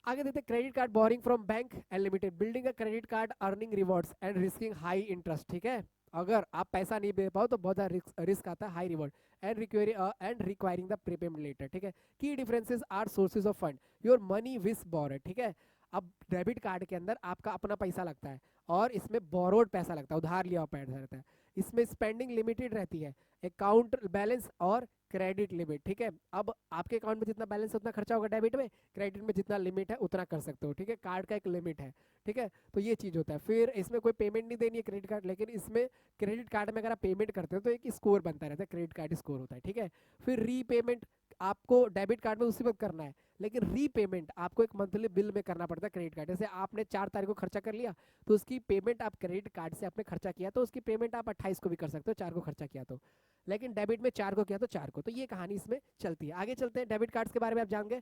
आगे देखते हैं, credit card boring from bank and limited, building a credit card, earning rewards and risking high interest, ठीक है। अगर आप पैसा नहीं दे पाओ तो बहुत ज्यादा रिस्क आता है, high reward and requiring the prepayment later, ठीक है। की differences are sources of fund, your money vs borrowed, ठीक है। अब डेबिट कार्ड के अंदर आपका अपना पैसा लगता है और इसमें बोरोड पैसा लगता है, उधार लिया हुआ पैसा लगता है। इसमें स्पेंडिंग लिमिटेड रहती है, अकाउंट बैलेंस और क्रेडिट लिमिट, ठीक है। अब आपके अकाउंट में जितना बैलेंस उतना खर्चा होगा डेबिट में, क्रेडिट में जितना लिमिट है उतना कर सकते हो, ठीक है। कार्ड का एक लिमिट है, ठीक है। तो ये चीज होता है। फिर इसमें कोई पेमेंट नहीं देनी है क्रेडिट कार्ड, लेकिन इसमें क्रेडिट कार्ड में अगर आप पेमेंट करते हो तो एक स्कोर बनता रहता है, क्रेडिट कार्ड स्कोर होता है, ठीक है। फिर रीपेमेंट आपको डेबिट कार्ड में उसी वक्त करना है, लेकिन रीपेमेंट आपको एक मंथली बिल में करना पड़ता है क्रेडिट कार्ड। जैसे आपने 4 तारीख को खर्चा कर लिया तो उसकी पेमेंट आप क्रेडिट कार्ड से आपने खर्चा किया तो उसकी पेमेंट आप 28 को भी कर सकते हो, 4 को खर्चा किया तो, लेकिन डेबिट में 4 को किया तो 4 को। तो ये कहानी इसमें चलती है। आगे चलते हैं, डेबिट कार्ड्स के बारे में आप जान गए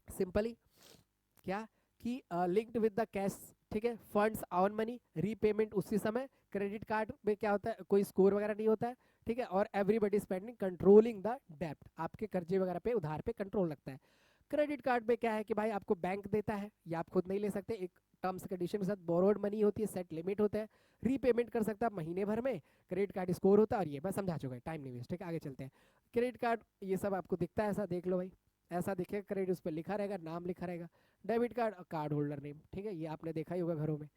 सिंपली क्या कि लिंक्ड विद द कैश, ठीक है, फंड्स ऑन मनी, रीपेमेंट उसी समय। क्रेडिट कार्ड में क्या होता है, कोई स्कोर वगैरह नहीं होता है, ठीक है, और एवरीबडी स्पेंडिंग कंट्रोलिंग द डेब्ट, आपके कर्जे वगैरह पे उधार पे कंट्रोल लगता है। क्रेडिट कार्ड में क्या है कि भाई आपको बैंक देता है या आप खुद नहीं ले सकते, एक टर्म्स कंडीशन के साथ बोरोड मनी होती है, सेट लिमिट होता है, रीपेमेंट कर सकता है महीने भर में, क्रेडिट कार्ड स्कोर होता है, और ये मैं समझा चुका है, टाइम नहीं वेस्ट, ठीक है। आगे चलते हैं, क्रेडिट कार्ड ये सब आपको दिखता है, ऐसा देख लो भाई, ऐसा दिखेगा, क्रेडिट उस पर लिखा रहेगा, नाम लिखा रहेगा, debit card card holder name, ठीक है, ये आपने देखा ही होगा घरों में,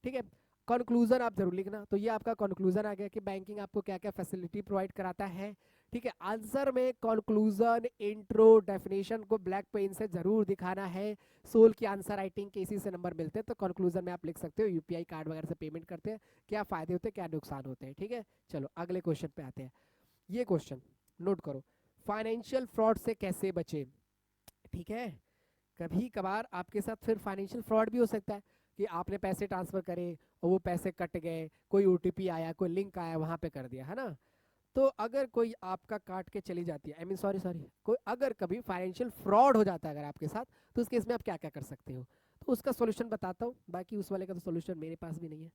ठीक है। कंक्लूजन आप जरूर लिखना, तो ये आपका कंक्लूजन आ गया कि बैंकिंग आपको क्या क्या फैसिलिटी प्रोवाइड कराता है, ठीक है। आंसर में कंक्लूजन, इंट्रो, डेफिनेशन को ब्लैक पेन से जरूर दिखाना है। सोल की आंसर राइटिंग के इसी से नंबर मिलते हैं, तो कंक्लूजन में आप लिख सकते हो यूपीआई कार्ड वगैरह से पेमेंट करते हैं, क्या फायदे होते हैं, क्या नुकसान होते हैं, ठीक है। चलो अगले क्वेश्चन पे आते हैं। ये क्वेश्चन नोट करो, फाइनेंशियल फ्रॉड से कैसे बचे, ठीक है। कभी कभार आपके साथ फिर फाइनेंशियल फ्रॉड भी हो सकता है कि आपने पैसे ट्रांसफर करे और वो पैसे कट गए, कोई ओटीपी आया, कोई लिंक आया, वहां पे कर दिया, है ना। तो अगर कोई आपका काट के चली जाती है, आई मीन सॉरी सॉरी, कोई अगर कभी फाइनेंशियल फ्रॉड हो जाता है अगर आपके साथ, तो उस केस में आप क्या क्या कर सकते हो, तो उसका सोल्यूशन बताता हूँ, बाकी उस वाले का तो सोल्यूशन मेरे पास भी नहीं है।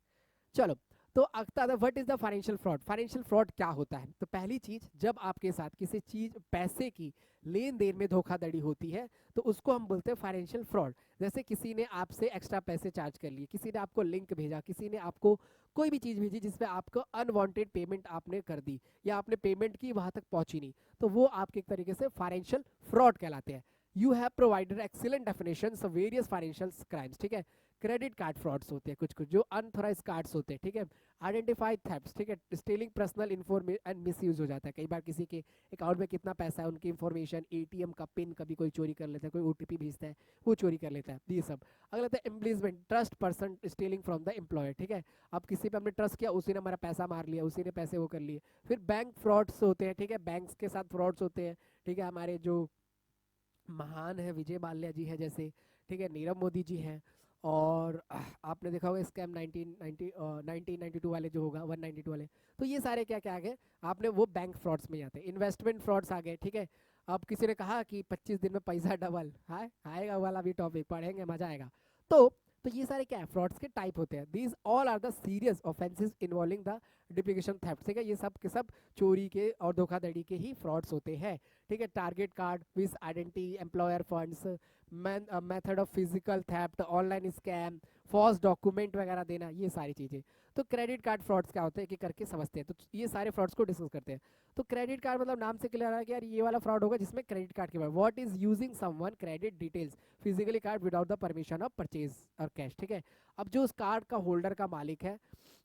चलो, तो अगता था what is the financial fraud, financial fraud क्या होता है। तो पहली चीज, जब आपके साथ किसी चीज पैसे की लेन देन में धोखाधड़ी होती है तो उसको हम बोलते हैं फाइनेंशियल फ्रॉड। जैसे किसी ने आपसे एक्स्ट्रा पैसे चार्ज कर लिए, किसी ने आपको लिंक भेजा, किसी ने आपको कोई भी चीज भेजी जिसमें आपको अनवांटेड पेमेंट आपने कर दी या आपने पेमेंट की वहां तक पहुंची नहीं, तो वो आपके एक तरीके से फाइनेंशियल फ्रॉड कहलाते हैं। You have provided excellent definition of various financial crimes, ठीक है। क्रेडिट कार्ड फ्रॉड्स होते हैं कुछ कुछ जो अनथोराइज कार्ड्स होते हैं, ठीक है। आइडेंटिफाई थेफ्ट्स, ठीक है, stealing personal information and misuse हो जाता है, कई बार किसी के अकाउंट में कितना पैसा है उनकी इन्फॉर्मेशन, एटीएम का पिन कभी कोई चोरी कर लेता है, कोई ओटीपी भेजता है वो चोरी कर लेता है, ये सब। अगला था embezzlement, trust person stealing from the employer, ठीक है। अब किसी पे हमने ट्रस्ट किया, उसी ने हमारा पैसा मार लिया, उसी ने पैसे वो कर लिए। फिर बैंक फ्रॉड्स होते हैं, ठीक है, बैंक्स के साथ फ्रॉड्स होते हैं, ठीक है। हमारे जो महान है विजय माल्या जी है जैसे, ठीक है, नीरव मोदी जी हैं, और आपने देखा होगा स्कैम 1992 वाले जो होगा 192 वाले, तो ये सारे क्या क्या आ गए आपने, वो बैंक फ्रॉड्स में आते हैं। इन्वेस्टमेंट फ्रॉड्स आ गए, ठीक है। अब किसी ने कहा कि 25 दिन में पैसा डबल, हाँ आएगा वाला भी टॉपिक पढ़ेंगे, मजा आएगा। तो ये सारे क्या है, फ्रॉड्स के टाइप होते हैं। These all are the serious offenses involving the duplication theft, ठीक है, ये सब के सब चोरी के और धोखाधड़ी के ही फ्रॉड्स होते हैं, ठीक है। Target card, vs identity, employer funds, method of physical theft, online scam, false document वगैरह देना, ये सारी चीजें। तो क्रेडिट कार्ड फ्रॉड्स क्या होते हैं कि करके समझते हैं, तो ये सारे फ्रॉड्स को डिस्कस करते हैं। तो क्रेडिट कार्ड मतलब नाम से क्लियर है कि यार ये वाला फ्रॉड होगा जिसमें क्रेडिट कार्ड के बाद what is using someone credit details physically card without the permission of purchase और कैश, ठीक है। अब जो उस कार्ड का होल्डर का मालिक है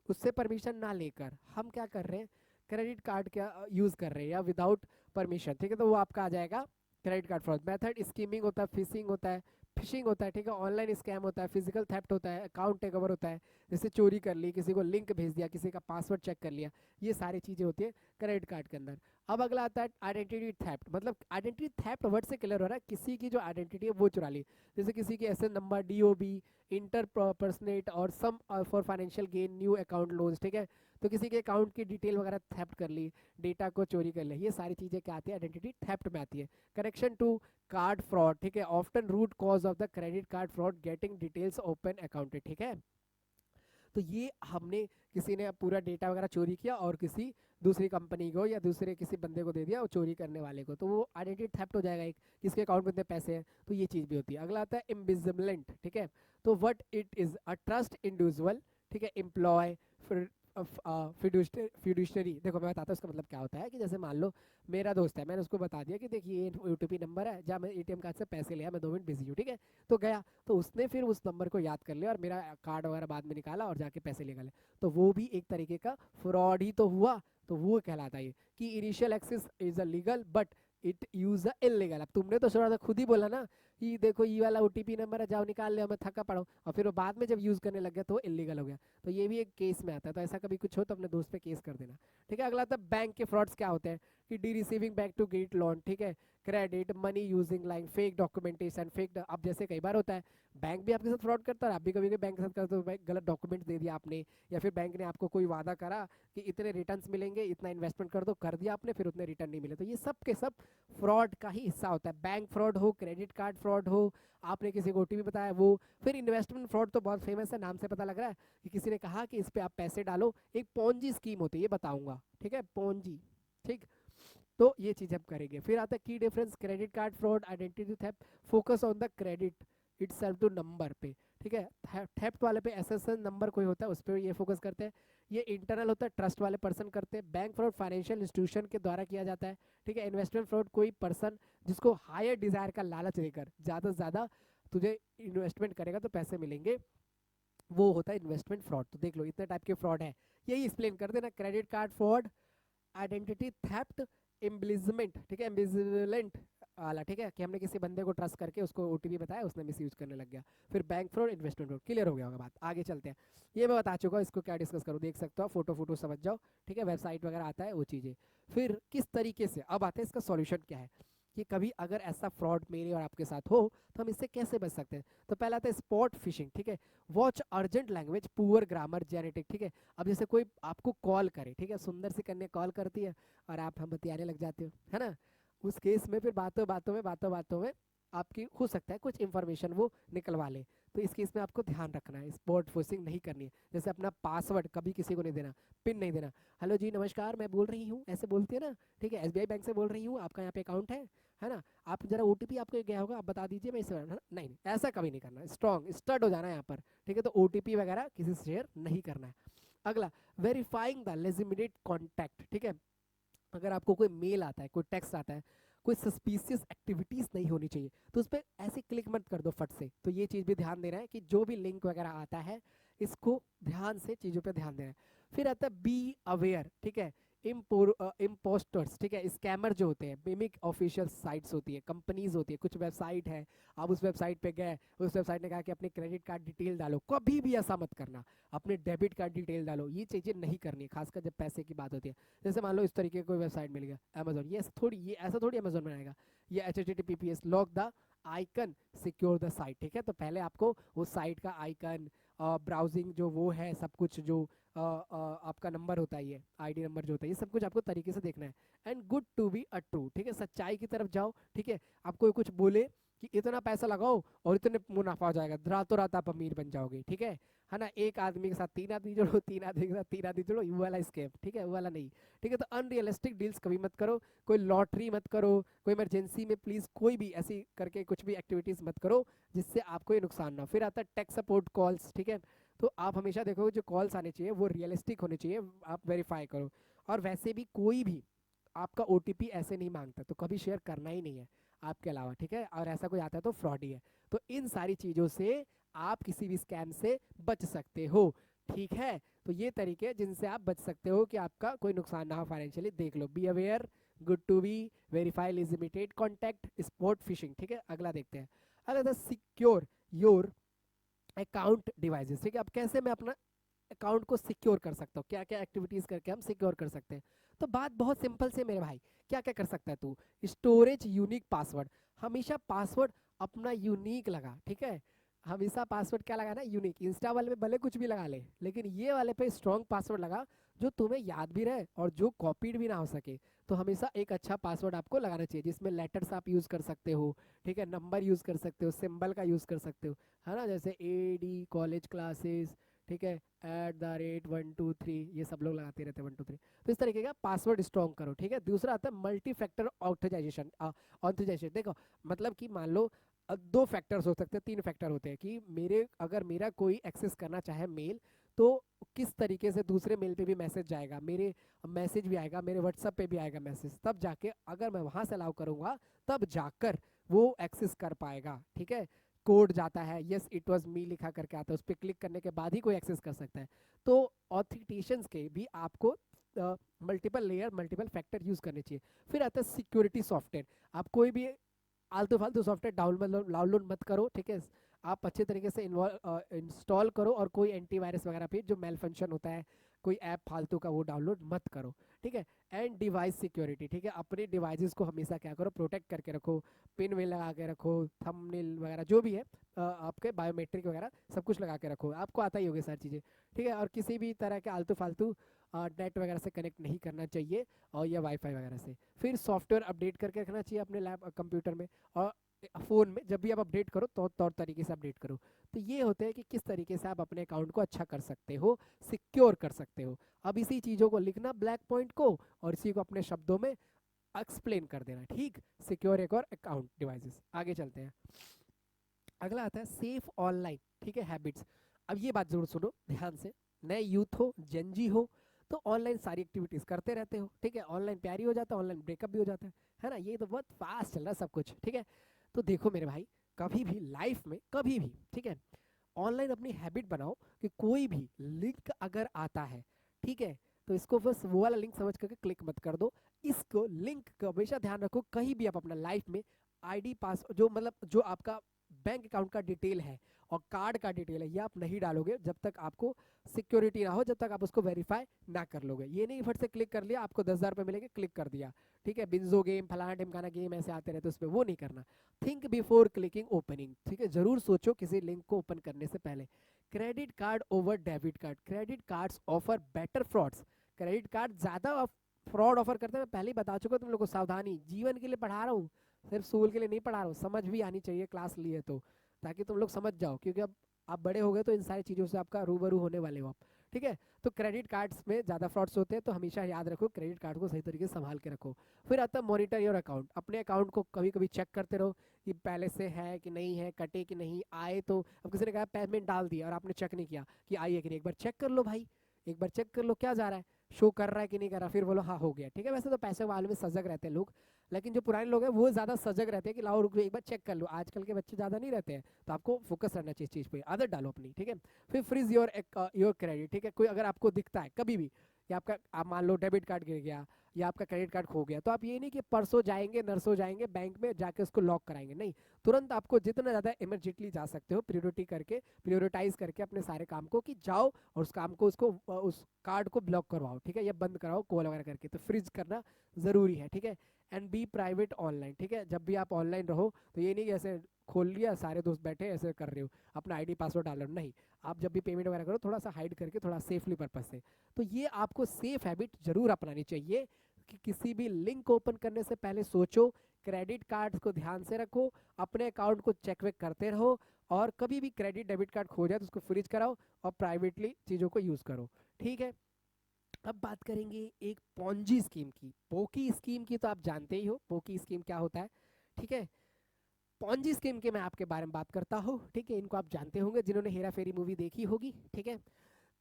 उससे परमिशन ना लेकर हम क्या कर रहे हैं, क्रेडिट कार्ड क्या यूज कर रहे हैं या विदाउट परमिशन, ठीक है, तो वो आपका आ जाएगा credit card fraud. Method skimming होता है, फिशिंग होता है, ठीक है, ऑनलाइन स्कैम होता है, फिजिकल थेफ्ट होता है, अकाउंट टेक ओवर होता है, जैसे चोरी कर ली, किसी को लिंक भेज दिया, किसी का पासवर्ड चेक कर लिया, ये सारी चीजें होती है क्रेडिट कार्ड के अंदर। अब अगला आता है आइडेंटिटी थेफ्ट, मतलब आइडेंटिटी थेफ्ट वर्ड से क्लियर हो रहा है किसी की जो आइडेंटिटी है वो चुरा ली, जैसे किसी की SN number, DOB, impersonate और some for financial gain, new account loans, ठीक है, तो किसी के अकाउंट की डिटेल वगैरह थेफ्ट कर ली, डेटा को चोरी कर लिया, ये सारी चीजें क्या आती है, आइडेंटिटी थेफ्ट में आती है। करेक्शन टू कार्ड फ्रॉड, ठीक है, often root cause of the credit card fraud getting details open accounted, ठीक है। तो ये हमने किसी ने पूरा डेटा वगैरह चोरी किया और किसी दूसरी कंपनी को या दूसरे किसी बंदे को दे दिया वो चोरी करने वाले को, तो वो आइडेंटिटी थेफ्ट हो जाएगा एक, किसके अकाउंट में इतने पैसे हैं, तो ये चीज़ भी होती है। अगला आता है एम्बिजमेंट, ठीक है, तो what it is a trust individual, ठीक है, एम्प्लॉय फिड्यूशनरी, देखो मैं बताता हूँ इसका मतलब क्या होता है कि जैसे मान लो मेरा दोस्त है, मैंने उसको बता दिया कि देखिए ये ओटीपी नंबर है, जहाँ मैं एटीएम कार्ड से पैसे लिया, मैं 2 मिनट बिजी हूँ, ठीक है, तो गया, तो उसने फिर उस नंबर को याद कर लिया और मेरा कार्ड वगैरह बाद में निकाला और जाके पैसे निकाले, तो वो भी एक तरीके का फ्रॉड ही तो हुआ, तो वो कहलाता है कि initial access is a legal but it use a illegal. अब तुमने तो थोड़ा सा खुद ही बोला ना कि देखो ये वाला ओटीपी नंबर है, जाओ निकाल लिया, मैं थका पड़ा, और फिर वो बाद में जब यूज करने लग गया तो वो इलीगल हो गया, तो ये भी एक केस में आता है। तो ऐसा कभी कुछ हो तो अपने दोस्त पे केस कर देना, ठीक है। अगला था बैंक के फ्रॉड्स क्या होते हैं कि the receiving back to get loan, ठीक है, credit money using line fake documentation fake, अब जैसे कई बार होता है बैंक भी आपके साथ फ्रॉड करता है, आप भी कभी कभी बैंक के साथ करते हो, गलत डॉक्यूमेंट दे दिया आपने, या फिर बैंक ने आपको कोई वादा करा कि इतने रिटर्न्स मिलेंगे, इतना इन्वेस्टमेंट कर दो, कर दिया आपने, फिर उतने रिटर्न नहीं मिले, तो ये सब के सब फ्रॉड का ही हिस्सा होता है। बैंक फ्रॉड हो, क्रेडिट कार्ड फ्रॉड हो, आपने किसी को ओटीपी बताया वो, फिर इन्वेस्टमेंट फ्रॉड तो बहुत फेमस है, नाम से पता लग रहा है कि किसी ने कहा कि इस पे आप पैसे डालो, एक पोंजी स्कीम होती है, ये बताऊंगा, ठीक है, पोंजी, ठीक, तो ये चीज हम करेंगे। फिर आता है की difference credit card fraud identity theft, focus on the credit itself to number पे, ठीक है, थेफ्ट वाले पे एसएसएन नंबर कोई होता है उस पर ये फोकस करते हैं, ये इंटरनल होता है, ट्रस्ट वाले पर्सन करते हैं। बैंक फ्रॉड फाइनेंशियल इंस्टीट्यूशन के द्वारा किया जाता है, ठीक है। इन्वेस्टमेंट फ्रॉड कोई पर्सन जिसको हायर डिजायर का लालच देकर ज्यादा से ज्यादा तुझे इन्वेस्टमेंट करेगा तो पैसे मिलेंगे, वो होता है इन्वेस्टमेंट फ्रॉड। तो देख लो इतने टाइप के फ्रॉड है, यही एक्सप्लेन कर देना, credit card fraud, identity theft, embezzlement, ठीक है, एम्बिजमेंट वाला, ठीक है, कि हमने किसी बंदे को ट्रस्ट करके उसको ओटीपी बताया, उसने मिसयूज करने लग गया। फिर bank fraud, investment fraud, clear हो गया होगा बात, आगे चलते हैं। ये मैं बता चुका हूँ, इसको क्या डिस्कस करूँ, देख सकते हो, फोटो फोटो समझ जाओ, ठीक है, वेबसाइट वगैरह आता है वो चीज़ें। फिर किस तरीके से, अब आते हैं इसका सॉल्यूशन क्या है कि कभी अगर ऐसा फ्रॉड मेरे और आपके साथ हो तो हम इससे कैसे बच सकते हैं। तो पहला आता है स्पॉट फिशिंग, ठीक है, watch urgent language, poor grammar, genetic, ठीक है। अब जैसे कोई आपको कॉल करे, ठीक है, सुंदर सी कन्या कॉल करती है और आप हम बतियाने लग जाते हो, है ना, उस केस में फिर बातों बातों में आपकी हो सकता है कुछ इंफॉर्मेशन वो निकलवा ले, तो इस केस में आपको ध्यान रखना है, स्पॉट फिशिंग नहीं करनी है। जैसे अपना पासवर्ड कभी किसी को नहीं देना, पिन नहीं देना, हेलो जी नमस्कार मैं बोल रही हूँ, ऐसे बोलती है ना, ठीक है, एसबीआई बैंक से बोल रही हूँ, आपका यहाँ पे अकाउंट है ना, आप जरा ओटीपी आपको गया होगा, आप बता दीजिए, मैं इसे, है ना, नहीं ऐसा कभी नहीं करना, स्ट्रॉन्ग स्टड हो जाना है यहाँ पर, ठीक है, तो ओटीपी वगैरह किसी से शेयर नहीं करना है। अगला वेरीफाइंग द लेजिमिनेट कॉन्टैक्ट, ठीक है, अगर आपको कोई मेल आता है, कोई टेक्स्ट आता है, कोई सस्पिशियस एक्टिविटीज नहीं होनी चाहिए, तो उस पर ऐसे क्लिक मत कर दो फट से। तो ये चीज़ भी ध्यान देना है कि जो भी लिंक वगैरह आता है इसको ध्यान से चीज़ों पे ध्यान देना है। फिर आता है बी अवेयर, ठीक है, इम्पोस्टर्स, ठीक है, स्कैमर जो होते हैं, मिमिक ऑफिशियल साइट्स होती है, कंपनीज होती है, कुछ वेबसाइट है, आप उस वेबसाइट पे गए, उस वेबसाइट ने कहा कि अपने क्रेडिट कार्ड डिटेल डालो, कभी भी ऐसा मत करना, अपने डेबिट कार्ड डिटेल डालो, ये चीज़ें नहीं करनी, खासकर जब पैसे की बात होती है। जैसे मान लो इस तरीके का कोई वेबसाइट मिल गया अमेजोन, ये ऐसा थोड़ी अमेजोन बनाएगा, ये HTTPS lock the icon secure the site, ठीक है। तो पहले आपको उस साइट का आइकन, ब्राउजिंग जो वो है, सब कुछ जो आपका नंबर होता है, ये ID नंबर जो होता है, ये सब कुछ आपको तरीके से देखना है। And good to be a true, ठीक है, सच्चाई की तरफ जाओ, ठीक है। आपको कुछ बोले कि इतना पैसा लगाओ और इतने मुनाफा हो जाएगा, रातों रात आप अमीर बन जाओगे, ठीक है ना। एक आदमी के साथ 3 आदमी जोड़ो, 3 आदमी के साथ 3 आदमी जोड़ो, ये वाला स्कैम, ठीक है, वो वाला नहीं, ठीक है। तो अनरियलिस्टिक डील्स कभी मत करो, कोई लॉटरी मत करो, कोई इमरजेंसी में प्लीज कोई भी ऐसी करके कुछ भी एक्टिविटीज मत करो जिससे आपको ये नुकसान ना हो। फिर आता है टेक सपोर्ट कॉल्स, ठीक है। तो आप हमेशा देखो जो कॉल्स आने चाहिए वो रियलिस्टिक होने चाहिए, आप वेरीफाई करो। और वैसे भी कोई भी आपका OTP ऐसे नहीं मांगता, तो कभी शेयर करना ही नहीं है आपके अलावा, ठीक है। और ऐसा कोई आता है तो फ्रॉड ही है। तो इन सारी चीज़ों से आप किसी भी स्कैम से बच सकते हो, ठीक है। तो ये तरीके जिनसे आप बच सकते हो कि आपका कोई नुकसान ना हो फाइनेंशियली, देख लो। Be aware, good to be, verify limited contact, spot phishing, ठीक है। अगला देखते हैं, अगला सिक्योर योर अकाउंट डिवाइसेस, ठीक है। अब कैसे मैं अपना अकाउंट को सिक्योर कर सकता हूँ, क्या क्या एक्टिविटीज करके हम सिक्योर कर सकते हैं। तो बात बहुत सिंपल से मेरे भाई, क्या क्या कर सकता है तू, स्टोरेज यूनिक पासवर्ड, हमेशा पासवर्ड अपना यूनिक लगा, ठीक है। हमेशा पासवर्ड क्या लगाना, यूनिक। इंस्टा वाले में भले कुछ भी लगा ले, लेकिन ये वाले पे स्ट्रॉन्ग पासवर्ड लगा जो तुम्हें याद भी रहे और जो कॉपीड भी ना हो सके। तो हमेशा एक अच्छा पासवर्ड आपको लगाना चाहिए जिसमें लेटर्स आप यूज कर सकते हो, ठीक है, नंबर यूज कर सकते हो, सिंबल का यूज कर सकते हो, है ना, जैसे AD कॉलेज क्लासेस, ठीक है, @123, ये सब लोग लगाते रहते हैं 123। तो इस तरीके का पासवर्ड स्ट्रॉन्ग करो, ठीक है। दूसरा आता है मल्टी फैक्टर ऑथराइजेशन, ऑथराइजेशन। देखो मतलब कि मान लो 2 फैक्टर्स हो सकते हैं, 3 फैक्टर होते हैं कि अगर मेरा कोई एक्सेस करना चाहे मेल, तो किस तरीके से दूसरे मेल पे भी मैसेज जाएगा, मेरे मैसेज भी आएगा, मेरे व्हाट्सएप पे भी आएगा मैसेज, तब जाके अगर मैं वहां से अलाउ करूंगा तब जाकर वो एक्सेस कर पाएगा, ठीक है। कोड जाता है, यस इट वाज मी लिखा करके आता है, उस पर क्लिक करने के बाद ही कोई एक्सेस कर सकता है। तो ऑथेंटिकेशंस के भी आपको multiple layer, multiple factor use करने चाहिए। फिर आता है सिक्योरिटी सॉफ्टवेयर, आप कोई भी आलतू फालतू सॉफ्टवेयर डाउनलोड मत करो, ठीक है। आप अच्छे तरीके से इंस्टॉल करो और कोई एंटीवायरस वगैरह पे जो मेल फंक्शन होता है, कोई ऐप फालतू का वो डाउनलोड मत करो, ठीक है। एंड डिवाइस सिक्योरिटी, ठीक है, अपने डिवाइसेस को हमेशा क्या करो, प्रोटेक्ट करके रखो, पिन में लगा के रखो, थंबनेल वगैरह जो भी है, आपके बायोमेट्रिक वगैरह सब कुछ लगा के रखो, आपको आता ही होगी सारी चीज़ें, ठीक है। और किसी भी तरह के आलतू फालतू नेट वगैरह से कनेक्ट नहीं करना चाहिए, और या वाईफाई वगैरह से। फिर सॉफ्टवेयर अपडेट करके रखना चाहिए अपने लैब कंप्यूटर में, और फ़ोन में जब भी आप अपडेट करो तो तौर तरीके से अपडेट करो। तो ये होते हैं कि किस तरीके से आप अपने अकाउंट को अच्छा कर सकते हो, सिक्योर कर सकते हो। अब इसी चीज़ों को लिखना ब्लैक पॉइंट को, और इसी को अपने शब्दों में एक्सप्लेन कर देना, ठीक। सिक्योर एक और अकाउंट डिवाइसेस। आगे चलते हैं, अगला आता है सेफ ऑनलाइन, ठीक है, हैबिट्स। अब ये बात जरूर सुनो ध्यान से, नए यूथ हो, जेनजी हो, तो ऑनलाइन सारी एक्टिविटीज करते रहते हो, ठीक है। ऑनलाइन प्यारी हो जाता है, ऑनलाइन ब्रेकअप भी हो जाता है ना। ये तो बहुत फास्ट चल रहा है सब कुछ, ठीक है। तो देखो मेरे भाई, कभी भी लाइफ में कभी भी, ठीक है, ऑनलाइन अपनी हैबिट बनाओ कि कोई भी लिंक अगर आता है, ठीक है, तो इसको बस वो वाला लिंक समझ करके क्लिक मत कर दो। इसको लिंक का हमेशा ध्यान रखो, कहीं भी आप अपना लाइफ में ID पास जो मतलब जो आपका बैंक अकाउंट का डिटेल है और कार्ड का डिटेल है, ये आप नहीं डालोगे जब तक आपको सिक्योरिटी ना हो, जब तक आप उसको वेरीफाई ना कर लोगे। ये नहीं फट से क्लिक कर लिया, आपको 10,000 रुपये मिलेंगे, क्लिक कर दिया, ठीक है। बिंजो गेम, फलाना ढिमकाना गेम ऐसे आते रहते, उस पर वो नहीं करना। थिंक बिफोर क्लिकिंग ओपनिंग, ठीक है, जरूर सोचो किसी लिंक को ओपन करने से पहले। Credit card over debit card, credit cards offer better frauds, credit card ज़्यादा फ्रॉड ऑफर करते हैं। मैं पहले ही बता चुका तुम लोग को, सावधानी, जीवन के लिए पढ़ा रहा हूँ, सिर्फ स्कूल के लिए नहीं पढ़ा रहा हूँ, समझ भी आनी चाहिए क्लास लिए तो, ताकि तुम लोग समझ जाओ, क्योंकि अब आप बड़े हो गए तो इन सारी चीज़ों से आपका रूबरू होने वाले हो आप, ठीक है। तो क्रेडिट कार्ड्स में ज़्यादा फ्रॉड्स होते हैं, तो हमेशा याद रखो क्रेडिट कार्ड को सही तरीके से संभाल के रखो। फिर आता है मॉनिटर योर अकाउंट, अपने अकाउंट को कभी कभी चेक करते रहो कि पहले से है कि नहीं है, कटे कि नहीं आए। तो अब किसी ने कहा पेमेंट डाल दिया और आपने चेक नहीं किया कि आई है कि नहीं, एक बार चेक कर लो भाई, एक बार चेक कर लो क्या जा रहा है। शो कर रहा है कि नहीं कर रहा, फिर बोलो हाँ हो गया, ठीक है। वैसे तो पैसे वाले में सजग रहते हैं लोग, लेकिन जो पुराने लोग हैं वो ज़्यादा सजग रहते हैं कि लाओ रुको एक बार चेक कर लो। आजकल के बच्चे ज़्यादा नहीं रहते हैं, तो आपको फोकस रहना चाहिए चीज़ पे, आदत डालो अपनी, ठीक है। फिर फ्रीज योर क्रेडिट, ठीक है। कोई अगर आपको दिखता है कभी भी या आपका, आप मान लो डेबिट कार्ड गिर गया या आपका क्रेडिट कार्ड खो गया, तो आप ये नहीं कि परसों जाएंगे नरसों जाएंगे बैंक में जाके उसको लॉक कराएंगे, नहीं। तुरंत आपको जितना ज़्यादा इमरजेंटली जा सकते हो प्रियोरिटी करके, प्रियोरिटाइज करके अपने सारे काम को, कि जाओ और उस काम को, उसको उस कार्ड को ब्लॉक करवाओ, ठीक है, या बंद कराओ कॉल वगैरह करके। तो फ्रीज करना ज़रूरी है, ठीक है। एंड बी प्राइवेट ऑनलाइन, ठीक है। जब भी आप ऑनलाइन रहो तो ये नहीं कि ऐसे खोल लिया सारे दोस्त बैठे ऐसे कर रहे हो अपना आईडी पासवर्ड डाल रहे हो, नहीं। आप जब भी पेमेंट वगैरह करो थोड़ा सा हाइड करके, थोड़ा सेफली पर्पज से। तो ये आपको सेफ हैबिट जरूर अपनानी चाहिए कि किसी भी लिंक ओपन करने से पहले सोचो, क्रेडिट कार्ड को ध्यान से रखो, अपने अकाउंट को चेक वेक करते रहो, और कभी भी क्रेडिट डेबिट कार्ड खो जाए तो उसको फ्रीज कराओ और प्राइवेटली चीज़ों को यूज़ करो, ठीक है। अब बात करेंगे एक पॉन्जी स्कीम की, पोकी स्कीम की। तो आप जानते ही हो पोकी स्कीम क्या होता है, ठीक है। पॉन्जी स्कीम के मैं आपके बारे में बात करता हूँ, ठीक है। इनको आप जानते होंगे जिन्होंने हेरा फेरी मूवी देखी होगी, ठीक है।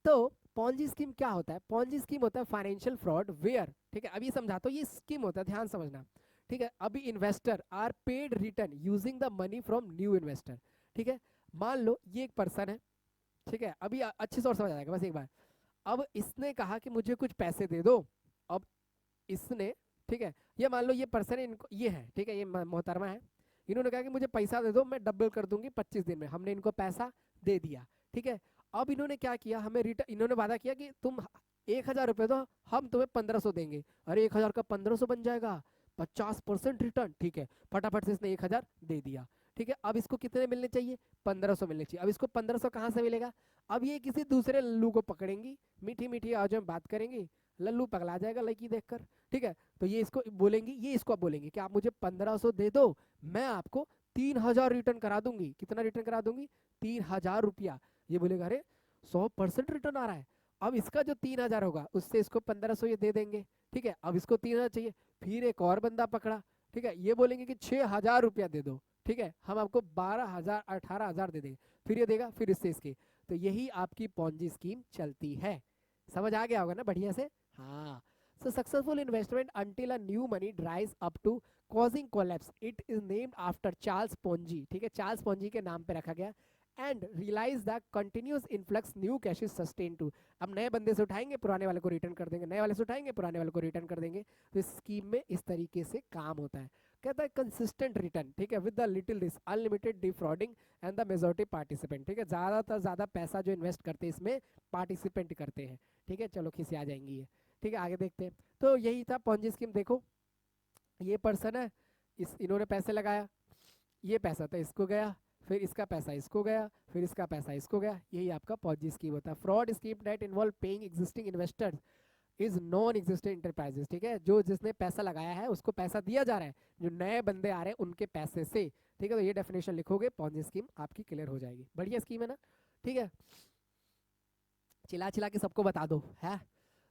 तो पॉन्जी स्कीम क्या होता है? पॉन्जी स्कीम होता है फाइनेंशियल फ्रॉड वेयर, ठीक है। अभी समझाता हूँ ये स्कीम होता है, ध्यान समझना, ठीक है। अभी investor are paid return using the money from new investor, ठीक है। मान लो ये एक पर्सन है, ठीक है। अभी अच्छे से और समझ आ जाएगा बस एक बार। अब इसने कहा कि मुझे कुछ पैसे दे दो। अब इसने, ठीक है, ये मान लो ये पर्सन है, इनको ये है, ठीक है, ये मोहतरमा है। इन्होंने कहा कि मुझे पैसा दे दो, मैं डबल कर दूंगी 25 दिन में। हमने इनको पैसा दे दिया, ठीक है। अब इन्होंने क्या किया, हमें रिटर्न, इन्होंने वादा किया कि तुम 1,000 रुपये दो, हम तुम्हें 1,500 देंगे। अरे 1,000 का 1,500 बन जाएगा, 50% रिटर्न, ठीक है। फटाफट से इसने 1,000 दे दिया, ठीक है। अब इसको कितने मिलने चाहिए? 1,500 मिलने चाहिए। अब इसको 1,500 कहाँ से मिलेगा? अब ये किसी दूसरे लल्लू को पकड़ेंगी, मीठी मीठी आवाज़ में बात करेंगी, लल्लू पगला जाएगा लड़की देखकर, ठीक है। तो ये इसको बोलेंगी, ये इसको बोलेंगे कि आप मुझे 1,500 दे दो, मैं आपको 3,000 रिटर्न करा दूंगी। कितना रिटर्न करा दूंगी? 3,000 रुपया। ये बोलेगा अरे 100% रिटर्न आ रहा है। अब इसका जो 3,000 होगा उससे इसको 1,500 ये दे देंगे, ठीक है। अब इसको 3,000 चाहिए, फिर एक और बंदा पकड़ा, ठीक है। ये बोलेंगे कि 6,000 रुपया दे दो, ठीक है, हम आपको 12,000 18,000 दे देंगे। फिर ये देगा, फिर इससे इसके। तो यही आपकी पॉन्जी स्कीम चलती है। समझ आ गया होगा ना बढ़िया से? हाँ। So successful investment until a new money dries up to causing collapse. It is named after Charles Ponzi, ठीक है, चार्ल्स पोंजी के नाम पे रखा गया। And realize the continuous influx new cash is sustain to. अब नए बंदे से उठाएंगे, पुराने वाले को रिटर्न कर देंगे, नए वाले से उठाएंगे, पुराने वाले को रिटर्न कर देंगे। तो इस स्कीम में इस तरीके से काम होता है। कहता है कंसिस्टेंट रिटर्न, ठीक है, with the little risk, unlimited defrauding and the majority participant, ठीक है। ज्यादातर ज्यादा पैसा जो इन्वेस्ट करते हैं इसमें पार्टिसिपेंट करते हैं, ठीक है। चलो खिसी आ जाएंगी ये, ठीक है। आगे देखते हैं। तो यही था पॉन्जी स्कीम। देखो ये पर्सन है, इन्होंने पैसे लगाया, ये पैसा था इसको गया, फिर इसका पैसा इसको गया, फिर इसका पैसा इसको गया। यही आपका पॉन्जी स्कीम होता है। Fraud scheme that involve paying existing investors is non existing enterprises, ठीक है। जो जिसने पैसा लगाया है उसको पैसा दिया जा रहा है, जो नए बंदे आ रहे हैं उनके पैसे से, ठीक है। तो ये डेफिनेशन लिखोगे, पॉन्जी स्कीम आपकी क्लियर हो जाएगी। बढ़िया स्कीम है ना, ठीक है। चिल्ला चिल्ला के सबको बता दो है।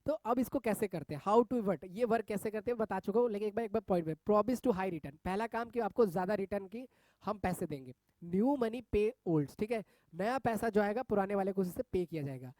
तो अब इसको कैसे करते हैं, हाउ टू वर्क, ये वर्क कैसे करते हैं बता चुका हूँ, लेकिन एक बार पॉइंट पे, प्रॉमिस टू हाई रिटर्न। पहला काम कि आपको ज्यादा रिटर्न की हम पैसे देंगे। न्यू मनी पे ओल्ड, ठीक है, नया पैसा जो आएगा पुराने वाले को उससे पे किया जाएगा।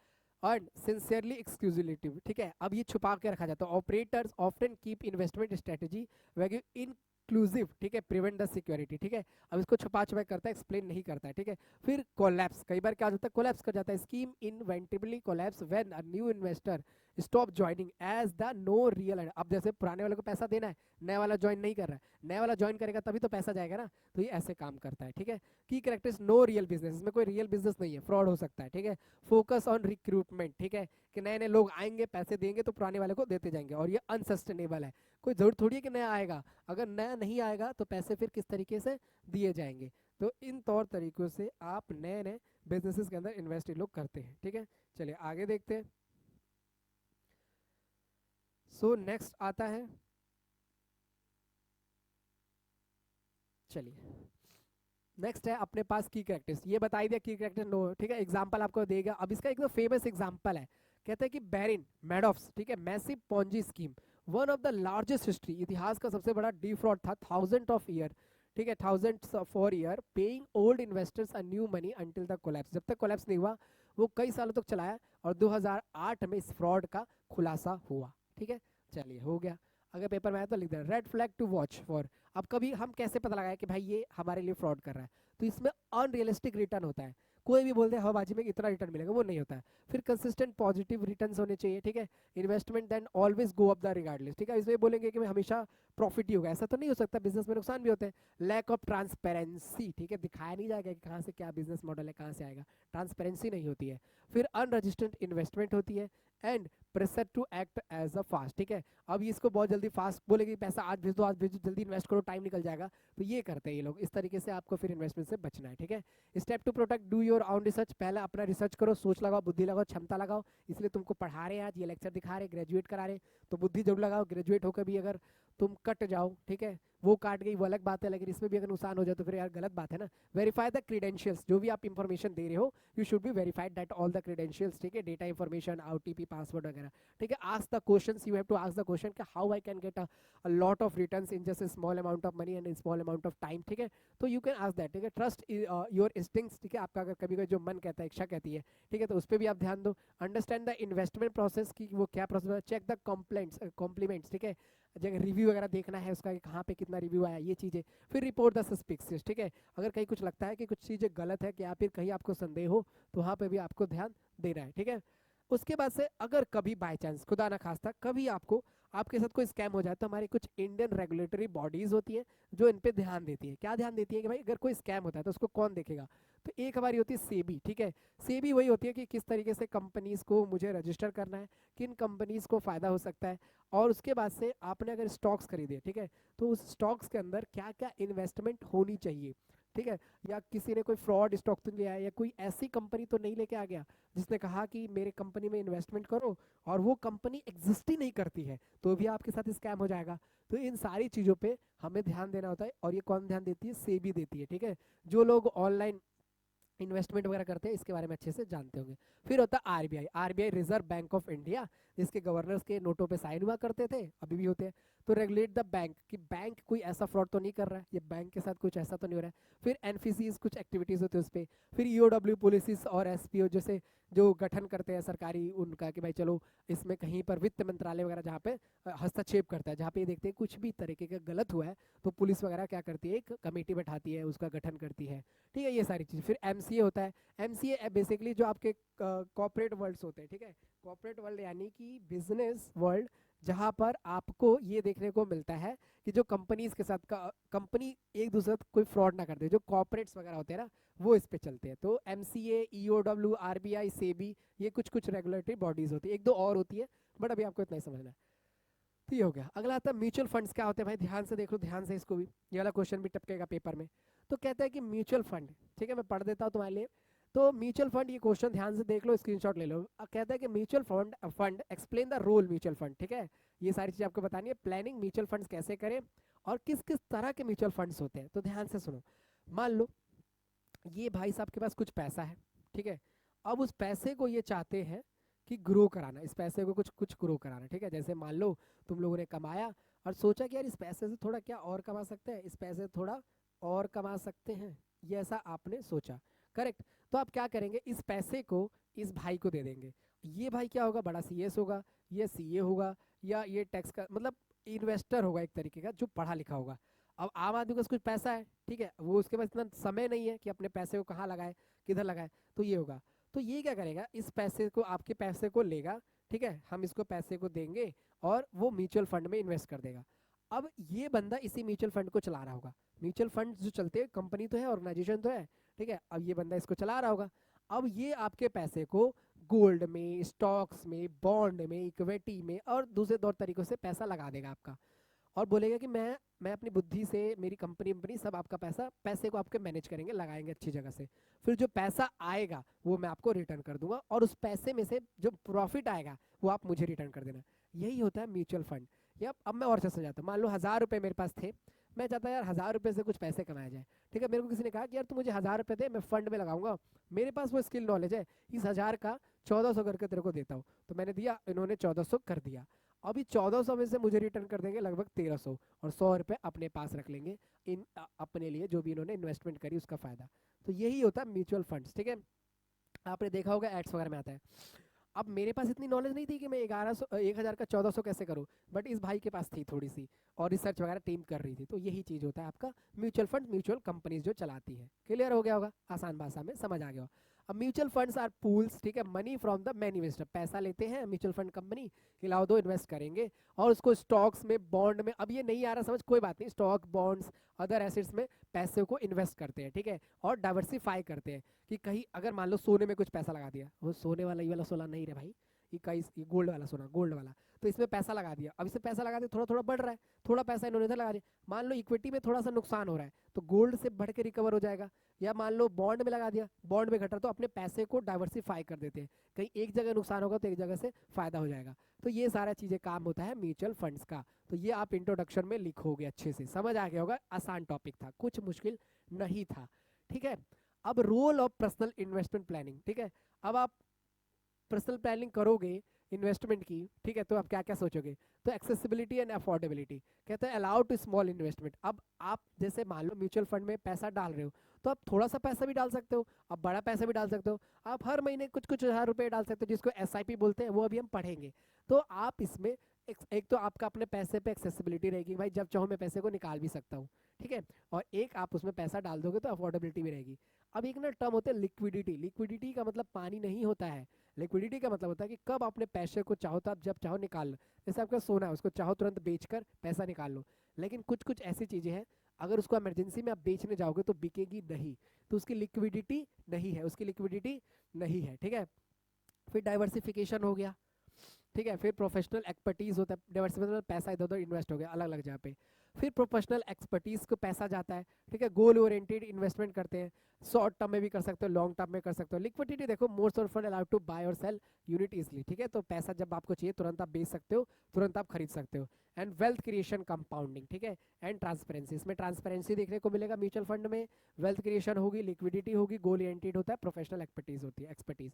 और सिंसियरली एक्सक्लूसिविटी, ठीक है। अब ये छुपा के रखा जाता है। Operators often keep investment strategy very inclusive, ठीक है, प्रिवेंट द सिक्योरिटी, ठीक है। अब इसको छुपा छुपा करता है, एक्सप्लेन नहीं करता है, ठीक है। फिर कोलैप्स, कई बार क्या होता है, कोलैप्स कर जाता है। Scheme inevitably collapse when a new investor stop joining as the no real. अब जैसे पुराने वाले को पैसा देना है, नया वाला ज्वाइन नहीं कर रहा है, नया वाला ज्वाइन करेगा तभी तो पैसा जाएगा ना। तो ये ऐसे काम करता है, ठीक है। की कैरेक्टर्स, नो रियल बिजनेस, इसमें कोई रियल बिजनेस नहीं है, फ्रॉड हो सकता है, ठीक है। फोकस ऑन रिक्रूटमेंट, ठीक है, कि नए नए लोग आएंगे, पैसे देंगे तो पुराने वाले को देते जाएंगे। और ये अनसस्टेनेबल है, कोई जरूरत थोड़ी है कि नया आएगा, अगर नया नहीं आएगा तो पैसे फिर किस तरीके से दिए जाएंगे। तो इन तौर तरीकों से आप नए नए बिजनेसेस के अंदर इन्वेस्ट लोग करते हैं, ठीक है। चलिए आगे देखते हैं। सो नेक्स्ट आता है, चलिए नेक्स्ट है अपने पास की कैरेक्टर्स। ये बताई दिया की कैरेक्टर नो, ठीक है। एग्जांपल आपको देगा। अब इसका एकदम फेमस एग्जांपल है, कहते हैं कि बेरिन मैडॉफ्स, ठीक है, massive Ponzi scheme, one of the largest history, इतिहास का सबसे बड़ा डिफ्रॉड था, थाउजेंड ऑफ ईयर, ठीक है, thousand for year paying old investors a new money until the collapse, जब तक कोलैप्स नहीं हुआ वो कई सालों तक चलाया और 2008 में इस फ्रॉड का खुलासा हुआ। ठीक है, चलिए हो गया। अगर पेपर में आया तो लिख देना red flag to watch for. अब कभी हम कैसे पता लगाए कि भाई ये हमारे लिए फ्रॉड कर रहा है, तो इसमें अनरियलिस्टिक रिटर्न होता है। कोई भी बोलते हैं हवाबाजी में इतना रिटर्न मिलेगा, वो नहीं होता है। फिर कंसिस्टेंट पॉजिटिव रिटर्न्स होने चाहिए। ठीक है, investment then always go up the regardless. ठीक है, इसमें बोलेंगे कि मैं हमेशा प्रॉफिट ही होगा, ऐसा तो नहीं हो सकता, बिजनेस में नुकसान भी होते हैं। लैक ऑफ ट्रांसपेरेंसी, ठीक है, दिखाया नहीं जाएगा कि कहाँ से क्या बिजनेस मॉडल है, कहाँ से आएगा, ट्रांसपेरेंसी नहीं होती है। फिर अनरजिस्टर्ड इन्वेस्टमेंट होती है and pressure to act as a fast. ठीक है, अब इसको बहुत जल्दी फास्ट बोलेगी, पैसा आज भेज दो, आज भेज दो, जल्दी इन्वेस्ट करो, टाइम निकल जाएगा, तो ये करते हैं ये लोग। इस तरीके से आपको फिर इन्वेस्टमेंट से बचना है। ठीक है, step to protect do your own research. पहले अपना रिसर्च करो, सोच लगाओ, बुद्धि लगाओ, क्षमता लगाओ। इसलिए तुमको पढ़ा रहे हैं आज, ये लेक्चर दिखा रहे, ग्रेजुएट करा रहे, तो बुद्धि जरूर लगाओ। ग्रेजुएट होकर भी अगर तुम कट जाओ, ठीक है, वो काट गई वो अलग बात है, लेकिन इसमें भी अगर नुकसान हो जाए तो फिर यार गलत बात है ना। वेरीफाई द क्रीडेंशियल्स, जो भी आप इंफॉर्मेशन दे रहे हो you should be verified that all the credentials. ठीक है, डेटा इंफॉर्मेशन, OTP, पासवर्ड वगैरह। ठीक है, ask the questions, you have to ask the question कि how I can get a lot of returns in just a small amount of money and in small amount of time. ठीक है, तो यू कैन आस्क दैट। ठीक है, ट्रस्ट योर इंस्टिंक्ट्स। ठीक है, आपका अगर कभी कोई जो मन कहता है, इच्छा कहती है, ठीक है, तो उस पर भी आप ध्यान दो। अंडरस्टैंड द इन्वेस्टमेंट प्रोसेस की वो क्या प्रोसेस है। Check the compliments. ठीक है, जगह रिव्यू वगैरह देखना है उसका कि कहाँ पे कितना रिव्यू आया, ये चीज़ें। फिर रिपोर्ट द सस्पिशियस। ठीक है, अगर कहीं कुछ लगता है कि कुछ चीज़ें गलत है कि या फिर कहीं आपको संदेह हो, तो वहाँ पे भी आपको ध्यान देना है। ठीक है, उसके बाद से अगर कभी बाय चांस, खुदा ना खास्ता, कभी आपको आपके साथ कोई स्कैम हो जाए, तो हमारी कुछ इंडियन रेगुलेटरी बॉडीज होती है जो इन पे ध्यान देती है। क्या ध्यान देती है कि भाई अगर कोई स्कैम होता है तो उसको कौन देखेगा। तो एक हमारी होती है सेबी। ठीक है, सेबी वही होती है कि किस तरीके से कंपनीज को मुझे रजिस्टर करना है, किन कंपनीज को फायदा हो सकता है, और उसके बाद से आपने अगर स्टॉक्स खरीदे, ठीक है, तो उस स्टॉक्स के अंदर क्या क्या इन्वेस्टमेंट होनी चाहिए। ठीक है, या किसी ने कोई फ्रॉड स्टॉक तो नहीं लिया है, या कोई ऐसी कंपनी तो नहीं लेके आ गया जिसने कहा कि मेरे कंपनी में इन्वेस्टमेंट करो और वो कंपनी एग्जिस्ट ही नहीं करती है, तो भी आपके साथ स्कैम हो जाएगा। तो इन सारी चीज़ों पे हमें ध्यान देना होता है, और ये कौन ध्यान देती है, सेबी देती है। ठीक है, जो लोग ऑनलाइन इन्वेस्टमेंट वगैरह करते हैं इसके बारे में अच्छे से जानते होंगे। फिर होता है RBI. RBI reserve bank of India, जिसके गवर्नर्स के नोटों पे साइन हुआ करते थे, अभी भी होते हैं। तो रेगुलेट द बैंक, कि बैंक कोई ऐसा फ्रॉड तो नहीं कर रहा है, ये बैंक के साथ कुछ ऐसा तो नहीं हो रहा है। फिर एनफीसीज, कुछ एक्टिविटीज होती है उस पर। फिर ईओडब्ल्यू पुलिस और एसपीओ जैसे जो गठन करते हैं सरकारी, उनका कि भाई चलो इसमें कहीं पर वित्त मंत्रालय वगैरह जहाँ पे हस्तक्षेप करता है, जहाँ पे ये देखते हैं कुछ भी तरीके का गलत हुआ है, तो पुलिस वगैरह क्या करती है, एक कमेटी बैठाती है, उसका गठन करती है। ठीक है, ये सारी चीज़। फिर एमसीए होता है। एमसीए बेसिकली जो आपके कॉर्पोरेट वर्ल्ड्स होते हैं। ठीक है, कॉर्पोरेट वर्ल्ड यानी कि बिजनेस वर्ल्ड, जहाँ पर आपको ये देखने को मिलता है कि जो कंपनीज के साथ कंपनी एक दूसरे से कोई फ्रॉड ना करते, जो कॉर्पोरेट्स वगैरह होते हैं ना, वो इस पे चलते हैं। तो एमसीए, ईओडब्ल्यू, आरबीआई, सेबी, ये कुछ कुछ रेगुलेटरी बॉडीज होती है, एक दो और होती है, बट अभी आपको इतना ही समझना है। तो ये हो गया। अगला आता है म्यूचुअल फंड्स। क्या होते हैं भाई, ध्यान से देख लो, ध्यान से इसको भी, ये वाला क्वेश्चन भी टपकेगा पेपर में। तो कहता है कि म्यूचुअल फंड, ठीक है, मैं पढ़ देता हूँ तुम्हारे लिए। तो म्यूचुअल फंड, ये क्वेश्चन ध्यान से देख लो, स्क्रीनशॉट ले लो। कहता है कि mutual fund fund explain the role mutual fund. ठीक है, ये सारी चीज़ आपको बतानी है। प्लानिंग म्यूचुअल फंड्स कैसे करें और किस किस तरह के म्यूचुअल फंड्स होते हैं, तो ध्यान से सुनो। मान लो ये भाई साहब के पास कुछ पैसा है, ठीक है, अब उस पैसे को ये चाहते हैं कि ग्रो कराना, इस पैसे को कुछ कुछ ग्रो कराना। ठीक है, जैसे मान लो तुम लोगों ने कमाया और सोचा कि यार इस पैसे से थोड़ा क्या और कमा सकते हैं, इस पैसे से थोड़ा और कमा सकते हैं, ये ऐसा आपने सोचा, करेक्ट। तो आप क्या करेंगे, इस पैसे को इस भाई को दे देंगे। ये भाई क्या होगा, बड़ा सीएस होगा, ये सीए होगा, या ये टैक्स का मतलब इन्वेस्टर होगा एक तरीके का, जो पढ़ा लिखा होगा। अब आम आदमी के पास कुछ पैसा है, ठीक है, वो उसके पास इतना समय नहीं है कि अपने पैसे को कहाँ लगाए, किधर लगाए, तो ये होगा। तो ये क्या करेगा, इस पैसे को, आपके पैसे को लेगा, ठीक है, हम इसको पैसे को देंगे और वो म्यूचुअल फंड में इन्वेस्ट कर देगा। अब ये बंदा इसी म्यूचुअल फंड को चला रहा होगा। म्यूचुअल फंड जो चलते हैं, कंपनी तो है, ऑर्गेनाइजेशन तो है, ठीक है, अब ये बंदा इसको चला रहा होगा। अब ये आपके पैसे को गोल्ड में, स्टॉक्स में, बॉन्ड में, इक्विटी में और दूसरे तौर तरीकों से पैसा लगा देगा आपका, और बोलेगा कि मैं अपनी बुद्धि से, मेरी कंपनी सब आपका पैसे को आपके मैनेज करेंगे, लगाएंगे अच्छी जगह से। फिर जो पैसा आएगा वो मैं आपको रिटर्न कर दूंगा, और उस पैसे में से जो प्रॉफिट आएगा वो आप मुझे रिटर्न कर देना। यही होता है म्यूचुअल फंड। या अब मैं और से समझाता हूँ। मान लो 1000 रुपये मेरे पास थे, मैं चाहता यार 1000 रुपये से कुछ पैसे कमाया जाए। ठीक है, मेरे को किसी ने कहा कि यार तू मुझे 1000 रुपये दे, मैं फंड में लगाऊंगा, मेरे पास वो स्किल नॉलेज है, इस 1000 का 1400 करके तेरे को देता हूँ। तो मैंने दिया, इन्होंने 1400 कर दिया। अभी 1400 में से मुझे रिटर्न कर देंगे लगभग 1300, और 100 रुपये अपने पास रख लेंगे अपने लिए, जो भी इन्होंने इन्वेस्टमेंट करी उसका फायदा। तो यही होता है म्यूचुअल फंड्स। ठीक है, आपने देखा होगा एड्स वगैरह में आता है। अब मेरे पास इतनी नॉलेज नहीं थी कि मैं 1100 1000 का 1400 कैसे करूं, बट इस भाई के पास थी थोड़ी सी, और रिसर्च वगैरह टीम कर रही थी। तो यही चीज़ होता है आपका म्यूचुअल फंड, म्यूचुअल कंपनीज जो चलाती है। क्लियर हो गया होगा, आसान भाषा में समझ आ गया होगा। अब म्यूचुअल फंड्स आर पूल्स, ठीक है, money from the many investor, पैसा लेते हैं म्यूचुअल फंड कंपनी कि लाओ दो इन्वेस्ट करेंगे, और उसको स्टॉक्स में, बॉन्ड में, अब ये नहीं आ रहा समझ, कोई बात नहीं, स्टॉक, बॉन्ड्स, अदर एसेट्स में पैसे को इन्वेस्ट करते हैं, ठीक है, और डाइवर्सिफाई करते हैं। कि कहीं अगर मान लो सोने में कुछ पैसा लगा दिया, वो सोने वाला, ये वाला सोना नहीं रे भाई, इक्कीस, ये गोल्ड वाला सोना, गोल्ड वाला, तो इसमें पैसा लगा दिया, अब इसमें पैसा लगा दिया, थोड़ा थोड़ा बढ़ रहा है, थोड़ा पैसा इन्होंने इधर लगा दिया, मान लो इक्विटी में थोड़ा सा नुकसान हो रहा है तो गोल्ड से बढ़ के रिकवर हो जाएगा, या मान लो बॉन्ड में लगा दिया, बॉन्ड में घट रहा, तो अपने पैसे को डाइवर्सिफाई कर देते हैं, कहीं एक जगह नुकसान होगा तो एक जगह से फायदा हो जाएगा। तो ये सारा चीजें काम होता है म्यूचुअल फंड्स का। तो ये आप इंट्रोडक्शन में लिखोगे, अच्छे से समझ आ गया होगा, आसान टॉपिक था, कुछ मुश्किल नहीं था, ठीक है। अब role of personal investment planning, ठीक है, अब आप पर्सनल प्लानिंग करोगे इन्वेस्टमेंट की, ठीक है, तो आप क्या क्या सोचोगे, तो एक्सेसिबिलिटी एंड अफोर्डेबिलिटी, कहते हैं अलाउ टू स्मॉल इन्वेस्टमेंट। अब आप जैसे मान लो म्यूचुअल फंड में पैसा डाल रहे हो, तो आप थोड़ा सा पैसा भी डाल सकते हो, आप बड़ा पैसा भी डाल सकते हो, आप हर महीने कुछ कुछ हज़ार रुपए डाल सकते हो, जिसको एसआईपी बोलते हैं, वो अभी हम पढ़ेंगे। तो आप इसमें एक तो आपका अपने पैसे पे एक्सेसिबिलिटी रहेगी, भाई जब चाहो मैं पैसे को निकाल भी सकता हूँ, ठीक है, और एक आप उसमें पैसा डाल दोगे तो अफोर्डेबिलिटी भी रहेगी। अब एक ना टर्म होता है लिक्विडिटी, लिक्विडिटी का मतलब पानी नहीं होता है, लिक्विडिटी का मतलब होता है कि कब अपने पैसे को चाहो तो आप जब चाहो निकाल लो, जैसे आपका सोना है, उसको चाहो तुरंत बेचकर पैसा निकाल लो। लेकिन कुछ कुछ ऐसी चीजें हैं, अगर उसको इमरजेंसी में आप बेचने जाओगे तो बिकेगी नहीं, तो उसकी लिक्विडिटी नहीं है, उसकी लिक्विडिटी नहीं है, ठीक है। फिर डाइवर्सिफिकेशन हो गया, ठीक है, फिर प्रोफेशनल एक्सपर्टीज होता है, डाइवर्सिफाई मतलब पैसा इधर उधर इन्वेस्ट हो गया अलग अलग जगह पे। फिर प्रोफेशनल एक्सपर्टीज को पैसा जाता है, ठीक है, गोल ओरिएंटेड इन्वेस्टमेंट करते हैं, शॉर्ट टर्म में भी कर सकते हो, लॉन्ग टर्म में कर सकते हो। लिक्विडिटी देखो, most of fund allowed to buy और सेल यूनिट इजली, ठीक है, तो पैसा जब आपको चाहिए तुरंत आप बेच सकते हो, तुरंत आप खरीद सकते हो। एंड वेल्थ क्रिएशन कंपाउंडिंग, ठीक है, एंड ट्रांसपेरेंसी, इसमें ट्रांसपेरेंसी देखने को मिलेगा म्यूचुअल फंड में, वेल्थ क्रिएशन होगी, लिक्विडिटी होगी, गोल ओरिएंटेड होता है, प्रोफेशनल एक्सपर्टीज होती है, एक्सपर्टीज,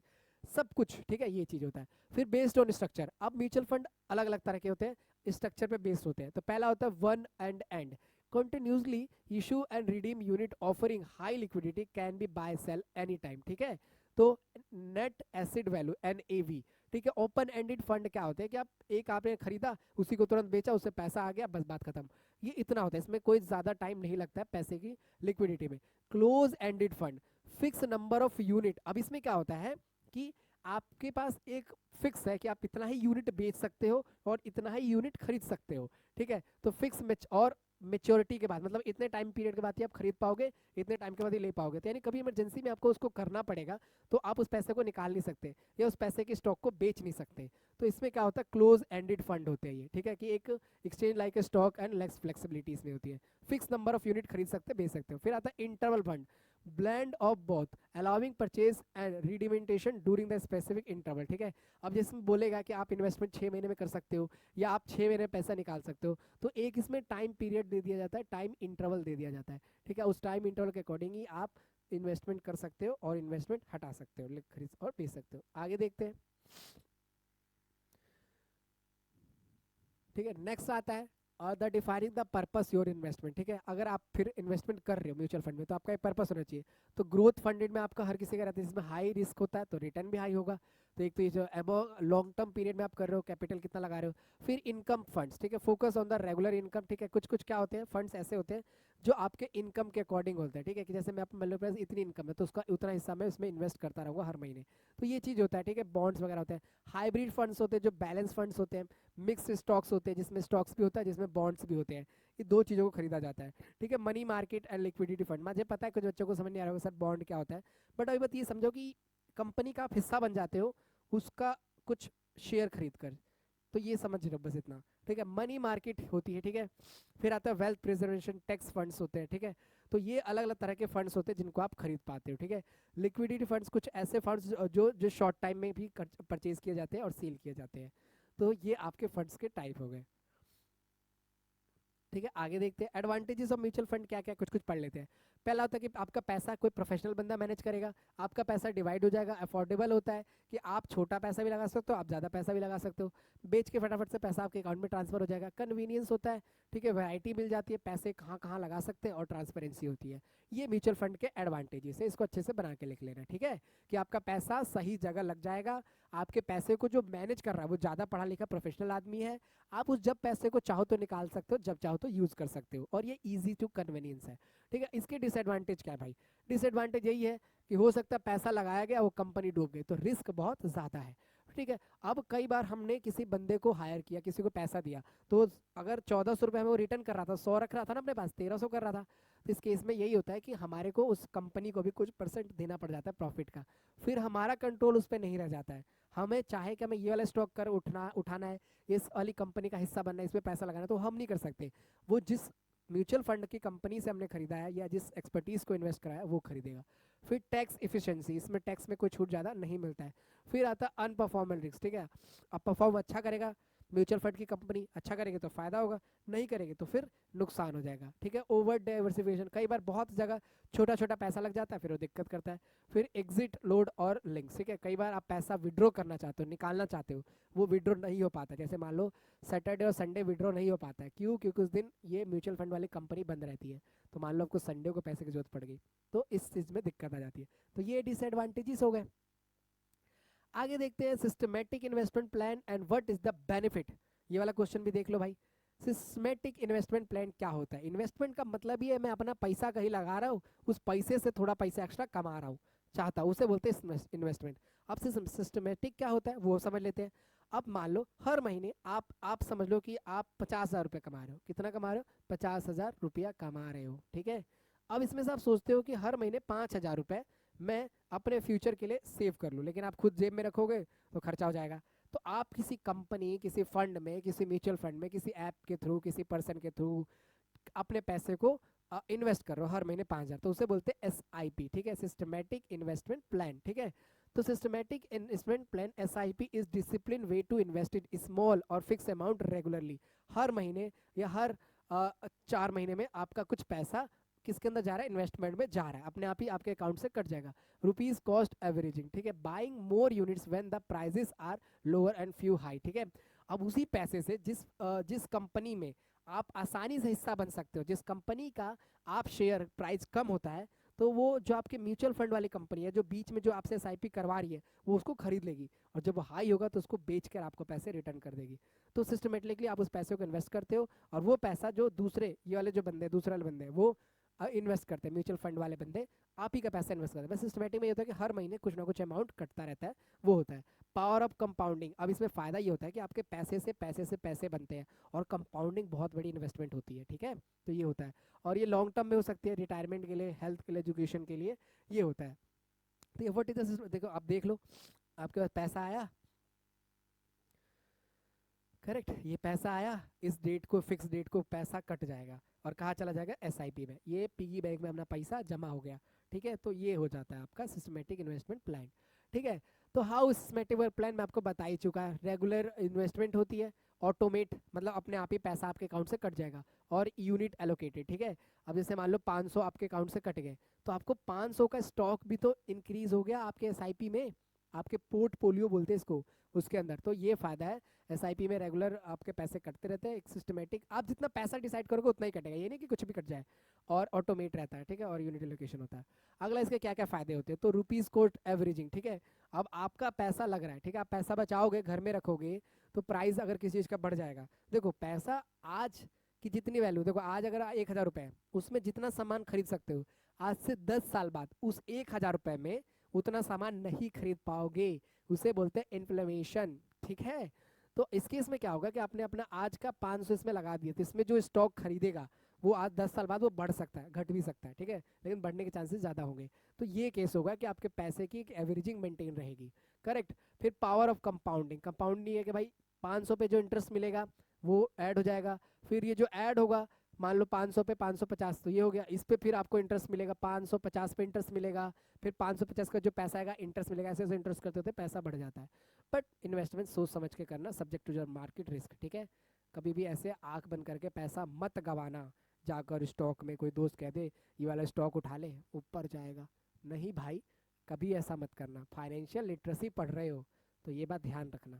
सब कुछ, ठीक है, ये चीज होता है। फिर बेस्ड ऑन स्ट्रक्चर, अब म्यूचुअल फंड अलग अलग तरह के होते हैं, स्ट्रक्चर पे बेस्ड होते हैं। तो पहला होता है one and continuously issue and redeem unit offering high liquidity, can be buy sell any time, ठीक है। तो नेट एसिड वैल्यू NAV, ठीक है। ओपन एंडेड फंड क्या होते हैं कि आप एक आपने खरीदा, उसी को तुरंत बेचा, उससे पैसा आ गया, बस बात खत्म, ये इतना होता है, इसमें कोई ज्यादा टाइम नहीं लगता है पैसे की लिक्विडिटी में। Close ended fund, fix number of unit, अब इसमें क्या होता है कि आपके पास एक फिक्स है कि आप इतना ही यूनिट बेच सकते हो और इतना ही यूनिट खरीद सकते हो, ठीक है। तो फिक्स और मेच्योरिटी के बाद, मतलब इतने टाइम पीरियड के बाद ही आप खरीद पाओगे, इतने टाइम के बाद ही ले पाओगे, तो यानी कभी इमरजेंसी में आपको उसको करना पड़ेगा तो आप उस पैसे को निकाल नहीं सकते या उस पैसे के स्टॉक को बेच नहीं सकते। तो इसमें क्या होता है, क्लोज एंडेड फंड होते हैं ये, ठीक है, कि एक exchange like stock and less flexibility इसमें होती है, फिक्स नंबर ऑफ यूनिट खरीद सकते बेच सकते हो। फिर आता है interval fund, blend of both, allowing purchase and redemption during the specific interval, ठीक है। अब जिसमें बोलेगा कि आप इन्वेस्टमेंट 6 महीने में कर सकते हो या आप 6 महीने में पैसा निकाल सकते हो, तो एक इसमें टाइम पीरियड दे दिया जाता है, टाइम इंटरवल दे दिया जाता है, ठीक है। उस टाइम इंटरवल के अकॉर्डिंग ही आप इन्वेस्टमेंट कर सकते हो और इन्वेस्टमेंट हटा सकते हो, खरीद और बेच सकते हो। आगे देखते हैं, ठीक है। नेक्स्ट आता है the defining the purpose your investment, ठीक है। अगर आप फिर इन्वेस्टमेंट कर रहे हो म्यूचुअल फंड में तो आपका एक पर्पस होना चाहिए। तो ग्रोथ फंडेड में आपका हर किसी का रहता है, जिसमें हाई रिस्क होता है तो रिटर्न भी हाई होगा। तो एक तो ये जो अबव लॉन्ग टर्म पीरियड में आप कर रहे हो, कैपिटल कितना लगा रहे हो। फिर इनकम फंड्स, ठीक है, focus on the regular income, ठीक है। कुछ कुछ क्या होते हैं फंड्स ऐसे होते हैं जो आपके इनकम के अकॉर्डिंग होते हैं, ठीक है, कि जैसे मैं आप मेरे पास इतनी इनकम है तो उसका उतना हिस्सा मैं उसमें इन्वेस्ट करता रहूँगा हर महीने, तो ये चीज़ होता है, ठीक है। बॉन्ड्स वगैरह होते हैं। हाइब्रिड फंड्स होते हैं जो बैलेंस फंड्स होते हैं, मिक्स स्टॉक्स होते हैं जिसमें स्टॉक्स भी होता है जिसमें बॉन्ड्स भी होते हैं, ये दो चीज़ों को खरीदा जाता है, ठीक है। Money market and liquidity fund, मुझे पता है कुछ बच्चों को समझ नहीं आ रहा होगा सर बॉन्ड क्या होता है, बट अभी बात ये समझो कि कंपनी का आप हिस्सा बन जाते हो उसका कुछ शेयर खरीद कर, तो ये समझ लो बस इतना, ठीक है। मनी मार्केट होती है, ठीक है। फिर आता है वेल्थ प्रिजर्वेशन टैक्स फंड्स होते हैं, ठीक है। तो ये अलग अलग तरह के फंड्स होते हैं जिनको आप खरीद पाते हो, ठीक है। लिक्विडिटी फंड्स कुछ ऐसे फंड्स जो जो शॉर्ट टाइम में भी परचेज किए जाते हैं और सेल किए जाते हैं। तो ये आपके फंड्स के टाइप हो गए, ठीक है। आगे देखते हैं एडवांटेजेस ऑफ म्यूचुअल फंड क्या क्या, कुछ कुछ पढ़ लेते हैं। पहला होता है कि आपका पैसा कोई प्रोफेशनल बंदा मैनेज करेगा, आपका पैसा डिवाइड हो जाएगा, अफोर्डेबल होता है कि आप छोटा पैसा भी लगा सकते हो, आप ज़्यादा पैसा भी लगा सकते हो, बेच के फटाफट से पैसा आपके अकाउंट में ट्रांसफर हो जाएगा। कन्वीनियंस होता है, ठीक है, वैरायटी मिल जाती है, पैसे कहाँ कहाँ लगा सकते हैं और ट्रांसपेरेंसी होती है। ये म्यूचुअल फंड के एडवांटेजेस है, इसको अच्छे से बना के लिख लेना, ठीक है, कि आपका पैसा सही जगह लग जाएगा। आपके पैसे को जो मैनेज कर रहा है वो ज़्यादा पढ़ा लिखा प्रोफेशनल आदमी है। आप उस जब पैसे को चाहो तो निकाल सकते हो, जब चाहो तो यूज़ कर सकते हो, और ये ईजी टू कन्वीनियंस है। ठीक है, इसके डिसएडवांटेज क्या है भाई? डिसएडवांटेज यही है कि हो सकता है पैसा लगाया गया, वो कंपनी डूब गई, तो रिस्क बहुत ज़्यादा है। ठीक है, अब कई बार हमने किसी बंदे को हायर किया, किसी को पैसा दिया, तो अगर 1400 रुपये हमें वो रिटर्न कर रहा था, 100 रख रहा था ना अपने पास, 1300 कर रहा था, तो इस केस में यही होता है कि हमारे को उस कंपनी को भी कुछ परसेंट देना पड़ जाता है प्रॉफिट का। फिर हमारा कंट्रोल उस पर नहीं रह जाता है। हमें चाहे कि हमें ये वाला स्टॉक कर उठाना है, इस वाली कंपनी का हिस्सा बनना है, इसमें पैसा लगाना है, तो हम नहीं कर सकते। वो जिस म्यूचुअल फंड की कंपनी से हमने खरीदा है या जिस एक्सपर्टीज को इन्वेस्ट कराया वो खरीदेगा। फिर टैक्स इफिशिएंसी, इसमें टैक्स में कोई छूट ज़्यादा नहीं मिलता है। फिर आता है अनपरफॉर्मेंस रिस्क। ठीक है, अब परफॉर्म अच्छा करेगा म्यूचुअल फंड की कंपनी, अच्छा करेंगे तो फायदा होगा, नहीं करेंगे तो फिर नुकसान हो जाएगा। ठीक है, ओवर डाइवर्सिफिकेशन, कई बार बहुत जगह छोटा छोटा पैसा लग जाता है, फिर वो दिक्कत करता है। फिर एग्जिट लोड और लिंक्स। ठीक है, कई बार आप पैसा विड्रॉ करना चाहते हो, निकालना चाहते हो, वो विड्रॉ नहीं हो पाता। जैसे मान लो सैटरडे और संडे विड्रॉ नहीं हो पाता है, क्यों? क्योंकि उस दिन ये म्यूचुअल फंड वाली कंपनी बंद रहती है। तो मान लो आपको संडे को पैसे की जरूरत पड़ गई, तो इस चीज़ में दिक्कत आ जाती है। तो ये डिसएडवांटेजेस हो गए। आगे देखते हैं systematic investment plan and what is the benefit. ये वाला क्वेश्चन भी देख लो भाई। सिस्टमेटिक इन्वेस्टमेंट प्लान क्या होता है? इन्वेस्टमेंट का मतलब ये है मैं अपना पैसा कहीं लगा रहा हूँ, उस पैसे से थोड़ा पैसा एक्स्ट्रा कमा रहा हूँ, चाहता हूँ, उसे बोलते हैं इन्वेस्टमेंट। अब सिस्टमेटिक क्या होता है वो समझ लेते हैं। अब मान लो हर महीने आप समझ लो कि आप 50,000 रुपये कमा रहे हो। कितना कमा रहे हो? 50,000 रुपया कमा रहे हो। ठीक है, अब इसमें से आप सोचते हो कि हर महीने 5,000 रुपये मैं अपने फ्यूचर के लिए सेव कर लूँ, लेकिन आप खुद जेब में रखोगे तो खर्चा हो जाएगा। तो आप किसी कंपनी, किसी फंड में, किसी म्यूचुअल फंड में, किसी ऐप के थ्रू, किसी पर्सन के थ्रू अपने पैसे को इन्वेस्ट कर रहे हो हर महीने 5,000, तो उसे बोलते हैं SIP। ठीक है, सिस्टमेटिक इन्वेस्टमेंट प्लान। ठीक है, तो systematic investment plan SIP is discipline way to invest in small और फिक्स अमाउंट रेगुलरली। हर महीने या हर 4 महीने में आपका कुछ पैसा किसके अंदर जा रहा है? इन्वेस्टमेंट में जा रहा है, अपने आप ही आपके अकाउंट से कट जाएगा। Rupees cost averaging. ठीक है, buying more units when the prices are lower and few high. ठीक है, अब उसी पैसे से जिस कंपनी में आप आसानी से हिस्सा बन सकते हो, जिस कंपनी का आप शेयर प्राइस कम होता है, तो वो जो आपके म्यूचुअल फंड वाली कंपनी है जो बीच में जो आपसे SIP करवा रही है, वो उसको खरीद लेगी, और जब वो हाई होगा तो उसको बेचकर आपको पैसे रिटर्न कर देगी। तो सिस्टमेटिकली आप उस पैसे को इन्वेस्ट करते हो, और वो पैसा जो दूसरे ये वाले जो बंदे, दूसरे वाले बंदे वो इन्वेस्ट करते हैं, म्यूचुअल फंड वाले बंदे आप ही का पैसा इन्वेस्ट करते हैं। बस सिस्टमेटिक में ये होता है कि हर महीने कुछ ना कुछ अमाउंट कटता रहता है, वो होता है पावर ऑफ कंपाउंडिंग। अब इसमें फ़ायदा ये होता है कि आपके पैसे से पैसे बनते हैं, और कंपाउंडिंग बहुत बड़ी इन्वेस्टमेंट होती है। ठीक है, तो ये होता है, और ये लॉन्ग टर्म में हो सकती है, रिटायरमेंट के लिए, हेल्थ के लिए, एजुकेशन के लिए ये होता है। तो ये व्हाट इज द सिस्टम। देखो आप देख लो, आपके पास पैसा आया, करेक्ट, ये पैसा आया, इस डेट को, फिक्स डेट को पैसा कट जाएगा और कहाँ चला जाएगा? SIP में। ये पिगी बैंक में अपना पैसा जमा हो गया। ठीक है, तो ये हो जाता है आपका सिस्टमेटिक इन्वेस्टमेंट प्लान। ठीक है, तो हाउ सिस्टमेटिक प्लान मैं आपको बता ही चुका है। रेगुलर इन्वेस्टमेंट होती है, ऑटोमेट मतलब अपने आप ही पैसा आपके अकाउंट से कट जाएगा, और यूनिट एलोकेटेड। ठीक है, अब जैसे मान लो 500 आपके अकाउंट से कट गए, तो आपको 500 का स्टॉक भी तो इंक्रीज हो गया आपके SIP में, आपके पोर्टफोलियो बोलते हैं इसको, उसके अंदर। तो ये फायदा है, SIP में रेगुलर आपके पैसे कटते रहते हैं, एक सिस्टमेटिक, आप जितना पैसा डिसाइड करोगे उतना ही कटेगा, ये नहीं कि कुछ भी कट जाए, और ऑटोमेट रहता है। ठीक है, और यूनिट एलोकेशन होता है। अगला इसके क्या क्या फायदे होते हैं, तो रुपीज कोट एवरेजिंग। ठीक है, अब आपका पैसा लग रहा है, ठीक है, आप पैसा बचाओगे, घर में रखोगे, तो प्राइस अगर किसी चीज़ का बढ़ जाएगा, देखो पैसा आज की जितनी वैल्यू, देखो आज अगर 1,000 रुपये है, उसमें जितना सामान खरीद सकते हो, आज से 10 साल बाद उस 1,000 रुपये में उतना सामान नहीं खरीद पाओगे, उसे बोलते हैं इन्फ्लेमेशन। ठीक है, तो इस केस में क्या होगा कि आपने अपना आज का 500 इसमें लगा दिया, तो इसमें जो स्टॉक खरीदेगा वो आज 10 साल बाद वो बढ़ सकता है, घट भी सकता है। ठीक है, लेकिन बढ़ने के चांसेस ज़्यादा होंगे। तो ये केस होगा कि आपके पैसे की एक एवरेजिंग मेंटेन रहेगी। करेक्ट, फिर पावर ऑफ कंपाउंडिंग। कंपाउंडिंग है कि भाई 500 पे जो इंटरेस्ट मिलेगा वो ऐड हो जाएगा, फिर ये जो ऐड होगा, मान लो 500 पे 550, तो ये हो गया, इस पे फिर आपको इंटरेस्ट मिलेगा, 550 पे इंटरेस्ट मिलेगा, फिर 550 का जो पैसा आएगा इंटरेस्ट मिलेगा, ऐसे ऐसे इंटरेस्ट करते होते पैसा बढ़ जाता है। बट इन्वेस्टमेंट सोच समझ के करना, subject to your market risk. ठीक है, कभी भी ऐसे आंख बंद करके पैसा मत गंवाना, जाकर स्टॉक में कोई दोस्त कह दे ये वाला स्टॉक उठा ले ऊपर जाएगा, नहीं भाई, कभी ऐसा मत करना। फाइनेंशियल लिटरेसी पढ़ रहे हो तो ये बात ध्यान रखना।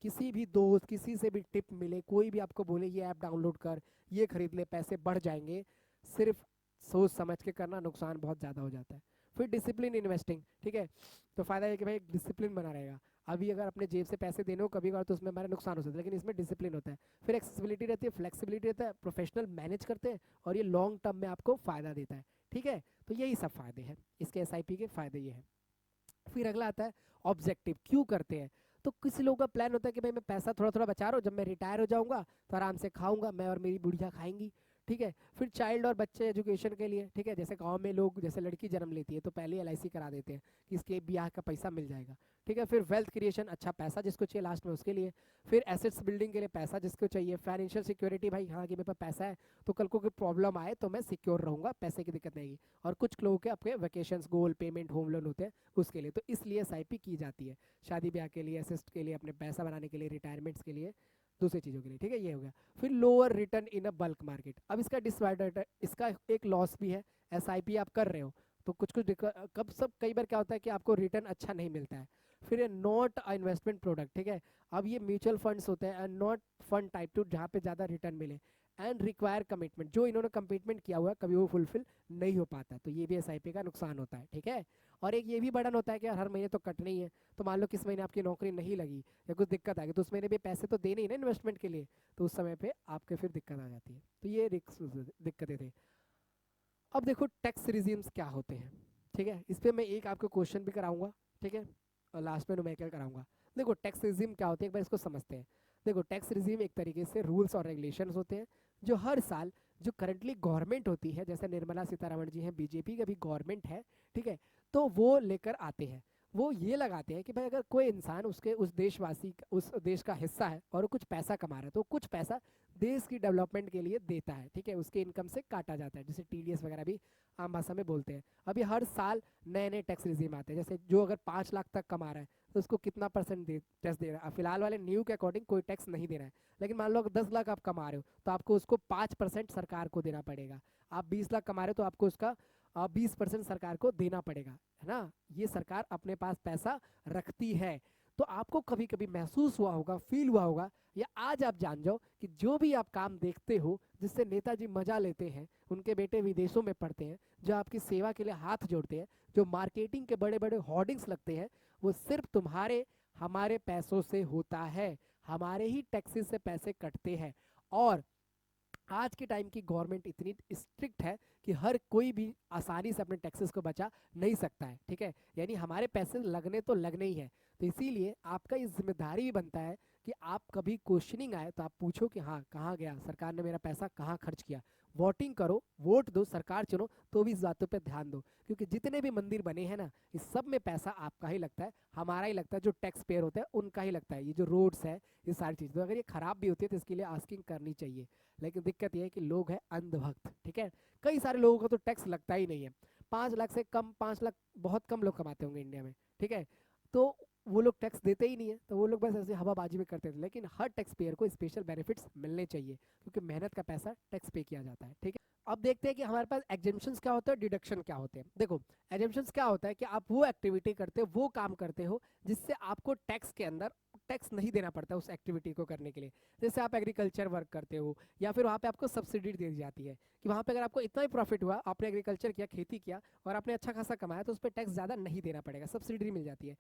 किसी भी दोस्त, किसी से भी टिप मिले, कोई भी आपको बोले ये ऐप डाउनलोड कर, ये खरीद ले, पैसे बढ़ जाएंगे, सिर्फ सोच समझ के करना, नुकसान बहुत ज़्यादा हो जाता है। फिर डिसिप्लिन इन्वेस्टिंग, ठीक है, तो फायदा है कि भाई डिसिप्लिन बना रहेगा। अभी अगर अपने जेब से पैसे देने हो कभी कभार तो उसमें हमारा नुकसान हो सकता है, लेकिन इसमें डिसिप्लिन होता है। फिर एक्सेसिबिलिटी रहती है, फ्लेक्सिबिलिटी रहता है, प्रोफेशनल मैनेज करते हैं, और ये लॉन्ग टर्म में आपको फायदा देता है, ठीक है। तो यही सब फायदे हैं इसके, एसआईपी के फायदे ये हैं। फिर अगला आता है ऑब्जेक्टिव, क्यों करते हैं। तो किसी लोगों का प्लान होता है कि भाई मैं पैसा थोड़ा थोड़ा बचा रहा हूँ, जब मैं रिटायर हो जाऊंगा तो आराम से खाऊंगा, मैं और मेरी बुढ़िया खाएंगी, ठीक है। फिर चाइल्ड और बच्चे एजुकेशन के लिए, ठीक है, जैसे गांव में लोग, जैसे लड़की जन्म लेती है तो पहले एलआईसी करा देते हैं कि इसके ब्याह का पैसा मिल जाएगा, ठीक है। फिर वेल्थ क्रिएशन, अच्छा पैसा जिसको चाहिए लास्ट में उसके लिए। फिर एसेट्स बिल्डिंग के लिए पैसा जिसको चाहिए। फाइनेंशियल सिक्योरिटी, भाई हाँ कि मेरे पास पैसा है तो कल को कोई प्रॉब्लम आए तो मैं सिक्योर रहूंगा, पैसे की दिक्कत नहीं आएगी। और कुछ लोगों के आपके वेकेशंस, गोल, पेमेंट, होम लोन होते हैं उसके लिए, तो इसलिए एसआईपी की जाती है, शादी ब्याह के लिए, असिस्ट के लिए, अपने पैसा बनाने के लिए, रिटायरमेंट्स के लिए, दूसरी चीज़ों के लिए, ठीक है। ये हो गया। फिर lower return in a bulk market. अब इसका डिसएडवांटेज, इसका एक लॉस भी है, एसआईपी आप कर रहे हो तो कुछ कुछ कब सब कई बार क्या होता है कि आपको रिटर्न अच्छा नहीं मिलता है। फिर ये नॉट अ इन्वेस्टमेंट प्रोडक्ट, ठीक है। अब ये म्यूचुअल फंड्स होते हैं and not fund type two, जहाँ पे ज़्यादा रिटर्न मिले। एंड रिक्वायर कमिटमेंट, जो इन्होंने कमिटमेंट किया हुआ है कभी वो फुलफिल नहीं हो पाता, तो ये भी एसआईपी का नुकसान होता है, ठीक है। और एक ये भी बर्डन होता है कि हर महीने तो कटनी ही है, तो मान लो किस महीने आपकी नौकरी नहीं लगी या कुछ दिक्कत आ गई तो उस महीने भी पैसे तो देने ही ना इन्वेस्टमेंट के लिए, तो उस समय पे आपके फिर दिक्कत आ जाती है, तो ये दिक्कतें थे। अब देखो टैक्स रिजीम्स क्या होते हैं, ठीक है, इस पर मैं एक आपको क्वेश्चन भी कराऊंगा, ठीक है, और लास्ट में न्यूमेरिकल कराऊंगा। देखो टैक्स रिजीम क्या होते हैं, एक बार इसको समझते हैं। देखो टैक्स रिजीम एक तरीके से रूल्स और रेगुलेशंस होते हैं जो हर साल, जो करंटली गवर्नमेंट होती है, जैसे निर्मला सीतारमण जी हैं, बीजेपी का भी गवर्नमेंट है, ठीक है, तो वो लेकर आते हैं। वो ये लगाते हैं कि भाई अगर कोई इंसान उसके उस देशवासी उस देश का हिस्सा है और वो कुछ पैसा कमा रहा है तो कुछ पैसा देश की डेवलपमेंट के लिए देता है, ठीक है, उसके इनकम से काटा जाता है, जैसे टीडीएस वगैरह भी आम भाषा में बोलते हैं। अभी हर साल नए नए टैक्स रिजीम आते हैं, जैसे जो अगर 5 लाख तक कमा रहा है तो उसको कितना परसेंट टैक्स दे रहा है। फिलहाल वाले न्यू के अकॉर्डिंग कोई टैक्स नहीं दे रहा है, लेकिन मान लो अगर 10 लाख आप कमा रहे हो तो आपको उसको 5% सरकार को देना पड़ेगा। आप 20 लाख कमा रहे हो तो आपको उसका 20% सरकार को देना पड़ेगा, है ना। ये सरकार अपने पास पैसा रखती है। तो आपको कभी कभी महसूस हुआ होगा, फील हुआ होगा, या आज आप जान जाओ कि जो भी आप काम देखते हो जिससे नेताजी मजा लेते हैं, उनके बेटे विदेशों में पढ़ते हैं, जो आपकी सेवा के लिए हाथ जोड़ते हैं, जो मार्केटिंग के बड़े बड़े होर्डिंग्स लगते हैं, वो सिर्फ तुम्हारे हमारे पैसों से होता है, हमारे ही टैक्सेस से पैसे कटते हैं। और आज के टाइम की गवर्नमेंट इतनी स्ट्रिक्ट है कि हर कोई भी आसानी से अपने टैक्सेस को बचा नहीं सकता है, ठीक है, यानी हमारे पैसे लगने तो लगने ही है। तो इसीलिए आपका ये जिम्मेदारी भी बनता है कि आप कभी क्वेश्चनिंग आए तो आप पूछो कि हाँ कहाँ गया, सरकार ने मेरा पैसा कहाँ खर्च किया। वोटिंग करो, वोट दो, सरकार चुनो, तो भी इस बातों पर ध्यान दो, क्योंकि जितने भी मंदिर बने हैं ना, इस सब में पैसा आपका ही लगता है, हमारा ही लगता है, जो टैक्स पेयर होता है उनका ही लगता है। ये जो रोड्स है, ये सारी चीज़, तो अगर ये खराब भी होती है तो इसके लिए आस्किंग करनी चाहिए। लेकिन दिक्कत ये है कि लोग हैं अंधभक्त, ठीक है, कई सारे लोगों को तो टैक्स लगता ही नहीं है। 5 लाख से कम, 5 लाख बहुत कम लोग कमाते होंगे इंडिया में, ठीक है, तो वो लोग टैक्स देते ही नहीं है, तो वो लोग बस ऐसे हवाबाजी में करते थे। लेकिन हर टैक्स पेयर को स्पेशल बेनिफिट्स मिलने चाहिए, क्योंकि मेहनत का पैसा टैक्स पे किया जाता है, ठीक है। अब देखते हैं कि हमारे पास एग्जेम्पशंस क्या होते हैं, डिडक्शन क्या होते हैं। देखो एग्जेम्पशंस क्या होता है कि आप वो एक्टिविटी करते हो, वो काम करते हो जिससे आपको टैक्स के अंदर टैक्स नहीं देना पड़ता उस एक्टिविटी को करने के लिए। जैसे आप एग्रीकल्चर वर्क करते हो, या फिर वहाँ पे आपको सब्सिडी दे दी जाती है कि वहाँ पे अगर आपको इतना ही प्रॉफिट हुआ, आपने एग्रीकल्चर किया, खेती किया और आपने अच्छा खासा कमाया, तो उस पर टैक्स ज़्यादा नहीं देना पड़ेगा, सब्सिडी मिल जाती है।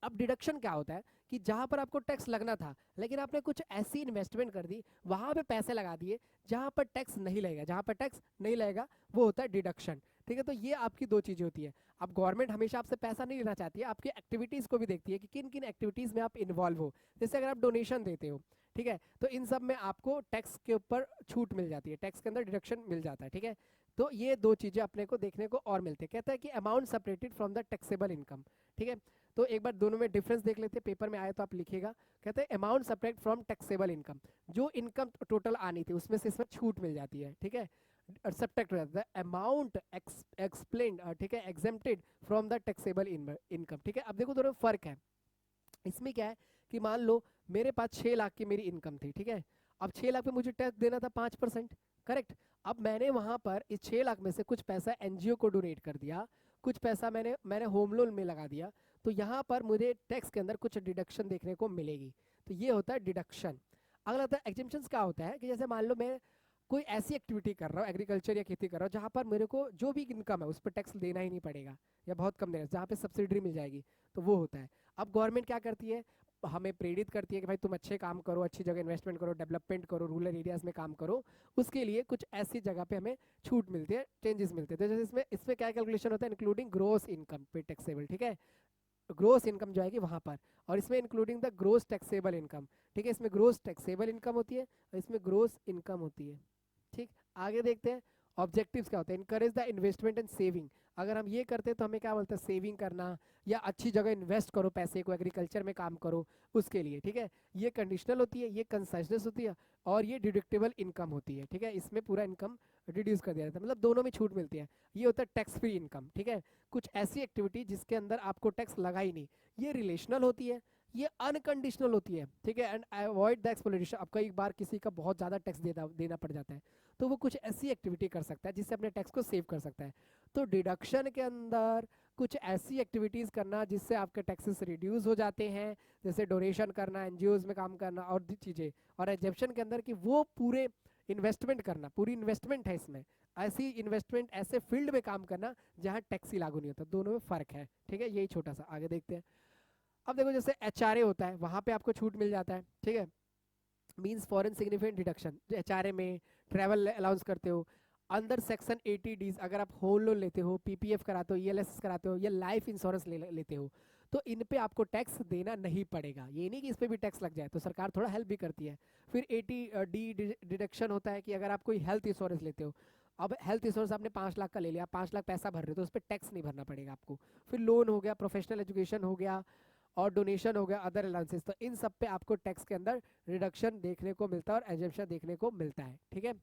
अब डिडक्शन क्या होता है कि जहां पर आपको टैक्स लगना था लेकिन आपने कुछ ऐसी इन्वेस्टमेंट कर दी, वहां पे पैसे लगा दिए जहां पर टैक्स नहीं लगेगा, जहां पर टैक्स नहीं लगेगा वो होता है डिडक्शन, ठीक है। तो ये आपकी दो चीजें होती है। अब गवर्नमेंट हमेशा आपसे पैसा नहीं लेना चाहती है, आपकी एक्टिविटीज को भी देखती है कि किन किन एक्टिविटीज में आप इन्वॉल्व हो। जैसे अगर आप डोनेशन देते हो, ठीक है, तो इन सब में आपको टैक्स के ऊपर छूट मिल जाती है, टैक्स के अंदर डिडक्शन मिल जाता है, ठीक है। तो ये दो चीजें अपने को देखने को और मिलती है। कहता है कि amount separated from the taxable income, ठीक है। तो एक बार दोनों में डिफरेंस देख लेते हैं, पेपर में आए तो आप लिखिएगा। कहते हैं amount subtract from taxable income, जो इनकम टोटल आनी थी उसमें से इसमें छूट मिल जाती है, ठीक है, सब्ट्रैक्ट हो जाता है अमाउंट एक्सप्लेन्ड, ठीक है, exempted from the taxable income, ठीक है। अब देखो दोनों में फर्क है। इसमें क्या है कि मान लो मेरे पास 6 लाख की मेरी इनकम थी, ठीक है, अब 6 लाख पे मुझे टैक्स देना था 5%, करेक्ट। अब मैंने वहां पर इस 6 लाख में से कुछ पैसा एनजीओ को डोनेट कर दिया, कुछ पैसा मैंने होम लोन में लगा दिया, तो यहाँ पर मुझे टैक्स के अंदर कुछ डिडक्शन देखने को मिलेगी। तो ये होता है डिडक्शन। अगला होता है एग्जेम्पशंस। क्या होता है कि जैसे मान लो मैं कोई ऐसी एक्टिविटी कर रहा हूँ, एग्रीकल्चर या खेती कर रहा हूँ, जहाँ पर मेरे को जो भी इनकम है उस पर टैक्स देना ही नहीं पड़ेगा या बहुत कम देना, जहाँ पे सब्सिडी मिल जाएगी, तो वो होता है। अब गवर्नमेंट क्या करती है, हमें प्रेरित करती है कि भाई तुम अच्छे काम करो, अच्छी जगह इन्वेस्टमेंट करो, डेवलपमेंट करो, रूरल एरियाज में काम करो, उसके लिए कुछ ऐसी जगह पे हमें छूट मिलती है, चेंजेस मिलते हैं। तो जैसे इसमें इसमें क्या कैलकुलेशन होता है, इंक्लूडिंग ग्रोस इनकम पे टैक्सेबल, ठीक है, ग्रोस इनकम जो आएगी वहां पर, और इसमें including the gross taxable income, ठीक है, इसमें ग्रोस टैक्सेबल इनकम होती है और इसमें ग्रोस इनकम होती है। ठीक, आगे देखते हैं ऑब्जेक्टिव्स क्या होता है। Encourage the investment and saving. अगर हम ये करते हैं तो हमें क्या बोलते हैं, सेविंग करना या अच्छी जगह इन्वेस्ट करो पैसे को, एग्रीकल्चर में काम करो उसके लिए, ठीक है। ये कंडीशनल होती है, ये कंसेशनस होती है, और ये डिडक्टेबल इनकम होती है, ठीक है। इसमें पूरा इनकम रिड्यूस कर दिया जाता है, मतलब दोनों में छूट मिलती है। ये होता है टैक्स फ्री इनकम, ठीक है। कुछ ऐसी एक्टिविटी जिसके अंदर आपको टैक्स लगा ही नहीं, ये रिलेशनल होती है, ये अनकंडीशनल होती है, ठीक है। And avoid the exploitation. अब कई बार किसी का बहुत ज़्यादा टैक्स देना पड़ जाता है, तो वो कुछ ऐसी एक्टिविटी कर सकता है जिससे अपने टैक्स को सेव कर सकता है। तो डिडक्शन के अंदर कुछ ऐसी एक्टिविटीज़ करना जिससे आपके टैक्सेस रिड्यूस हो जाते हैं, जैसे डोनेशन करना, एनजीओज में काम करना और भी चीज़ें। और एग्जेम्पशन के अंदर कि वो पूरे इन्वेस्टमेंट करना, पूरी इन्वेस्टमेंट है इसमें, ऐसी इन्वेस्टमेंट ऐसे फील्ड में काम करना जहाँ टैक्स ही लागू नहीं होता। दोनों में फ़र्क है, ठीक है। यही छोटा सा आगे देखते हैं। अब देखो जैसे एचआरए होता है, वहाँ पे आपको छूट मिल जाता है, ठीक है, मीन्स फॉरेन सिग्निफिकेंट डिडक्शन। जो एचआरए में ट्रैवल अलाउंस करते हो, अंदर सेक्शन 80 अगर आप होम लोन लेते हो, पीपीएफ कराते हो, ईएलएस कराते हो या लाइफ इंश्योरेंस लेते हो, तो इन पे आपको टैक्स देना नहीं पड़ेगा। ये नहीं कि इस पे भी टैक्स लग जाए, तो सरकार थोड़ा हेल्प भी करती है। फिर 80D डिडक्शन होता है कि अगर आप कोई हेल्थ इंश्योरेंस लेते हो, अब हेल्थ इंश्योरेंस आपने 5 लाख का ले लिया, 5 लाख पैसा भर रहे हो, तो उस पर टैक्स नहीं भरना पड़ेगा आपको। फिर लोन हो गया, प्रोफेशनल एजुकेशन हो गया, और डोनेशन हो गया, अदर अलाउंसेस, तो इन सब पे आपको टैक्स के अंदर रिडक्शन देखने को मिलता है और एग्जेम्पशन देखने को मिलता है, ठीक है।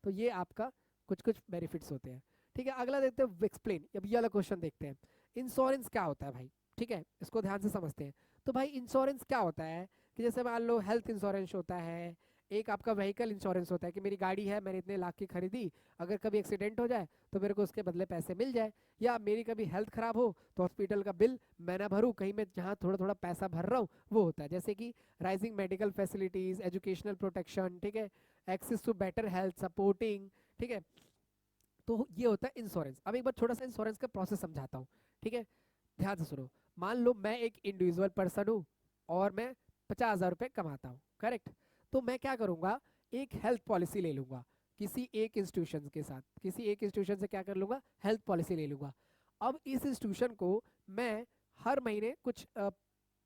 तो ये आपका कुछ कुछ बेनिफिट्स होते हैं, ठीक है। अगला देखते हैं एक्सप्लेन। अब ये वाला क्वेश्चन देखते हैं, इंश्योरेंस क्या होता है भाई, ठीक है, इसको ध्यान से समझते हैं। तो भाई इंश्योरेंस क्या होता है कि जैसे मान लो हेल्थ इंश्योरेंस होता है, एक आपका व्हीकल इंश्योरेंस होता है कि मेरी गाड़ी है, मैंने इतने लाख की खरीदी, अगर कभी एक्सीडेंट हो जाए तो मेरे को उसके बदले पैसे मिल जाए, या मेरी कभी हेल्थ खराब हो तो हॉस्पिटल का बिल मैं ना भरूँ, कहीं मैं जहाँ थोड़ा थोड़ा पैसा भर रहा हूँ वो होता है। जैसे कि rising medical facilities, educational protection, ठीक है, access to better health supporting, ठीक है। तो ये होता है इंश्योरेंस। अब एक बार छोटा सा इंश्योरेंस का प्रोसेस समझाता हूँ, ठीक है, ध्यान से सुनो। मान लो मैं एक इंडिविजुअल पर्सन हूँ और मैं 50,000 रुपये कमाता हूँ, करेक्ट। तो मैं क्या करूँगा, एक हेल्थ पॉलिसी ले लूँगा किसी एक इंस्टीट्यूशन के साथ, किसी एक इंस्टीट्यूशन से क्या कर लूँगा, हेल्थ पॉलिसी ले लूँगा। अब इस इंस्टीट्यूशन को मैं हर महीने कुछ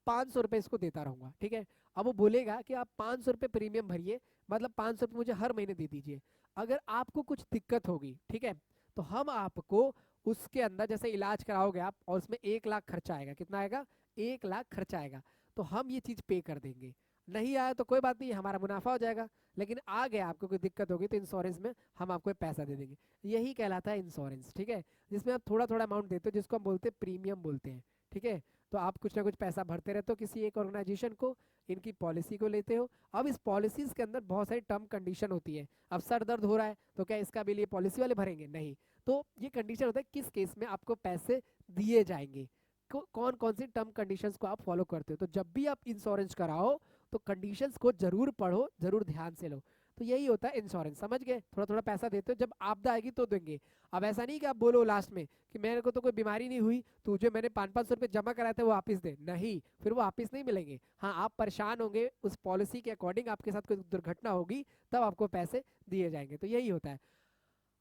500 रुपये इसको देता रहूँगा, ठीक है। अब वो बोलेगा कि आप 500 रुपये प्रीमियम भरिए, मतलब 500 रुपये मुझे हर महीने दे दीजिए। अगर आपको कुछ दिक्कत होगी, ठीक है, तो हम आपको उसके अंदर, जैसे इलाज कराओगे आप और उसमें 1 लाख खर्चा आएगा, कितना आएगा, 1 लाख खर्चा आएगा, तो हम ये चीज़ पे कर देंगे। नहीं आया तो कोई बात नहीं, हमारा मुनाफा हो जाएगा, लेकिन आ गया आपको कोई दिक्कत होगी तो इंश्योरेंस में हम आपको पैसा दे देंगे। यही कहलाता है इंश्योरेंस, ठीक है, जिसमें आप थोड़ा थोड़ा अमाउंट देते हो, जिसको हम बोलते हैं प्रीमियम बोलते हैं, ठीक है। तो आप कुछ ना कुछ पैसा भरते रहते हो किसी एक ऑर्गेनाइजेशन को, इनकी पॉलिसी को लेते हो। अब इस पॉलिसीज के अंदर बहुत सारी टर्म कंडीशन होती है। अब सर दर्द हो रहा है तो क्या इसका बिल ये पॉलिसी वाले भरेंगे, नहीं। तो ये कंडीशन होता है किस केस में आपको पैसे दिए जाएंगे, कौन कौन सी टर्म कंडीशंस को आप फॉलो करते हो। तो जब भी आप इंश्योरेंस कराओ तो कंडीशंस को जरूर पढ़ो, जरूर ध्यान से लो। तो यही होता है इंश्योरेंस, समझ गए। थोड़ा थोड़ा पैसा देते हो, जब आपदा आएगी तो देंगे। अब ऐसा नहीं कि आप बोलो लास्ट में कि मेरे को तो कोई बीमारी नहीं हुई, तुझे मैंने 500-500 रुपये जमा कराए थे वो वापस दे, नहीं, फिर वो वापस नहीं मिलेंगे। हाँ, आप परेशान होंगे, उस पॉलिसी के अकॉर्डिंग आपके साथ कोई दुर्घटना होगी तब आपको पैसे दिए जाएंगे। तो यही होता है।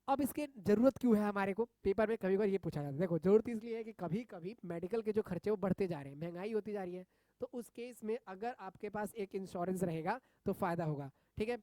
अब इसके जरूरत क्यों है हमारे को, पेपर में कभी बार ये पूछा जाता है। देखो जरूरत इसलिए है कि कभी कभी मेडिकल के जो खर्चे वो बढ़ते जा रहे हैं, महंगाई होती जा रही है, तो उस केस में अगर आपके पास एक इंश्योरेंस रहेगा तो फायदा होगा, ठीक है।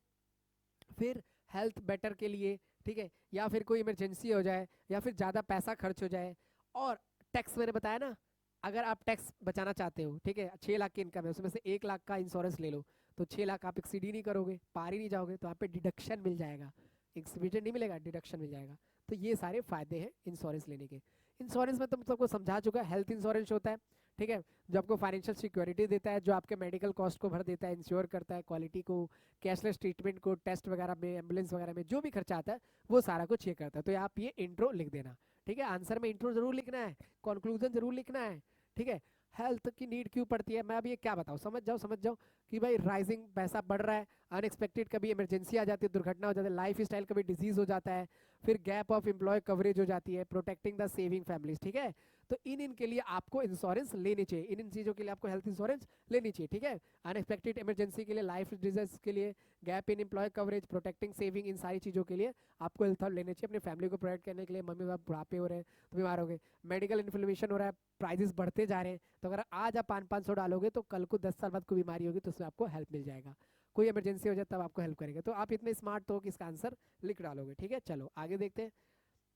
फिर हेल्थ बेटर के लिए, ठीक है, या फिर कोई इमरजेंसी हो जाए या फिर ज़्यादा पैसा खर्च हो जाए। और टैक्स मैंने बताया ना, अगर आप टैक्स बचाना चाहते हो, ठीक है, 6 लाख की इनकम है, उसमें से 1 लाख का इंश्योरेंस ले लो, तो 6 लाख आप एक्सीड ही नहीं करोगे, पार ही नहीं जाओगे, तो आप पे डिडक्शन मिल जाएगा, एक्सीडेंट नहीं मिलेगा, डिडक्शन मिल जाएगा। तो ये सारे फायदे हैं इंश्योरेंस लेने के। इंश्योरेंस में तुम सबको समझा चुका है, हेल्थ इंश्योरेंस होता है, ठीक है, जो आपको फाइनेंशियल सिक्योरिटी देता है, जो आपके मेडिकल कॉस्ट को भर देता है, इंश्योर करता है क्वालिटी को, कैशलेस ट्रीटमेंट को, टेस्ट वगैरह में, एम्बुलेंस वगैरह में जो भी खर्चा आता है वो सारा कुछ ये करता है। तो आप ये इंट्रो लिख देना, ठीक है, आंसर में इंट्रो जरूर लिखना है, कंक्लूजन जरूर लिखना है, ठीक है। हेल्थ की नीड क्यों पड़ती है, मैं अभी ये क्या बताऊँ, समझ जाओ कि भाई राइजिंग पैसा बढ़ रहा है, अनएक्सपेक्टेड कभी इमरजेंसी आ जाती है, दुर्घटना हो जाती है, लाइफ स्टाइल कभी डिजीज हो जाता है, फिर गैप ऑफ एम्प्लॉय कवरेज हो जाती है, प्रोटेक्टिंग द सेविंग फैमिलीज, ठीक है। तो इन के लिए आपको इंश्योरेंस लेनी चाहिए, इन चीज़ों के लिए आपको हेल्थ इंश्योरेंस लेनी चाहिए, ठीक है। अनएक्सपेक्टेड इमरजेंसी के लिए, लाइफ डिजीज के लिए, gap in employ coverage, protecting saving, इन सारी चीज़ों के लिए आपको हेल्थ लेने चाहिए, अपनी फैमिली को प्रोटेक्ट करने के लिए। मम्मी पापा बुढ़ापे हो रहे हैं तो बीमार हो गए, मेडिकल इन्फ्लेमेशन हो रहा है, प्राइजेस बढ़ते जा रहे हैं, तो अगर आज आप 500 डालोगे तो कल को 10 साल बाद कोई बीमारी होगी तो उसमें आपको हेल्प मिल जाएगा, कोई इमरजेंसी हो जाए तब आपको हेल्प करेगा। तो आप इतने स्मार्ट हो कि इसका आंसर लिख डालोगे, ठीक है। चलो आगे देखते हैं,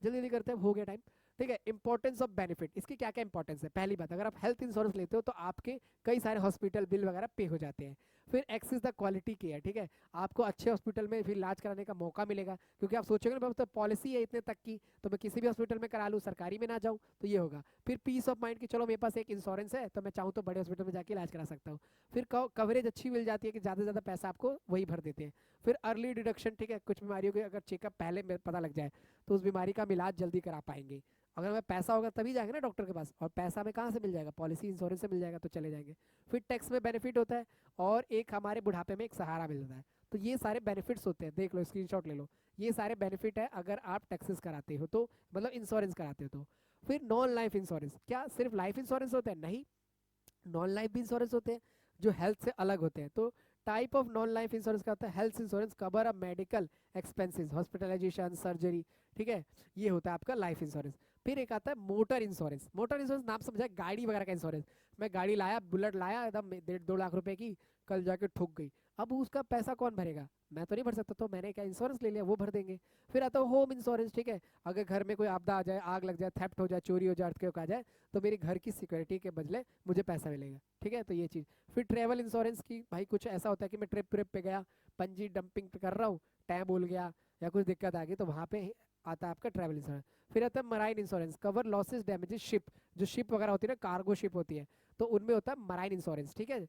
जल्दी जल्दी करते हैं, हो गया टाइम, ठीक है। इंपॉर्टेंस ऑफ बेनिफिट, इसकी क्या क्या इंपॉर्टेंस है। पहली बात, अगर आप हेल्थ इंश्योरेंस लेते हो तो आपके कई सारे हॉस्पिटल बिल वगैरह पे हो जाते हैं। फिर एक्सेस द क्वालिटी केयर, ठीक है, आपको अच्छे हॉस्पिटल में फिर इलाज कराने का मौका मिलेगा, क्योंकि आप सोचोगे ना तो पॉलिसी है इतने तक की, तो मैं किसी भी हॉस्पिटल में करा लूँ, सरकारी में ना जाऊँ, तो ये होगा। फिर पीस ऑफ माइंड की चलो मेरे पास एक इंश्योरेंस है तो मैं चाहूँ तो बड़े हॉस्पिटल में जाके इलाज करा सकता हूँ। फिर कवरेज अच्छी मिल जाती है कि ज़्यादा से ज़्यादा पैसा आपको वही भर देते हैं। फिर अर्ली डिडक्शन, ठीक है, कुछ बीमारियों के अगर चेकअप पहले पता लग जाए तो उस बीमारी का हम इलाज जल्दी करा पाएंगे। अगर हमें पैसा होगा तभी जाएंगे ना डॉक्टर के पास, और पैसा हमें कहाँ से मिल जाएगा, पॉलिसी इंश्योरेंस से मिल जाएगा, तो चले जाएंगे। फिर टैक्स में बेनिफिट होता है, और एक हमारे बुढ़ापे में एक सहारा मिलता है। तो ये सारे बेनिफिट्स होते हैं, देख लो स्क्रीनशॉट ले लो, ये सारे बेनिफिट है अगर आप टैक्सेस कराते हो तो, मतलब इंश्योरेंस कराते हो तो। फिर नॉन लाइफ इंश्योरेंस, क्या सिर्फ लाइफ इंश्योरेंस होता है, नहीं, नॉन लाइफ भी इंश्योरेंस होते हैं जो हेल्थ से अलग होते हैं। तो type of non life insurance का होता है health insurance cover a medical expenses, hospitalization, surgery, ठीक है, ये होता है आपका लाइफ इंश्योरेंस। फिर एक आता है मोटर इंश्योरेंस, मोटर इंश्योरेंस नाम समझा, गाड़ी वगैरह का इंश्योरेंस। मैं गाड़ी लाया, बुलेट लाया एकदम 1.5-2 लाख रुपए की, कल जाके ठुक गई, अब उसका पैसा कौन भरेगा, मैं तो नहीं भर सकता, तो मैंने क्या इंश्योरेंस ले लिया, वो भर देंगे। फिर आता है होम इंश्योरेंस, ठीक है, अगर घर में कोई आपदा आ जाए, आग लग जाए, थेफ्ट हो जाए, चोरी हो जाए, अर्थक्वेक आ जाए, तो मेरी घर की सिक्योरिटी के बदले मुझे पैसा मिलेगा, ठीक है, तो ये चीज़। फिर ट्रैवल इंश्योरेंस की, भाई कुछ ऐसा होता है कि मैं ट्रिप पे गया, पंजी डंपिंग पे कर रहा हूँ, टैब बोल गया या कुछ दिक्कत आ गई, तो वहाँ पे आता है आपका ट्रैवल इंश्योरेंस। फिर आता है marine insurance, cover losses damages ship, जो शिप वगैरह होती है ना, कार्गो शिप होती है, तो उनमें होता है मराइन इंश्योरेंस, ठीक है।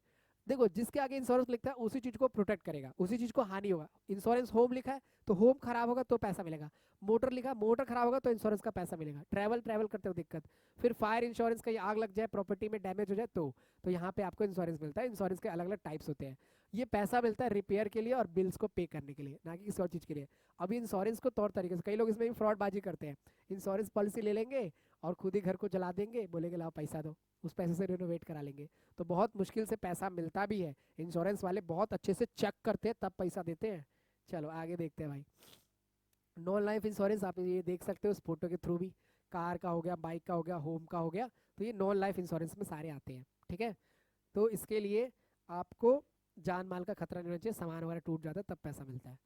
देखो जिसके आगे इंश्योरेंस लिखता है उसी चीज को प्रोटेक्ट करेगा, उसी चीज को हानि होगा। इंश्योरेंस होम लिखा है तो होम खराब होगा तो पैसा मिलेगा, मोटर लिखा, मोटर खराब होगा तो इंश्योरेंस का पैसा मिलेगा, ट्रैवल करते हो दिक्कत। फिर फायर इंश्योरेंस का, ये आग लग जाए, प्रॉपर्टी में डैमेज हो जाए तो यहाँ पे आपको इंश्योरेंस मिलता है। इंश्योरेंस के अलग अलग टाइप्स होते हैं, ये पैसा मिलता है रिपेयर के लिए और बिल्स को पे करने के लिए, ना कि किसी और चीज़ के लिए। अभी इंश्योरेंस को तौर तरीके से कई लोग इसमें भी फ्रॉड बाजी करते हैं, इंश्योरेंस पॉलिसी ले लेंगे और खुद ही घर को जला देंगे, बोलेंगे लाओ पैसा दो, उस पैसे से रिनोवेट करा लेंगे। तो बहुत मुश्किल से पैसा मिलता भी है, इंश्योरेंस वाले बहुत अच्छे से चेक करते हैं तब पैसा देते हैं। चलो आगे देखते हैं भाई, नॉन लाइफ इंश्योरेंस आप ये देख सकते हो इस फोटो के थ्रू भी, कार का हो गया, बाइक का हो गया, होम का हो गया, तो ये नॉन लाइफ इंश्योरेंस में सारे आते हैं, ठीक है। तो इसके लिए आपको जान माल का खतरा नहीं होना चाहिए, सामान वगैरह टूट जाता है तब पैसा मिलता है।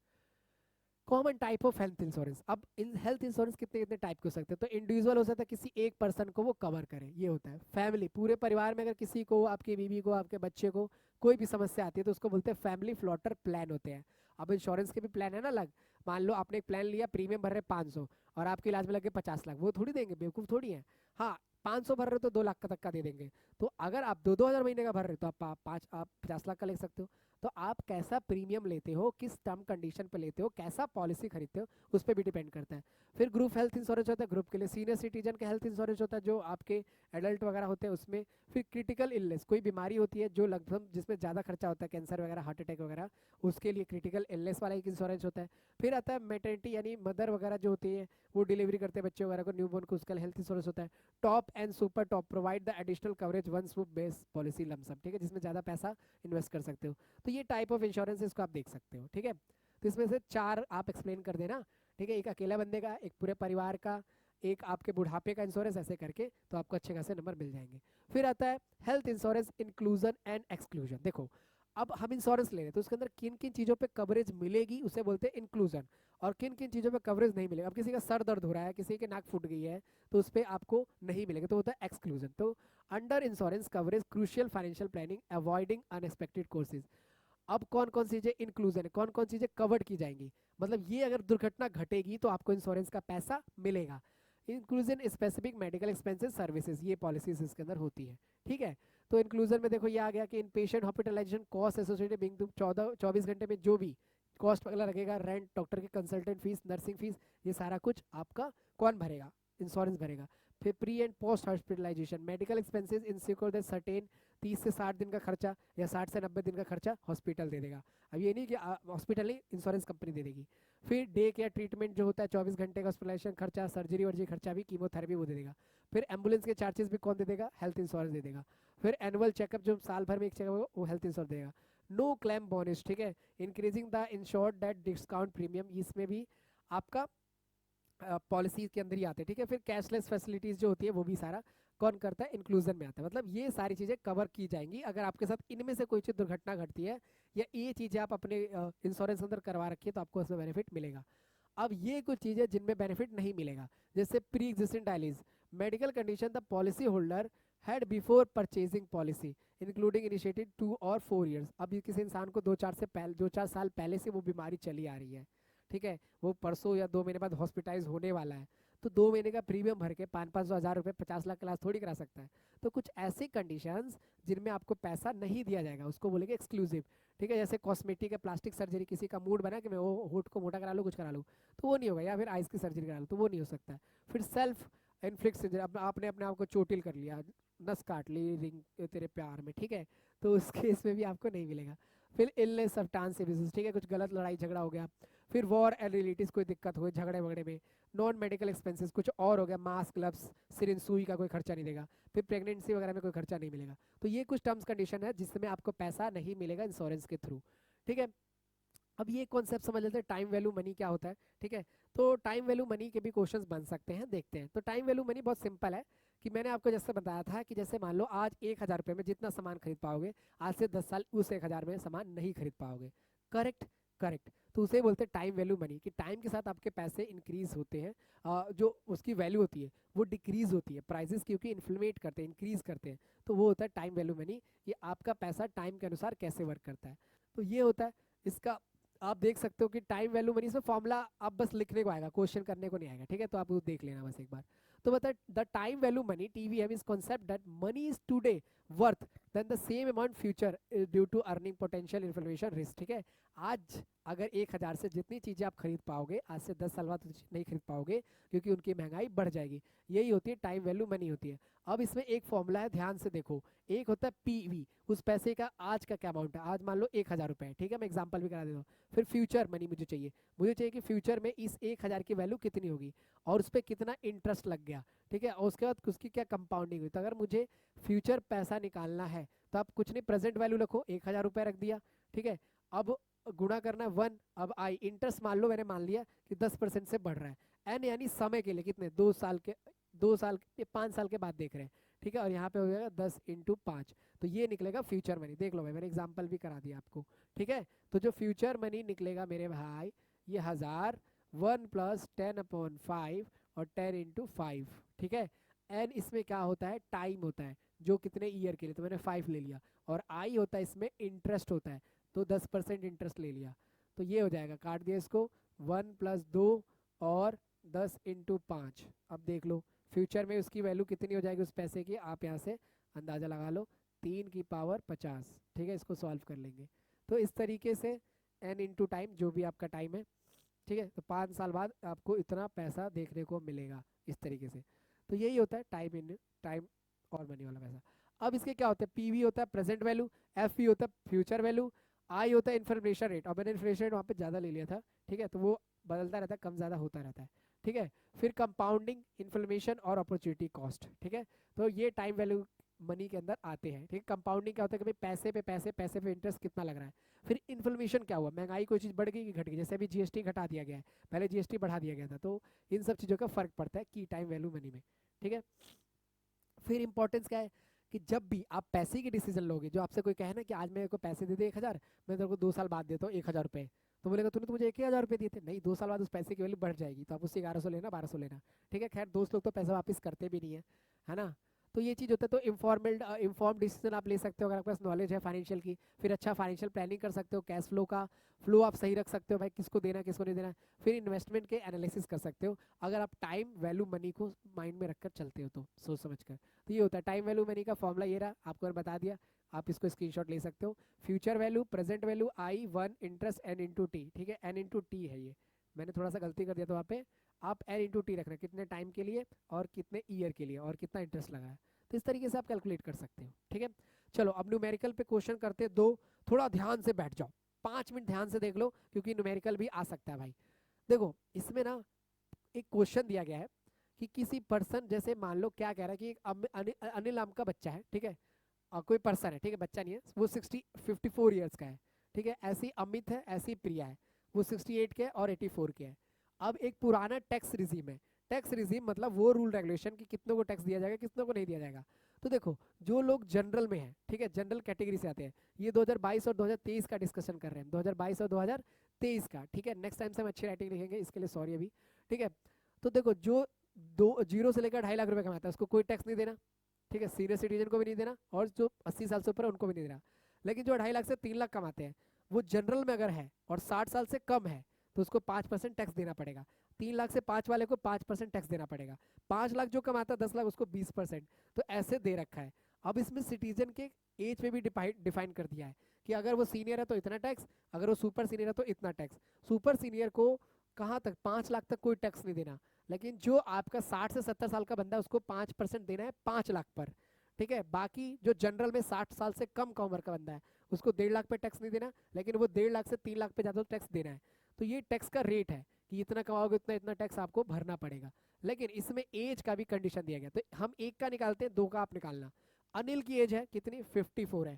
Common type of health insurance, अब इन हेल्थ इंश्योरेंस कितने कितने टाइप के हो सकते हैं, तो इंडिविजुअल हो सकता है, किसी एक पर्सन को वो कवर करे, ये होता है। फैमिली, पूरे परिवार में अगर किसी को, आपकी बीवी को, आपके बच्चे को कोई भी समस्या आती है तो उसको बोलते हैं फैमिली फ्लॉटर प्लान होते हैं। अब इंश्योरेंस के भी प्लान है ना अलग, मान लो आपने एक प्लान लिया, प्रीमियम भर रहे 500 और आपके इलाज में लगे 50 लाख, वो थोड़ी देंगे, बेवकूफ़ थोड़ी है। हाँ, 500 भर रहे हो तो 2 लाख का तक का दे देंगे। तो अगर आप 2-2 हज़ार महीने का भर रहे हो तो आप 50 लाख का ले सकते हो। तो आप कैसा प्रीमियम लेते हो, किस टर्म कंडीशन पे लेते हो, कैसा पॉलिसी खरीदते हो, उस पर भी डिपेंड करता है। फिर ग्रुप हेल्थ इंश्योरेंस होता है, ग्रुप के लिए। सीनियर सिटीजन का हेल्थ इंश्योरेंस होता है जो आपके एडल्ट वगैरह होते हैं उसमें। फिर क्रिटिकल इलनेस, कोई बीमारी होती है जो लगभग जिसमें ज़्यादा खर्चा होता है, कैंसर वगैरह, हार्ट अटैक वगैरह, उसके लिए क्रिटिकल इलनेस वाला एक इंश्योरेंस होता है। फिर आता है मेटर्निटी, यानी मदर वगैरह जो होती है वो डिलीवरी करते हैं बच्चे वगैरह को, न्यूबॉर्न को, उसका हेल्थ इंश्योरेंस होता है। Top and super top provide the additional coverage once वो बेस पॉलिसी लमसम, ठीक है, जिसमें ज़्यादा पैसा इन्वेस्ट कर सकते हो। तो ये टाइप ऑफ इंश्योरेंस इसको आप देख सकते हो, ठीक है। तो इसमें से 4 आप एक्सप्लेन कर देना, ठीक है, एक अकेला बंदे का, एक पूरे परिवार का, एक आपके बुढ़ापे का इंश्योरेंस, ऐसे करके तो आपको अच्छे खासे नंबर मिल जाएंगे। फिर आता है health insurance inclusion and exclusion. देखो अब हम इंश्योरेंस ले रहे हैं तो उसके अंदर किन किन चीज़ों पे कवरेज मिलेगी उसे बोलते हैं इंक्लूजन, और किन किन चीज़ों पे कवरेज नहीं मिलेगा। अब किसी का सर दर्द हो रहा है, किसी की नाक फूट गई है, तो उस पर आपको नहीं मिलेगा, तो होता है एक्सक्लूजन। तो under insurance coverage crucial financial planning avoiding unexpected courses. अब कौन कौन सी चीजें इंक्लूजन है, कौन कौन सी चीजें कवर्ड की जाएंगी, मतलब ये अगर दुर्घटना घटेगी तो आपको इंश्योरेंस का पैसा मिलेगा। Inclusion specific medical expenses services, ये पॉलिसीज इसके अंदर होती है, ठीक है। तो इंक्लूजन में देखो ये आ गया कि inpatient hospitalisation cost associated being 24 घंटे में जो भी कॉस्ट वगैरह लगेगा, रेंट, डॉक्टर की कंसल्टेंट फीस, नर्सिंग फीस, ये सारा कुछ आपका कौन भरेगा, इंश्योरेंस भरेगा। फिर pre and post hospitalisation, medical expenses insure that certain 30 से 60 दिन का खर्चा या 60 से 90 दिन का खर्चा हॉस्पिटल दे देगा। अब ये नहीं कि हॉस्पिटल नहीं, इंश्योरेंस कंपनी दे देगी। फिर डे केयर ट्रीटमेंट जो होता है 24 घंटे का हॉस्पिटलाइजेशन खर्चा, सर्जरी वर्जरी खर्चा भी, कीमोथेरेपी वो दे देगा। फिर एम्बुलेंस के चार्जेस भी कौन दे देगा, हेल्थ इंश्योरेंस दे देगा। फिर एनुअल चेकअप जो साल भर में एक चेकअप होगा वो हेल्थ इंश्योरेंस देगा। नो क्लेम बोनस, ठीक है, increasing the insured that discount premium, इसमें भी आपका पॉलिसी के अंदर ही आते हैं, ठीक है। फिर कैशलेस फैसिलिटीज जो होती है वो भी सारा कौन करता है, इंक्लूजन में आता है। मतलब ये सारी चीजें कवर की जाएंगी अगर आपके साथ इनमें से कोई चीज दुर्घटना घटती है या ये चीजें आप अपने इंश्योरेंस अंदर करवा रखी है तो आपको उसमें बेनिफिट मिलेगा। अब ये कुछ चीजें जिनमें बेनिफिट नहीं मिलेगा, जैसे pre existing dialysis, medical condition the policy holder had before purchasing policy including initiated 2 और 4 ईयर्स। अब ये किसी इंसान को 2-4 साल पहले से वो बीमारी चली आ रही है, ठीक है, वो परसों या 2 महीने बाद हॉस्पिटलाइज होने वाला है, तो 2 महीने का प्रीमियम भर के 500-500 हज़ार रुपये 50 लाख का इलाज थोड़ी करा सकता है। तो कुछ ऐसी कंडीशंस जिनमें आपको पैसा नहीं दिया जाएगा उसको बोलेंगे एक्सक्लूसिव, ठीक है। जैसे कॉस्मेटिक या प्लास्टिक सर्जरी, किसी का मूड बना कि मैं वो होठ को मोटा करा लूँ, कुछ करा लूँ, तो वो नहीं होगा। या फिर आइस की सर्जरी करा लूँ, तो वो नहीं हो सकता है। फिर सेल्फ इन्फ्लिक्ट सर्जरी, आपने अपने आप को चोटिल कर लिया, नस काट ली रिंग तेरे प्यार में, ठीक है, तो उस केस में भी आपको नहीं मिलेगा। फिर इलनेस सब्सटेंस एब्यूज, ठीक है, कुछ गलत लड़ाई झगड़ा हो गया। फिर वॉर एंड रिलेटिव्स कोई दिक्कत हुई झगड़े वगड़े में। नॉन मेडिकल एक्सपेंसेस कुछ और हो गया, मास्क ग्लव्स सिरिंज सुई का कोई खर्चा नहीं देगा। फिर प्रेगनेंसी वगैरह में कोई खर्चा नहीं मिलेगा। तो ये कुछ टर्म्स कंडीशन है जिसमें आपको पैसा नहीं मिलेगा इंश्योरेंस के थ्रू, ठीक है। अब ये कॉन्सेप्ट समझ लेते हैं टाइम वैल्यू मनी क्या होता है, ठीक है। तो टाइम वैल्यू मनी के भी क्वेश्चंस बन सकते हैं, देखते हैं। तो टाइम वैल्यू मनी बहुत सिंपल है कि मैंने आपको जैसे बताया था कि जैसे मान लो आज 1,000 रुपये में जितना सामान खरीद पाओगे, आज से 10 साल उस 1,000 में सामान नहीं खरीद पाओगे। Correct, correct. तो उसे बोलते हैं टाइम वैल्यू मनी, कि टाइम के साथ आपके पैसे इंक्रीज होते हैं, जो उसकी वैल्यू होती है वो डिक्रीज होती है, प्राइजेस क्योंकि इन्फ्लेमेट करते हैं, इंक्रीज करते हैं, तो वो होता है टाइम वैल्यू मनी, कि आपका पैसा टाइम के अनुसार कैसे वर्क करता है। तो ये होता है इसका। आप देख सकते हो कि टाइम वैल्यू मनी, इसमें फॉर्मूला आप बस लिखने को आएगा, क्वेश्चन करने को नहीं आएगा, ठीक है, तो आप वो देख लेना बस एक बार। तो बता, the time value money TVM is concept that money is today worth then the same amount future due to earning potential inflammation risk, ठीक है। आज अगर 1,000 से जितनी चीजें आप खरीद पाओगे, आज से 10 साल बाद नहीं खरीद पाओगे क्योंकि उनकी महंगाई बढ़ जाएगी। यही होती है टाइम वैल्यू मनी होती है। अब इसमें एक फॉर्मूला है, ध्यान से देखो। एक होता है पीवी, उस पैसे का आज का क्या अमाउंट है, आज मान लो 1,000 रुपए है, ठीक है, मैं एग्जांपल भी करा देता हूँ। फिर फ्यूचर मनी मुझे चाहिए कि फ्यूचर में इस 1,000 की वैल्यू कितनी होगी और उस पर कितना इंटरेस्ट लग गया, ठीक है, और उसके बाद उसकी क्या कंपाउंडिंग हुई। तो अगर मुझे फ्यूचर पैसा निकालना है तो आप कुछ नहीं, प्रेजेंट वैल्यू रखो, 1,000 रुपये रख दिया, ठीक है। अब गुणा करना 1, अब आई इंटरेस्ट मान लो, मैंने मान लिया कि 10% से बढ़ रहा है, एन यानी समय के लिए कितने, 5 साल के बाद देख रहे हैं, ठीक है। और यहाँ पे हो जाएगा 10 × 5, तो ये निकलेगा फ्यूचर मनी। देख लो भाई, मैंने एग्जांपल भी करा दिया आपको, ठीक है। तो जो फ्यूचर मनी निकलेगा मेरे भाई, ये 1,000 1 + 10/5 और 10 × 5, ठीक है। एन इसमें क्या होता है, टाइम होता है, जो कितने ईयर के लिए, तो मैंने 5 ले लिया। और आई होता है इसमें इंटरेस्ट होता है, तो 10% इंटरेस्ट ले लिया। तो ये हो जाएगा, काट दिया इसको, 1 + 2 और 10 × 5। अब देख लो फ्यूचर में उसकी वैल्यू कितनी हो जाएगी उस पैसे की, आप यहाँ से अंदाजा लगा लो, 3 की पावर 50, ठीक है। इसको सॉल्व कर लेंगे। तो इस तरीके से n × टाइम, जो भी आपका टाइम है, ठीक है, तो 5 साल बाद आपको इतना पैसा देखने को मिलेगा इस तरीके से। तो यही होता है टाइम और मनी वाला पैसा। अब इसके क्या होता है, पीवी होता है प्रेजेंट वैल्यू, एफ होता है फ्यूचर वैल्यू, आई होता है इन्फ्लेशन रेट, और मैंने इन्फ्लेशन रेट वहाँ पे ज़्यादा ले लिया था, ठीक है, तो वो बदलता रहता है, कम ज़्यादा होता रहता है, ठीक है। फिर कंपाउंडिंग, इन्फ्लेमेशन और अपॉर्चुनिटी कॉस्ट, ठीक है। तो ये टाइम वैल्यू मनी के अंदर आते हैं, ठीक है। कंपाउंडिंग क्या होता है कि भाई पैसे पे इंटरेस्ट कितना लग रहा है। फिर इन्फ्लेमेशन क्या हुआ, महंगाई कोई चीज़ बढ़ गई कि घट गई, जैसे अभी जीएसटी घटा दिया गया है, पहले जीएसटी बढ़ा दिया गया था, तो इन सब चीज़ों का फर्क पड़ता है की टाइम वैल्यू मनी में, ठीक है। फिर इंपॉर्टेंस क्या है कि जब भी आप पैसे की डिसीजन लोगे, जो आपसे कोई कहे ना कि आज मेरे को पैसे दे दे 1,000, मैं तेरे को 2 साल बाद देता हूँ 1,000 रुपये, तो बोलेगा तूने तो मुझे 1,000 रुपये दिए थे, नहीं, 2 साल बाद उस पैसे की वैल्यू बढ़ जाएगी, तो आप उससे 1,100 लेना, 1,200 लेना, ठीक है। खैर दोस्त लोग तो पैसा वापस करते भी नहीं है ना। तो ये चीज़ होता है। तो इन्फॉर्म डिसीजन आप ले सकते हो अगर आपके पास नॉलेज है फाइनेंशियल की। फिर अच्छा फाइनेंशियल प्लानिंग कर सकते हो, कैश फ्लो का फ्लो आप सही रख सकते हो, भाई किसको देना किसको नहीं देना। फिर इन्वेस्टमेंट के एनालिसिस कर सकते हो अगर आप टाइम वैल्यू मनी को माइंड में रखकर चलते हो, तो सोच समझ कर। तो ये होता है टाइम वैल्यू मनी का फॉर्मूला, ये रहा, आपको मैंने बता दिया, आप इसको स्क्रीनशॉट ले सकते हो। Future value, present value, I1 interest, n × t, ठीक है, n × t है ये, मैंने थोड़ा सा गलती कर दिया था वहाँ पे, आप n इंटू टी रख रहे हैं कितने टाइम के लिए और कितने ईयर के लिए और कितना इंटरेस्ट लगा है। तो इस तरीके से आप कैलकुलेट कर सकते हो। ठीक है, चलो अब न्यूमेरिकल पे क्वेश्चन करते हैं दो। थोड़ा ध्यान से बैठ जाओ, 5 मिनट ध्यान से देख लो, क्योंकि न्यूमेरिकल भी आ सकता है भाई। देखो इसमें ना एक क्वेश्चन दिया गया है कि किसी पर्सन, जैसे मान लो क्या कह रहा है कि एक अनिल नाम का बच्चा है, ठीक है, कोई पर्सन है, ठीक है, बच्चा नहीं है, वो 54 ईयर्स का है। ठीक है, ऐसी अमित है, ऐसी प्रिया है, वो 68 के और 84 के है। अब एक पुराना टैक्स रिजीम है, टैक्स रिजीम मतलब वो रूल रेगुलेशन कि कितनों को टैक्स दिया जाएगा कितनों को नहीं दिया जाएगा। तो देखो जो लोग जनरल में है, ठीक है, जनरल कैटेगरी से आते हैं, ये 2022 और 2023 का डिस्कशन कर रहे हैं, 2022 और 2023 का। ठीक है, नेक्स्ट टाइम से हम अच्छी राइटिंग लिखेंगे, इसके लिए सॉरी अभी। ठीक है, तो देखो जो 0 से लेकर 2.5 लाख रुपए कमाता है उसको कोई टैक्स नहीं देना। ठीक है, सीनियर सिटीजन को भी नहीं देना, और जो 80 साल से ऊपर है उनको भी नहीं देना। लेकिन जो 2.5 लाख से 3 लाख कमाते हैं, वो जनरल में अगर है और 60 साल से कम है तो उसको 5% टैक्स देना पड़ेगा। 3 लाख से 5 वाले को 5% टैक्स देना पड़ेगा। 5 लाख जो कमाता है 10 लाख उसको 20%। तो ऐसे दे रखा है। अब इसमें सिटीजन के एज पे भी डिफाइन कर दिया है कि अगर वो सीनियर है तो इतना टैक्स, अगर वो सुपर सीनियर है तो इतना टैक्स। सुपर सीनियर को कहाँ तक, 5 लाख तक कोई टैक्स नहीं देना। लेकिन जो आपका 60 से 70 साल का बंदा है उसको 5% देना है 5 लाख पर। ठीक है, बाकी जो जनरल में 60 साल से कम का उम्र का बंदा है उसको 1.5 लाख पे टैक्स नहीं देना, लेकिन वो 1.5 लाख से 3 लाख पे ज्यादा टैक्स देना है। तो ये टैक्स का रेट है कि इतना कमाओगे उतना इतना टैक्स आपको भरना पड़ेगा। लेकिन इसमें एज का भी कंडीशन दिया गया, तो हम एक का निकालते हैं, दो का आप निकालना। अनिल की एज है कितनी, 54 है,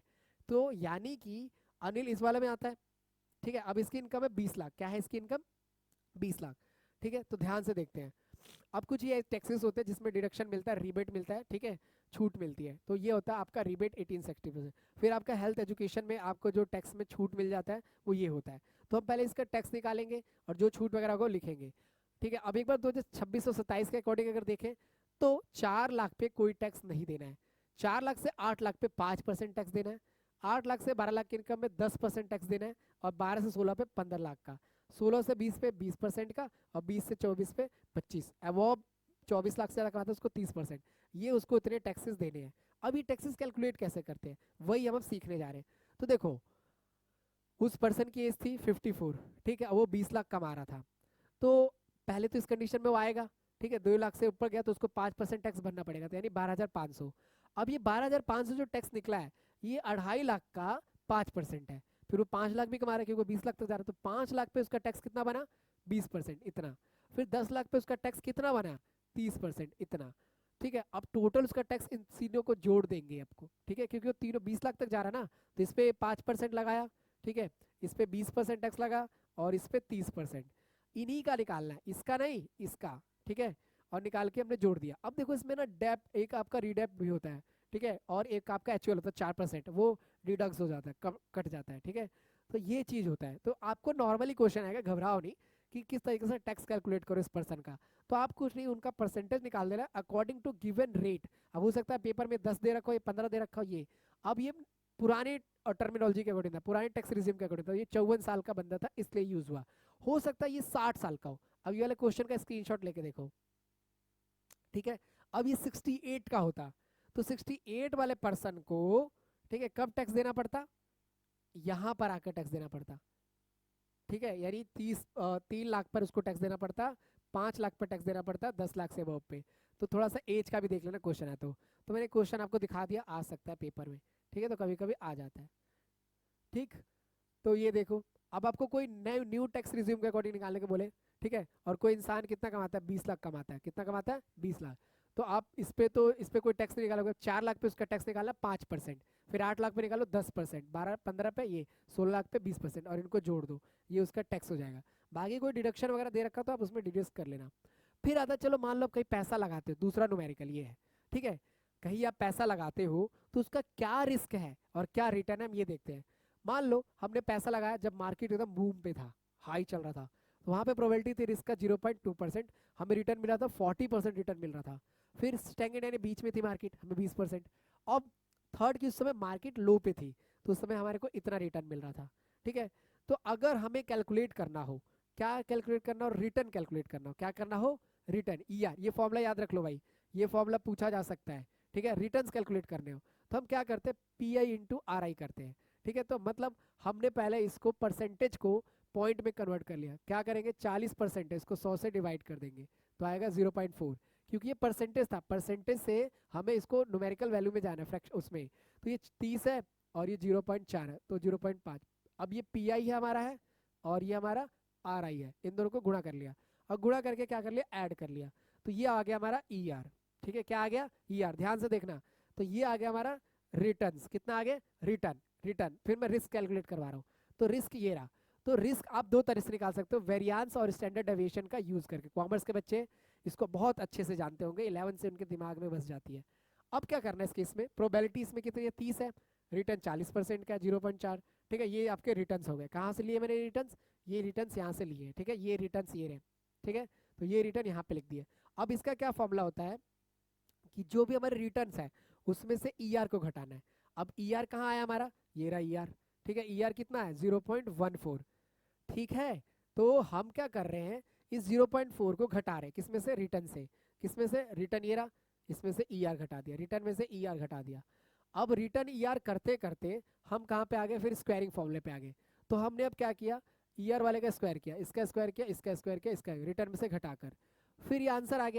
तो यानी कि अनिल इस वाले में आता है। ठीक है, अब इसकी इनकम है 20 लाख, क्या है इसकी इनकम, 20 लाख। ठीक है, तो ध्यान से देखते हैं। अब कुछ ये टैक्सेस होते हैं जिसमें डिडक्शन मिलता है, रिबेट मिलता है, ठीक है, छूट मिलती है। तो ये होता है आपका रिबेट 1860%। फिर आपका हेल्थ एजुकेशन में आपको जो टैक्स में छूट मिल जाता है वो ये होता है। तो हम पहले इसका टैक्स निकालेंगे और जो छूट वगैरह को लिखेंगे। ठीक है, अब एक बार 2026 और 27 के अकॉर्डिंग अगर देखें तो 4 लाख पे कोई टैक्स नहीं देना है। 4 लाख से 8 लाख पे 5% टैक्स देना है। 8 लाख से 12 लाख की इनकम में 10% टैक्स देना है। और 12 से 16 पे 15 लाख का, 16 से 20 पे 20% का, और 20 से 24 पे 25। अब 24 लाख से ज्यादा कमाता है उसको 30%। ये उसको इतने टैक्सेस देने हैं। अब ये टैक्सेस कैलकुलेट कैसे करते हैं वही हम सीखने जा रहे हैं। तो देखो उस पर्सन की एज थी 54, ठीक है, वो 20 लाख कमा रहा था। तो पहले तो इस कंडीशन में वो आएगा, ठीक है, 2 लाख से ऊपर गया तो उसको 5% टैक्स भरना पड़ेगा, तो यानी 12,500। अब ये 12,500 जो टैक्स निकला है ये 2.5 लाख का 5% है। फिर वो 5 लाख भी कमा रहा है क्योंकि 20 लाख तक जा रहा है, तो 5 लाख पे उसका टैक्स कितना बना, 20% इतना। फिर 10 लाख पे उसका टैक्स कितना बना, 30% इतना। ठीक है, अब टोटल उसका टैक्स इन तीनों को जोड़ देंगे आपको, ठीक है, क्योंकि वो तीनों 20 लाख तक जा रहा है ना, तो इस पे 5% लगाया, ठीक है, इस पे 20% टैक्स लगा, और इस पे 30%। इन्हीं का निकालना है, इसका नहीं, इसका। ठीक है, और निकाल के हमने जोड़ दिया। अब देखो इसमें ना डेप, एक आपका रीडेप भी होता है, ठीक है, और एक आपका एक्चुअल होता है 4%, वो डिडक्ट हो जाता है, कट जाता है। ठीक है, तो ये चीज होता है। तो आपको नॉर्मली क्वेश्चन आएगा, घबराओ नहीं कि किस तरीके से टैक्स कैलकुलेट करो इस पर्सन का। तो आप कुछ नहीं, उनका परसेंटेज निकाल देना अकॉर्डिंग टू गिवन रेट। अब हो सकता है पेपर में 10 दे रखा हो या 15 दे रखा हो, ये अब ये पुराने टर्मिनोलॉजी के अकॉर्डिंग था, पुराने टैक्स रिजिम के अकॉर्डिंग था। ये 54 साल का बंदा था इसलिए यूज हुआ, हो सकता है ये 60 साल का हो। अब ये वाले क्वेश्चन का स्क्रीनशॉट लेके देखो। ठीक है, अब ये 68 का होता तो 68 वाले पर्सन को, ठीक है, कब टैक्स देना पड़ता, यहां पर आकर टैक्स देना पड़ता। ठीक है, यानी 3 लाख पर उसको टैक्स देना पड़ता, 5 लाख पर टैक्स देना पड़ता, 10 लाख से अबव पे। तो थोड़ा सा एज का भी देख लेना क्वेश्चन है तो मैंने क्वेश्चन आपको दिखा दिया, आ सकता है पेपर में। ठीक है, तो कभी कभी आ जाता है। ठीक, तो ये देखो, अब आपको कोई न्यू टैक्स रिज्यूम के अकॉर्डिंग निकालने के बोले, ठीक है, और कोई इंसान कितना कमाता है, 20 लाख कमाता है, कितना कमाता है, 20 लाख। तो आप इस पे कोई टैक्स नहीं निकालोगे। 4 लाख पे उसका टैक्स निकालना 5%, फिर 8 लाख पे निकालो 10%, 12 15 पे ये 16 लाख पे 20%, और इनको जोड़ दो, ये उसका टैक्स हो जाएगा। बाकी कोई डिडक्शन वगैरह दे रखा तो आप उसमें डिड्यूस कर लेना। फिर आता, चलो मान लो आप कहीं पैसा लगाते हो, दूसरा न्यूमेरिकल ये है। ठीक है, कहीं आप पैसा लगाते हो तो उसका क्या रिस्क है और क्या रिटर्न है, हम ये देखते हैं। मान लो हमने पैसा लगाया जब मार्केट एकदम बूम पे था, हाई चल रहा था, तो वहां पे प्रोबेबिलिटी थी रिस्क का 0.2%, हमें रिटर्न मिला था 40% रिटर्न मिल रहा था। फिर स्टैग्नेंट यानी बीच में थी मार्केट, हमें 20%। अब थर्ड की उस समय मार्केट लो पे थी तो उस समय हमारे को इतना रिटर्न मिल रहा था। ठीक है, तो अगर हमें कैलकुलेट करना हो, क्या कैलकुलेट करना हो, रिटर्न कैलकुलेट करना हो, क्या करना हो, रिटर्न। ये फॉर्मूला याद रख लो भाई, ये फॉर्मूला पूछा जा सकता है। ठीक है, रिटर्न्स कैलकुलेट करने हो तो हम क्या करते हैं, पी आई इंटू आर आई करते हैं। ठीक है, तो मतलब हमने पहले इसको परसेंटेज को पॉइंट में कन्वर्ट कर लिया। क्या करेंगे, 40% है, इसको 100 से डिवाइड कर देंगे तो आएगा 0.4, क्योंकि ये परसेंटेज था, परसेंटेज से हमें इसको न्यूमेरिकल वैल्यू में जाना है, फ्रैक्शन उसमें। तो ये 30 है और ये 0.4 है तो 0.5। अब ये पी आई है हमारा है और ये हमारा आर आई है, इन दोनों को गुणा कर लिया और गुणा करके क्या कर लिया, ऐड कर लिया। तो ये आ गया हमारा ई आर। ठीक है, क्या आ गया, ई आर, ध्यान से देखना। तो ये आ गया हमारा रिटर्न्स, कितना आ गया, रिटर्न, रिटर्न। फिर मैं रिस्क कैलकुलेट करवा रहा हूँ, तो रिस्क ये रहा। तो रिस्क आप दो तरह से निकाल सकते हो, वेरिएंस और स्टैंडर्ड डेविएशन का यूज करके। कॉमर्स के बच्चे इसको बहुत अच्छे से जानते होंगे, 11 से उनके दिमाग में बस जाती है। अब क्या करना है इस केस में, प्रोबेबिलिटी इसमें कितनी है, 30 है, रिटर्न 40% का 0.4। ठीक है, ये आपके रिटर्न्स हो गए। कहाँ से लिए मैंने रिटर्न्स, ये रिटर्न्स यहाँ से लिए। ठीक है, ये रिटर्न्स ये रहे। ठीक है, तो ये रिटर्न यहाँ पे लिख दिए। अब इसका क्या फॉर्मूला होता है कि जो भी हमारे रिटर्न्स है उसमें से ई आर को घटाना है। अब ई आर कहाँ आया हमारा, ये रहा ई आर। ठीक है, ई आर कितना है, 0.14। ठीक है, तो हम क्या कर रहे हैं, इस 0.4 को घटा रहे हैं, किसमें से, रिटर्न से। किसमें से, रिटर्न ये रहा, इसमें से ई आर घटा दिया, रिटर्न में से ई आर घटा दिया। अब रिटर्न ई आर करते करते हम कहाँ पे आ गए, फिर स्क्वायरिंग फॉर्मूले पे आ गए। तो हमने अब क्या किया, ई आर वाले का स्क्वायर किया, इसका स्क्वायर किया, इसका स्क्वायर किया, इसका रिटर्न में से घटाकर, फिर ये आंसर आ गया।